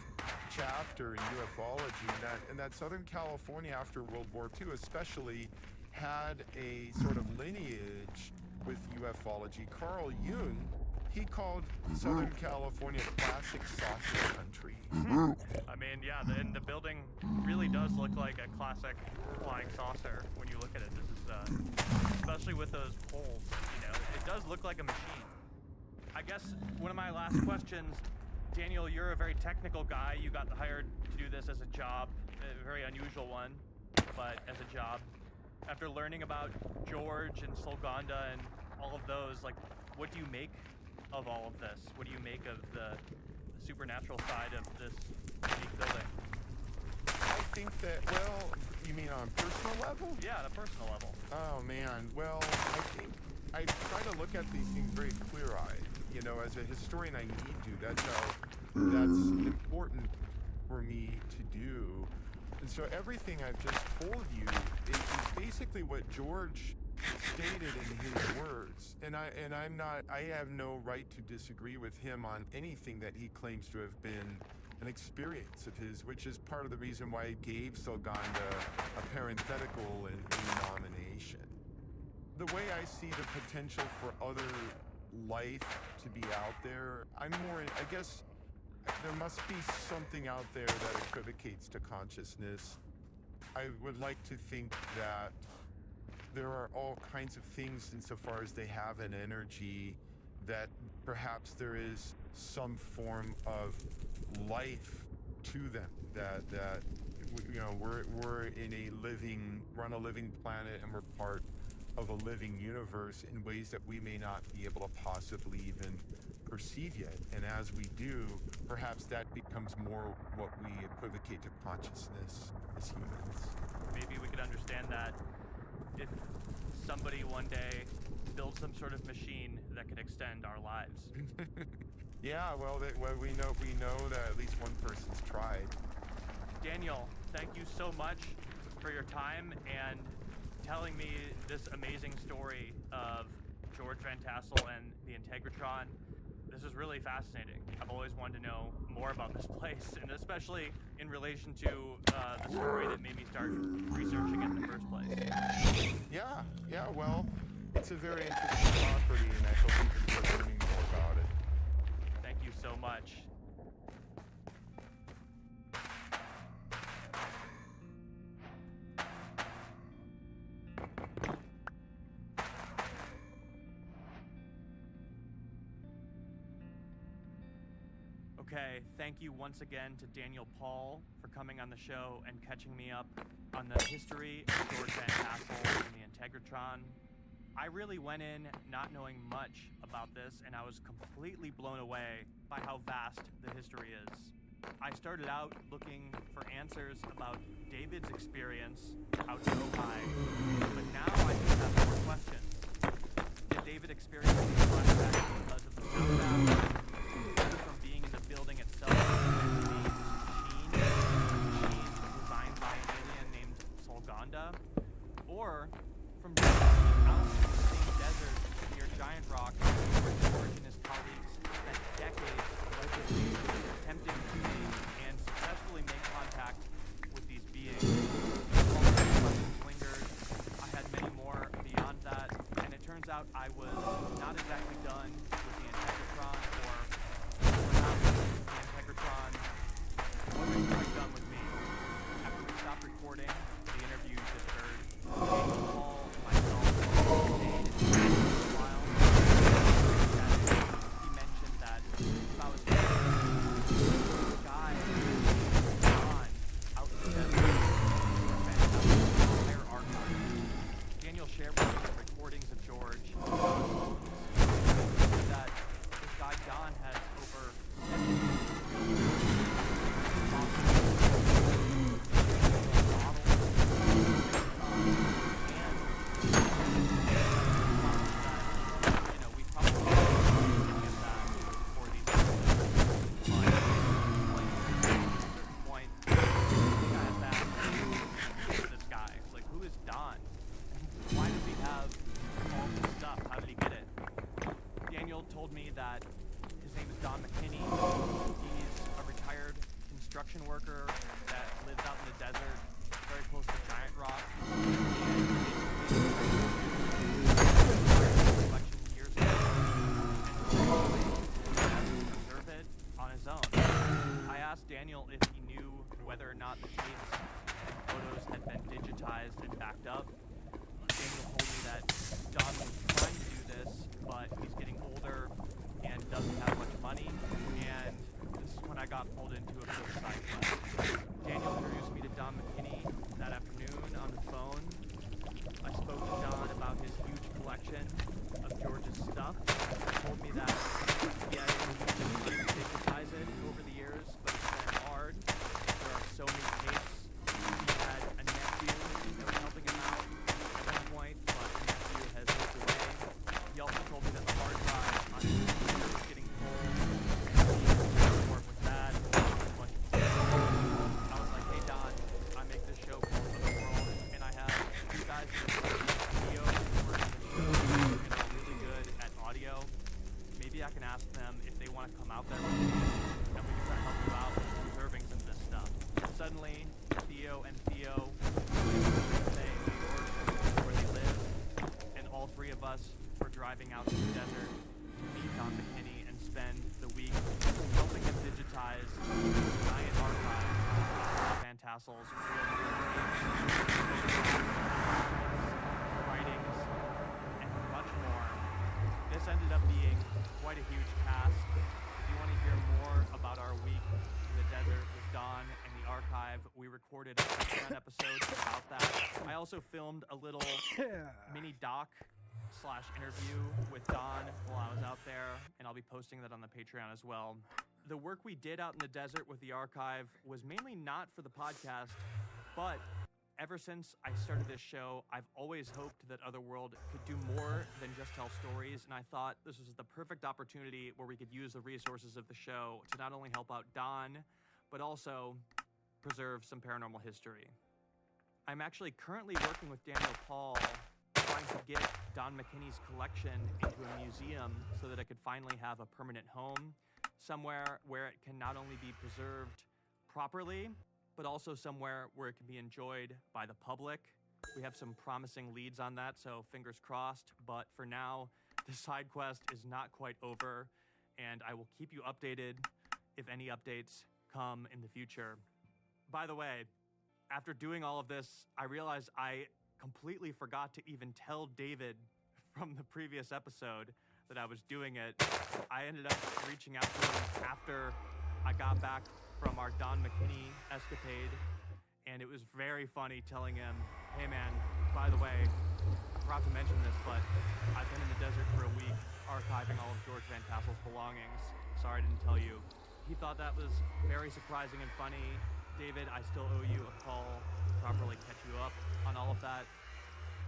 chapter in ufology, and that Southern California after World War II especially had a sort of lineage with ufology. Carl Jung, he called Southern California classic saucer country. I mean, yeah, and the building really does look like a classic flying saucer when you look at it. This is, especially with those poles, it does look like a machine. I guess one of my last questions, Daniel, you're a very technical guy. You got hired to do this as a job, a very unusual one, but as a job. After learning about George and Solganda and all of those, like, what do you make of all of this? What do you make of the supernatural side of this unique building? I think that, well, you mean on a personal level? Yeah, on a personal level. Oh, man. Well, I think I try to look at these things very clear-eyed. As a historian, I need to. That's important for me to do. And so everything I've just told you is basically what George stated in his words. And I have no right to disagree with him on anything that he claims to have been an experience of his, which is part of the reason why I gave Solganda a parenthetical in nomination. The way I see the potential for other life to be out there, I guess there must be something out there that equivocates to consciousness. I would like to think that there are all kinds of things insofar as they have an energy, that perhaps there is some form of life to them, that we're on a living planet, and we're part of a living universe in ways that we may not be able to possibly even perceive yet. And as we do, perhaps that becomes more what we equivocate to consciousness as humans. Maybe we could understand that if somebody one day builds some sort of machine that could extend our lives. Yeah, well, we know that at least one person's tried. Daniel, thank you so much for your time and telling me this amazing story of George Van Tassel and the Integratron. This is really fascinating. I've always wanted to know more about this place, and especially in relation to the story that made me start researching it in the first place. Yeah, well, it's a very interesting property, and I hope you can start learning more about it. Thank you so much. Okay, thank you once again to Daniel Paul for coming on the show and catching me up on the history of George Van Tassel and the Integratron. I really went in not knowing much about this, and I was completely blown away by how vast the history is. I started out looking for answers about David's experience out in Ojai, but now I just have more questions. Did David experience these flashbacks because of the sound bath? From being in the building itself, the machine designed by an alien named Solganda, or from being out in the same desert near Giant Rock, where George and his colleagues spent decades allegedly attempting to make and successfully make contact with these beings. All these questions lingered. I had many more beyond that, and it turns out I was not exactly done with the Integratron or construction worker that lives out in the desert, very close to giant rock. Collection years ago, and preserve it on his own. I asked Daniel if he knew whether or not the tapes and photos had been digitized and backed up. Daniel told me that Don was trying to do this, but he's getting older and doesn't have much money, and this is when I got pulled into a quick side quest. Daniel introduced me to Don McKinney that afternoon on the phone. I spoke to Don about his huge collection of George's stuff. He told me that he had been trying to digitize it over the years, but it's been hard. There are so many tapes. He had a nephew that was helping him out at one point, but the nephew has moved away. He also told me that the hard drive on his computer was getting full. He had to work with that. A bunch of I was like, hey Don, I make this show called Otherworld, and I have two guys that are video and are really good at audio. Maybe I can ask them if they want to come out there with me, and we can try to help you out with preserving some of this stuff. Suddenly, Theo and Theo say where they live, and all three of us were driving out to the desert to meet Don McKinney and spend the week helping him digitize giant archive of Van Tassel's writings, and much more. This ended up being quite a huge cast. If you want to hear more about our week in the desert with Don and the archive, we recorded a Patreon episode about that. I also filmed a little mini doc / interview with Don while I was out there, and I'll be posting that on the Patreon as well. The work we did out in the desert with the archive was mainly not for the podcast, but ever since I started this show, I've always hoped that Otherworld could do more than just tell stories, and I thought this was the perfect opportunity where we could use the resources of the show to not only help out Don, but also preserve some paranormal history. I'm actually currently working with Daniel Paul, trying to get Don McKinney's collection into a museum so that it could finally have a permanent home, somewhere where it can not only be preserved properly, but also somewhere where it can be enjoyed by the public. We have some promising leads on that, so fingers crossed. But for now, the side quest is not quite over, and I will keep you updated if any updates come in the future. By the way, after doing all of this, I realized I completely forgot to even tell David from the previous episode that I was doing it. I ended up reaching out to him after I got back from our Don McKinney escapade, and it was very funny telling him, hey man, by the way, I forgot to mention this, but I've been in the desert for a week archiving all of George Van Tassel's belongings. Sorry I didn't tell you. He thought that was very surprising and funny. David, I still owe you a call to properly catch you up on all of that.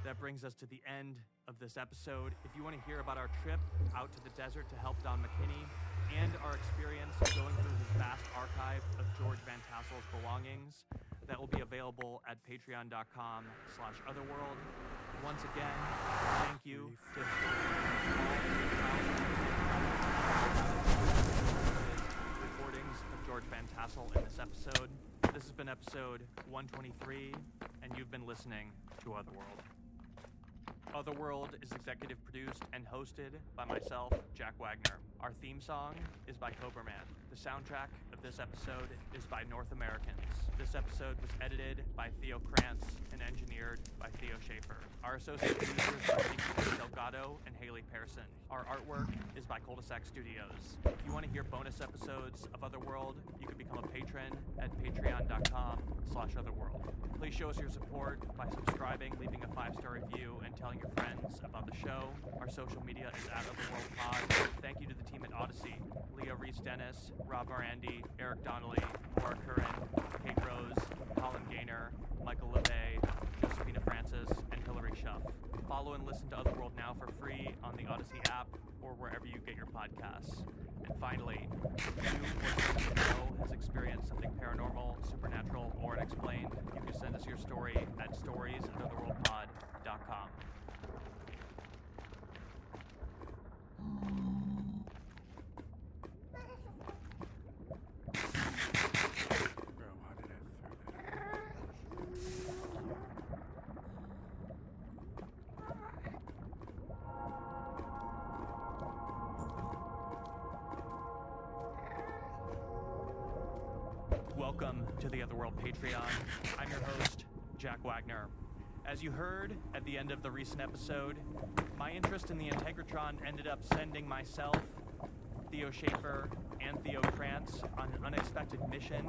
That brings us to the end of this episode. If you want to hear about our trip out to the desert to help Don McKinney and our experience going through his vast archive of George Van Tassel's belongings, that will be available at patreon.com/otherworld. Once again, thank you to recordings of George Van Tassel in this episode. This has been episode 123, and you've been listening to Otherworld. Otherworld is executive produced and hosted by myself, Jack Wagner. Our theme song is by Cobraman. The soundtrack of this episode is by North Americans. This episode was edited by Theo Krantz and engineered by Theo Schaefer. Our associate producers are Nikki Delgado and Haley Pearson. Our artwork is by Cul-de-sac Studios. If you want to hear bonus episodes of Otherworld, you can become a patron at patreon.com/otherworld. Please show us your support by subscribing, leaving a 5-star review, and telling your friends about the show. Our social media is @OtherworldPod. Thank you to the team at Odyssey: Leo Reese-Dennis, Rob Morandi, Eric Donnelly, Maura Curran, Kate Rose, Colin Gaynor, Michael LeVay, Josephina Francis, and Hillary Schuff. Follow and listen to Otherworld now for free on the Odyssey app or wherever you get your podcasts. And finally, if you or someone you know has experienced something paranormal, supernatural, or unexplained, you can send us your story at stories@otherworldpod.com. Welcome to the Otherworld Patreon. I'm your host, Jack Wagner. As you heard at the end of the recent episode, my interest in the Integratron ended up sending myself, Theo Schaefer, and Theo Krantz on an unexpected mission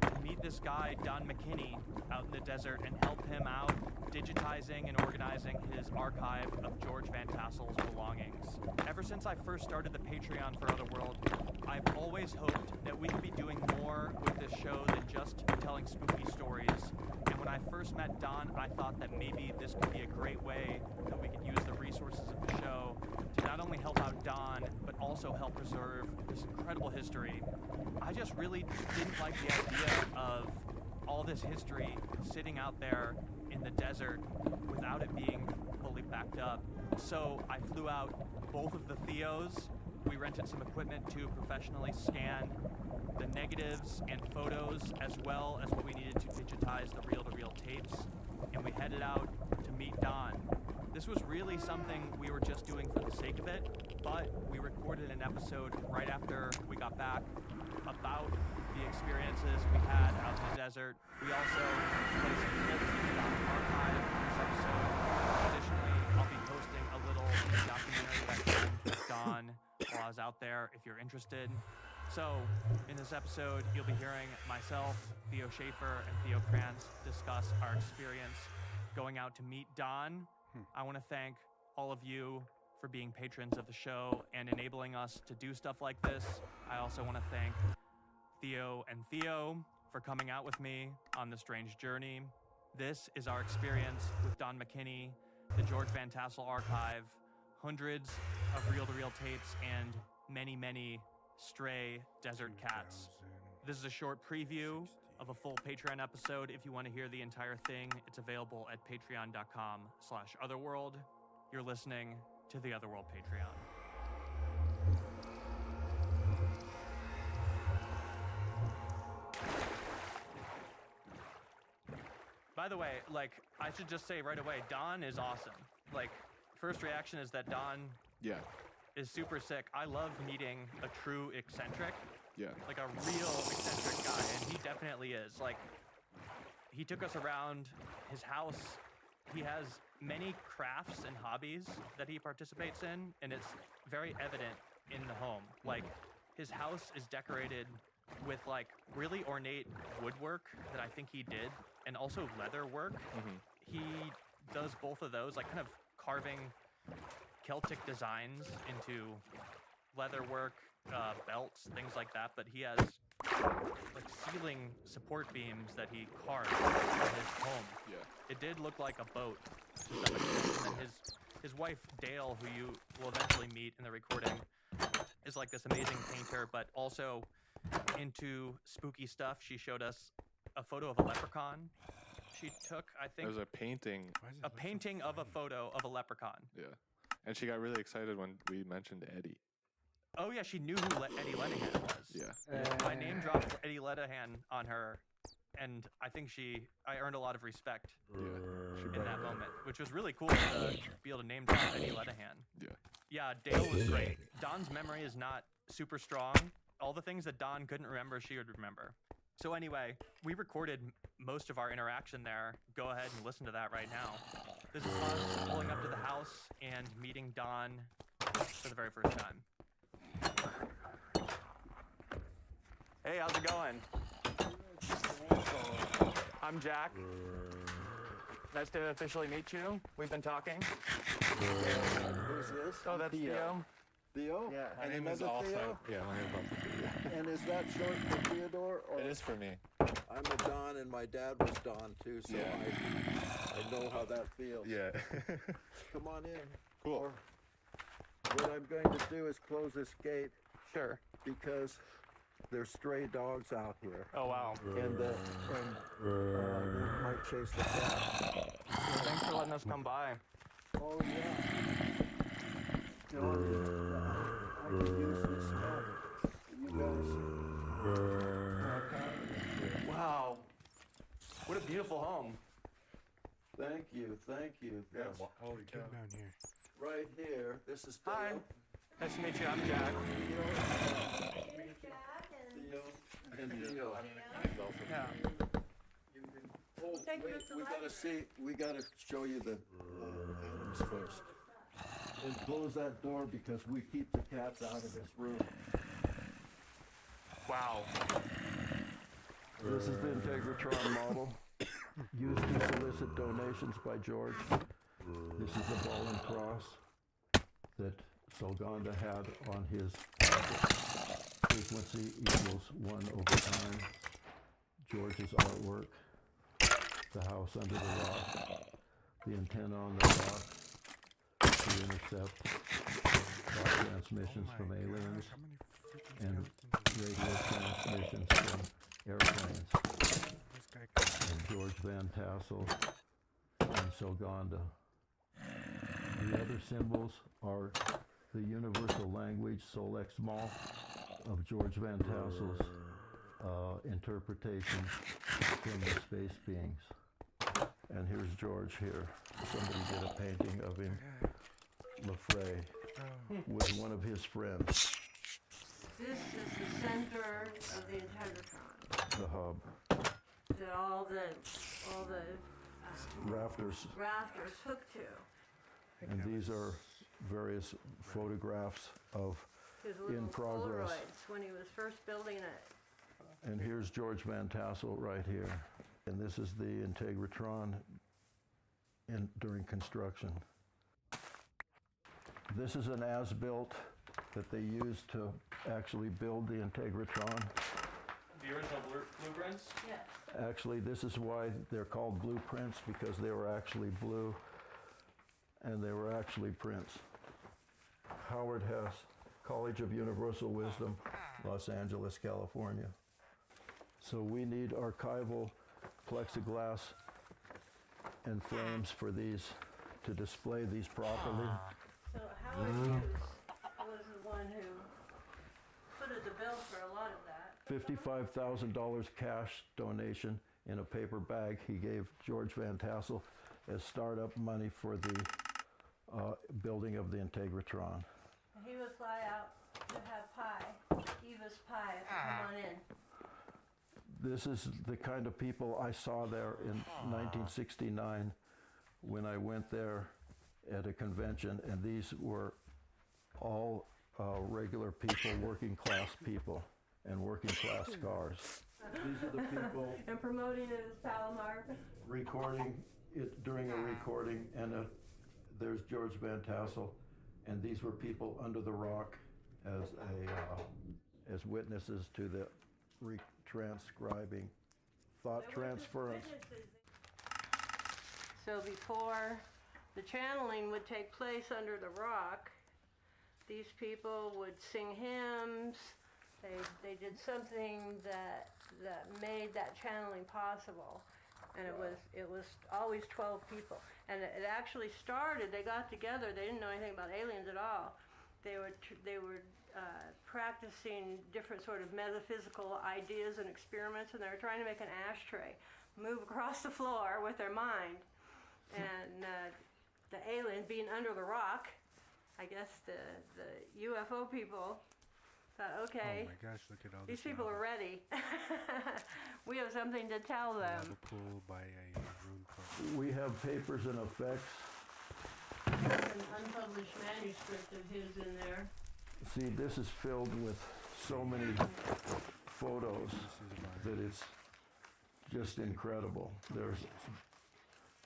to meet this guy, Don McKinney, out in the desert and help him out digitizing and organizing his archive of George Van Tassel's belongings. Ever since I first started the Patreon for Otherworld, I've always hoped that we could be doing more with this show than just telling spooky stories. And when I first met Don, I thought that maybe this could be a great way that we could use the resources of the show to not only help out Don, but also help preserve this incredible history. I just really didn't like the idea of all this history sitting out there in the desert without it being fully backed up. So I flew out both of the Theos. We rented some equipment to professionally scan the negatives and photos, as well as what we needed to digitize the reel-to-reel tapes, and we headed out to meet Don. This was really something we were just doing for the sake of it, but we recorded an episode right after we got back about the experiences we had out in the desert. We also played some clips from Don's archive in this episode. Additionally, I'll be posting a little documentary that I filmed with Don while I was out there if you're interested. So, in this episode, you'll be hearing myself, Theo Schaefer, and Theo Krantz discuss our experience going out to meet Don. I want to thank all of you for being patrons of the show and enabling us to do stuff like this. I also want to thank Theo and Theo for coming out with me on this strange journey. This is our experience with Don McKinney, the George Van Tassel archive, hundreds of reel-to-reel tapes, and many, many stray desert cats. This is a short preview of a full Patreon episode. If you want to hear the entire thing, it's available at patreon.com/otherworld. You're listening to the Otherworld Patreon. By the way, I should just say right away, Don is awesome. First reaction is that Don is super sick. I love meeting a true eccentric. Yeah. Like a real eccentric guy, and he definitely is. He took us around his house. He has many crafts and hobbies that he participates in, and it's very evident in the home. His house is decorated with really ornate woodwork that I think he did, and also leather work. He does both of those, kind of carving Celtic designs into leather work, belts, things like that. But he has ceiling support beams that he carved in his home. Yeah. It did look like a boat to some extent. And then his wife Dale, who you will eventually meet in the recording, is this amazing painter, but also into spooky stuff. She showed us a photo of a leprechaun. She took, I think, There's a painting. a painting of a photo of a leprechaun. Yeah. And she got really excited when we mentioned Eddie. Oh yeah, she knew who Eddie Lenihan was. Yeah. My name dropped Eddie Lenihan on her, and I think I earned a lot of respect in that moment, which was really cool to be able to name drop Eddie Lenihan. Yeah. Yeah, Dale was great. Don's memory is not super strong. All the things that Don couldn't remember, she would remember. So anyway, we recorded most of our interaction there. Go ahead and listen to that right now. This is us pulling up to the house and meeting Don for the very first time. Hey, how's it going? I'm Jack. Nice to officially meet you. We've been talking. Who's this? Oh, that's Theo. Theo? Yeah, And My name is another also. Theo? Yeah, my name is also Theo. And is that short for Theodore? Or It is for me. I'm a Don, and my dad was Don too, so I know how that feels. Yeah. Come on in. Cool. Or what I'm going to do is close this gate Sure. because there's stray dogs out here, Oh, wow. and they might chase the cat. Thanks for letting us come by. Oh yeah. You know, I can use this help. You guys. Wow. What a beautiful home. Thank you, thank you. That's Holy cow. Down here. right here. This is Theo. Hi. Nice to meet you. I'm Jack. Theo and Theo. We gotta show you the items first. And close that door because we keep the cats out of this room. Wow. This is the Integratron model used to solicit donations by George. This is the ball and cross that Solganda had on his frequency equals 1/time. George's artwork, the house under the rock, the antenna on the rock, to intercept transmissions from aliens and radio transmissions from airplanes. And George Van Tassel and Soganda. The other symbols are the universal language, Solex Mall, of George Van Tassel's interpretation from the space beings. And here's George here. Somebody did a painting of him, Lefray, with one of his friends. This is the center of the Integratron. The hub. That all the Rafters. hooked to. And these are various photographs of His little in progress. Polaroids when he was first building it. And here's George Van Tassel right here. And this is the Integratron during construction. This is an as-built that they used to actually build the Integratron. The original blueprints? Yes. Actually, this is why they're called blueprints, because they were actually blue and they were actually prints. Howard Hess, College of Universal Wisdom, Los Angeles, California. So we need archival plexiglass and frames for these to display these properly. So Howard Hughes was the one who footed the bill for a lot of that. $55,000 cash donation in a paper bag he gave George Van Tassel as startup money for the building of the Integratron. He would fly out to have pie, Eva's pie, come on in. This is the kind of people I saw there in 1969 when I went there at a convention, and these were all regular people, working class people, and working class cars. These are the people And promoting it as Palomar. recording it during a recording, and there's George Van Tassel, and these were people under the rock as witnesses to the transcribing, thought transference. So before the channeling would take place under the rock, these people would sing hymns. They did something that made that channeling possible, and it was always 12 people. And it actually started. They got together. They didn't know anything about aliens at all. They were practicing different sort of metaphysical ideas and experiments, and they were trying to make an ashtray move across the floor with their mind. And the alien being under the rock, I guess the UFO people thought, okay, oh my gosh, look at all these this people lava. are ready. We have something to tell them. Lava pool by a rune code. We have papers and effects. An unpublished manuscript of his in there. See, this is filled with so many photos that it's just incredible.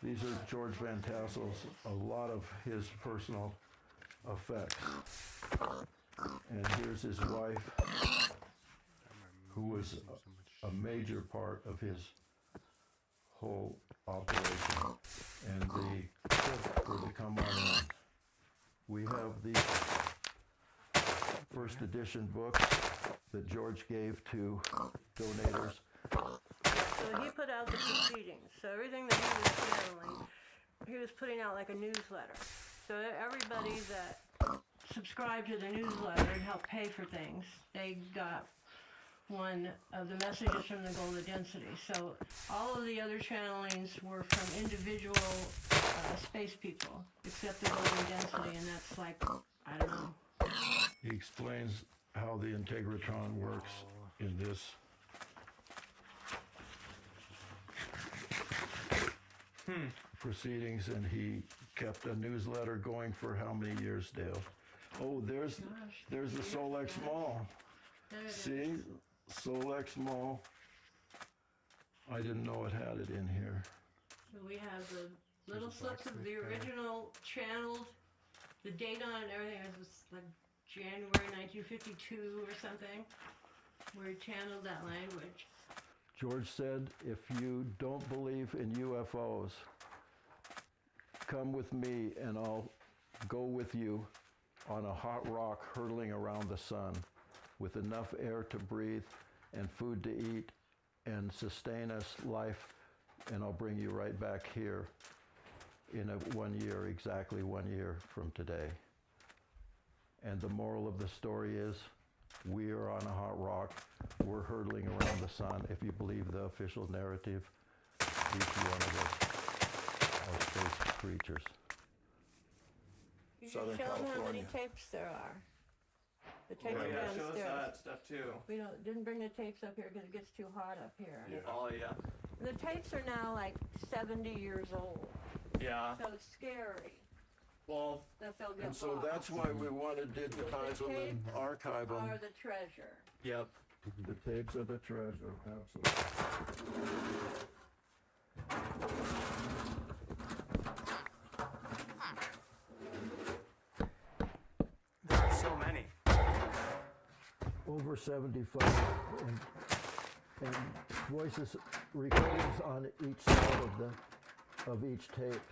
These are George Van Tassel's, a lot of his personal effects. And here's his wife, who was a major part of his whole operation. And the tip were to come on in. We have the first edition books that George gave to donators. So he put out the proceedings. So everything that he was channeling, he was putting out like a newsletter. So everybody that subscribed to the newsletter and helped pay for things, they got one of the messages from the Golden Density. So all of the other channelings were from individual space people, except the Golden Density, and that's like, I don't know. He explains how the Integratron works in this. proceedings, and he kept a newsletter going for how many years, Dale? Oh, there's the Solex Mall. See? Solex Mall. I didn't know it had it in here. So we have the little slips of the original channeled, the date on it and everything. It was like January 1952 or something, where he channeled that language. George said, if you don't believe in UFOs, come with me and I'll go with you on a hot rock hurtling around the sun with enough air to breathe and food to eat and sustain us life, and I'll bring you right back here in 1 year, exactly 1 year from today. And the moral of the story is, we are on a hot rock. We're hurtling around the sun. If you believe the official narrative, each one of us are space creatures. You should show them how many tapes there are. The tapes are downstairs. Show us that stuff too. We didn't bring the tapes up here because it gets too hot up here. Yeah. Oh yeah. The tapes are now like 70 years old. Yeah. So it's scary. Well, that they'll get And so lost. that's why we want to digitize them and archive them. Are the treasure. Yep. The tapes are the treasure, absolutely. There are so many. Over 75, and voices, recordings on each side of each tape.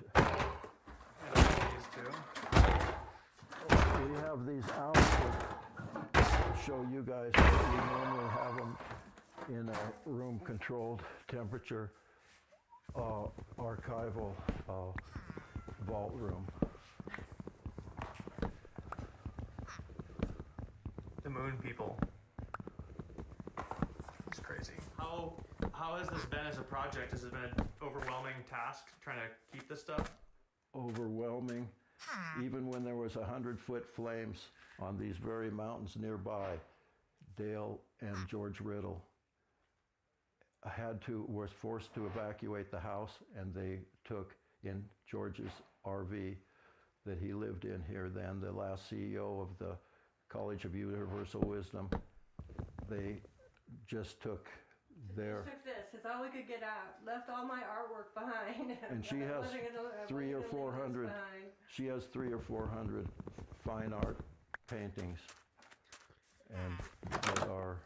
These two. We have these out to show you guys that we normally have them in a room-controlled temperature archival vault room. The moon people. It's crazy. How has this been as a project? Has it been an overwhelming task trying to keep this stuff? Overwhelming. Even when there was 100-foot flames on these very mountains nearby, Dale and George Riddle was forced to evacuate the house, and they took in George's RV that he lived in here then, the last CEO of the College of Universal Wisdom. They just took their... Took this. It's all we could get out. Left all my artwork behind. And she has 300 or 400. She has 300 or 400 fine art paintings, and that are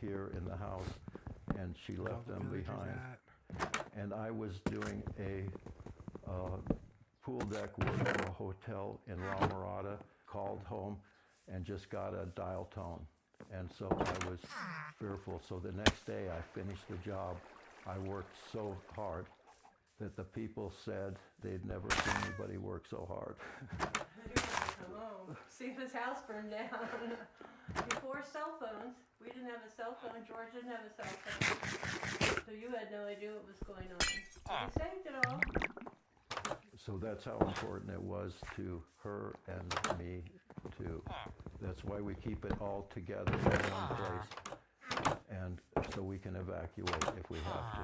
here in the house. And she left them behind. And I was doing a pool deck work for a hotel in La Mirada, called home, and just got a dial tone. And so I was fearful. So the next day I finished the job. I worked so hard that the people said they'd never seen anybody work so hard. Come home. See if his house burned down. Before cell phones, we didn't have a cell phone. George didn't have a cell phone. So you had no idea what was going on. We saved it all. So that's how important it was to her and me too. That's why we keep it all together in one place, and so we can evacuate if we have to.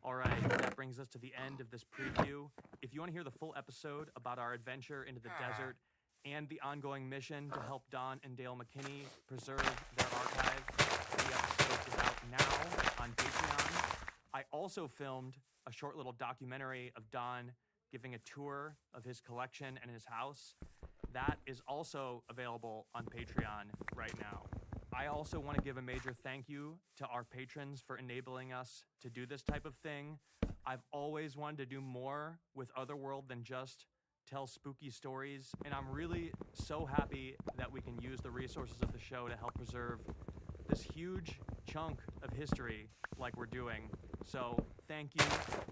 All right, that brings us to the end of this preview. If you want to hear the full episode about our adventure into the desert and the ongoing mission to help Don and Dale McKinney preserve their archive, the episode is out now on Patreon. I also filmed a short little documentary of Don giving a tour of his collection and his house. That is also available on Patreon right now. I also want to give a major thank you to our patrons for enabling us to do this type of thing. I've always wanted to do more with Otherworld than just tell spooky stories, and I'm really so happy that we can use the resources of the show to help preserve this huge chunk of history like we're doing. So thank you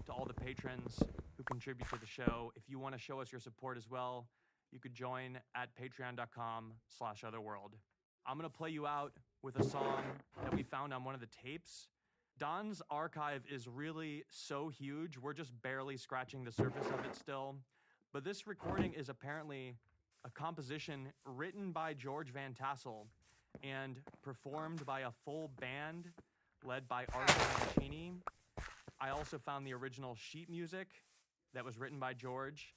to all the patrons who contribute to the show. If you want to show us your support as well, you could join at patreon.com/otherworld. I'm going to play you out with a song that we found on one of the tapes. Don's archive is really so huge, we're just barely scratching the surface of it still. But this recording is apparently a composition written by George Van Tassel and performed by a full band led by Arthur Mancini. I also found the original sheet music that was written by George.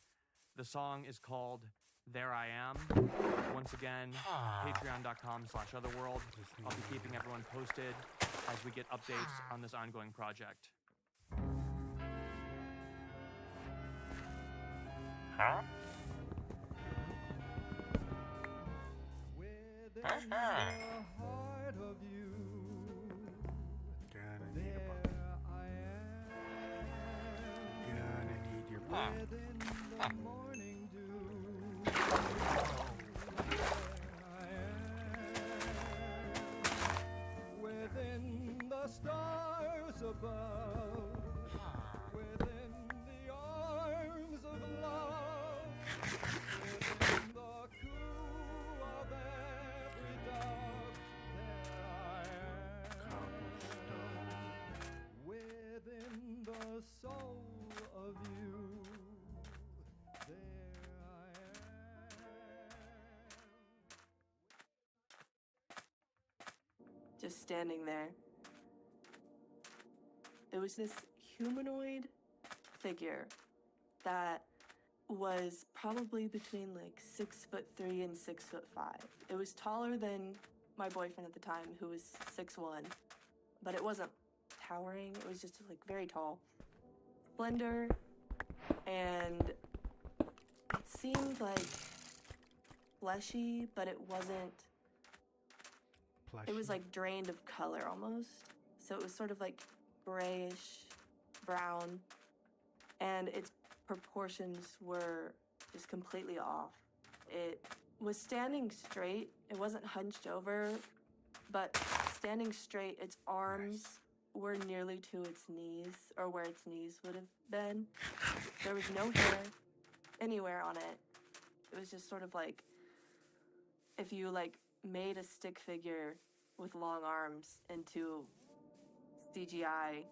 The song is called There I Am. Once again, patreon.com/otherworld. I'll be keeping everyone posted as we get updates on this ongoing project. Within the heart of you, gonna need a bucket. Gonna need your bucket. Within the morning dew, within the stars above, within the arms of love, within the coo of every dove, there I am. Within the soul of you, there I am. Just standing there. There was this humanoid figure that was probably between like 6'3" and 6'5". It was taller than my boyfriend at the time, who was 6'1", but it wasn't towering. It was just like very tall, slender, and it seemed like fleshy, but it wasn't. It was like drained of color almost. So it was sort of like grayish brown, and its proportions were just completely off. It was standing straight. It wasn't hunched over, but standing straight, its arms were nearly to its knees, or where its knees would have been. There was no hair anywhere on it. It was just sort of like if you like made a stick figure with long arms into CGI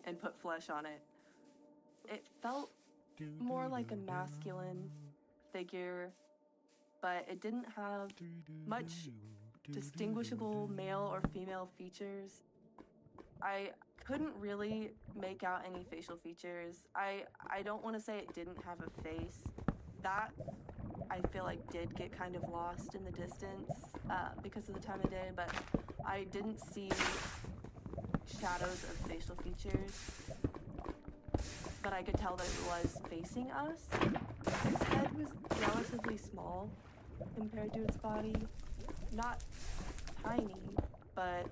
and put flesh on it. It felt more like a masculine figure, but it didn't have much distinguishable male or female features. I couldn't really make out any facial features. I don't want to say it didn't have a face. That I feel like did get kind of lost in the distance because of the time of day, but I didn't see shadows of facial features, but I could tell that it was facing us. Its head was relatively small compared to its body. Not tiny, but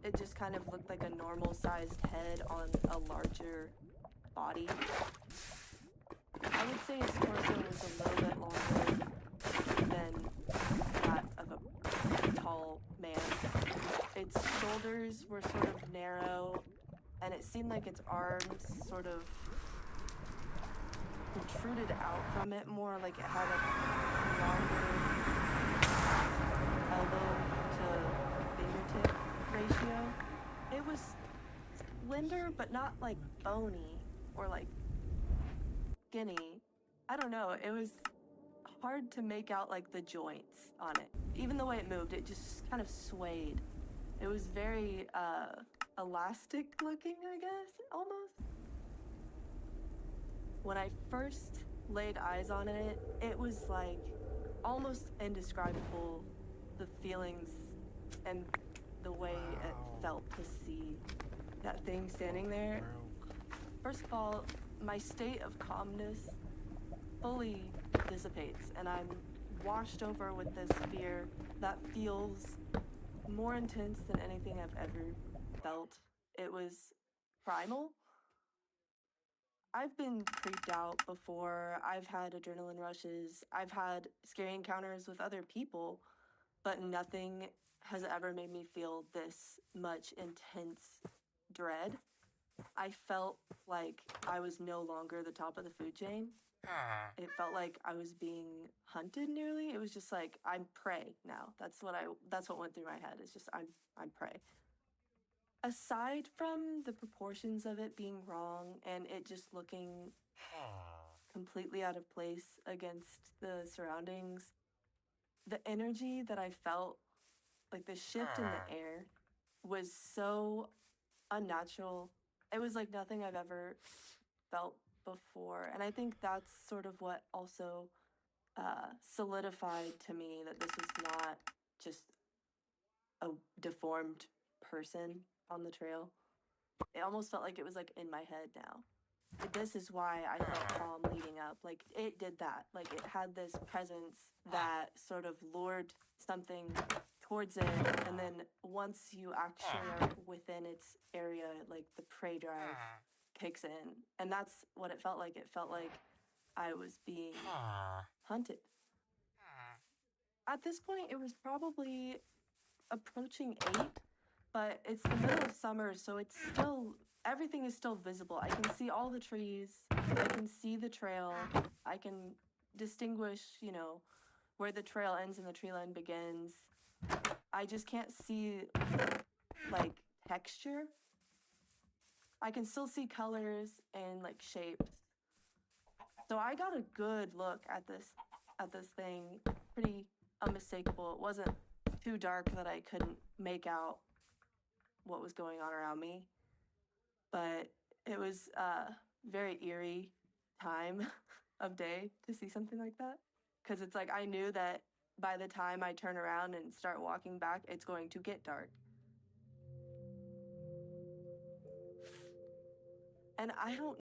it just kind of looked like a normal-sized head on a larger body. I would say its torso was a little bit longer than that of a tall man. Its shoulders were sort of narrow, and it seemed like its arms sort of protruded out from it more, like it had a longer elbow to fingertip ratio. It was slender, but not like bony or like skinny. I don't know, it was hard to make out like the joints on it. Even the way it moved, it just kind of swayed. It was very elastic looking, I guess, almost. When I first laid eyes on it, it was like almost indescribable, the feelings and the way it felt to see that thing standing there. First of all, my state of calmness fully dissipates, and I'm washed over with this fear that feels more intense than anything I've ever felt. It was primal. I've been creeped out before. I've had adrenaline rushes. I've had scary encounters with other people, but nothing has ever made me feel this much intense dread. I felt like I was no longer the top of the food chain. It felt like I was being hunted nearly. It was just like, I'm prey now. That's what went through my head. It's just I'm prey. Aside from the proportions of it being wrong and it just looking completely out of place against the surroundings, the energy that I felt, like the shift in the air, was so unnatural it was like nothing I've ever felt before. And I think that's sort of what also solidified to me that this was not just a deformed person on the trail. It almost felt like it was like in my head now. This is why I felt calm leading up. Like it did that. Like it had this presence that sort of lured something towards it, and then once you actually are within its area, like the prey drive kicks in. And that's what it felt like. It felt like I was being hunted. At this point, it was probably approaching 8, but it's the middle of summer, so it's still, everything is still visible. I can see all the trees, I can see the trail, I can distinguish, you know, where the trail ends and the tree line begins. I just can't see, like, texture. I can still see colors and, like, shapes. So I got a good look at this thing, pretty unmistakable. It wasn't too dark that I couldn't make out what was going on around me, but it was a very eerie time of day to see something like that, because it's like I knew that by the time I turn around and start walking back, it's going to get dark. And I don't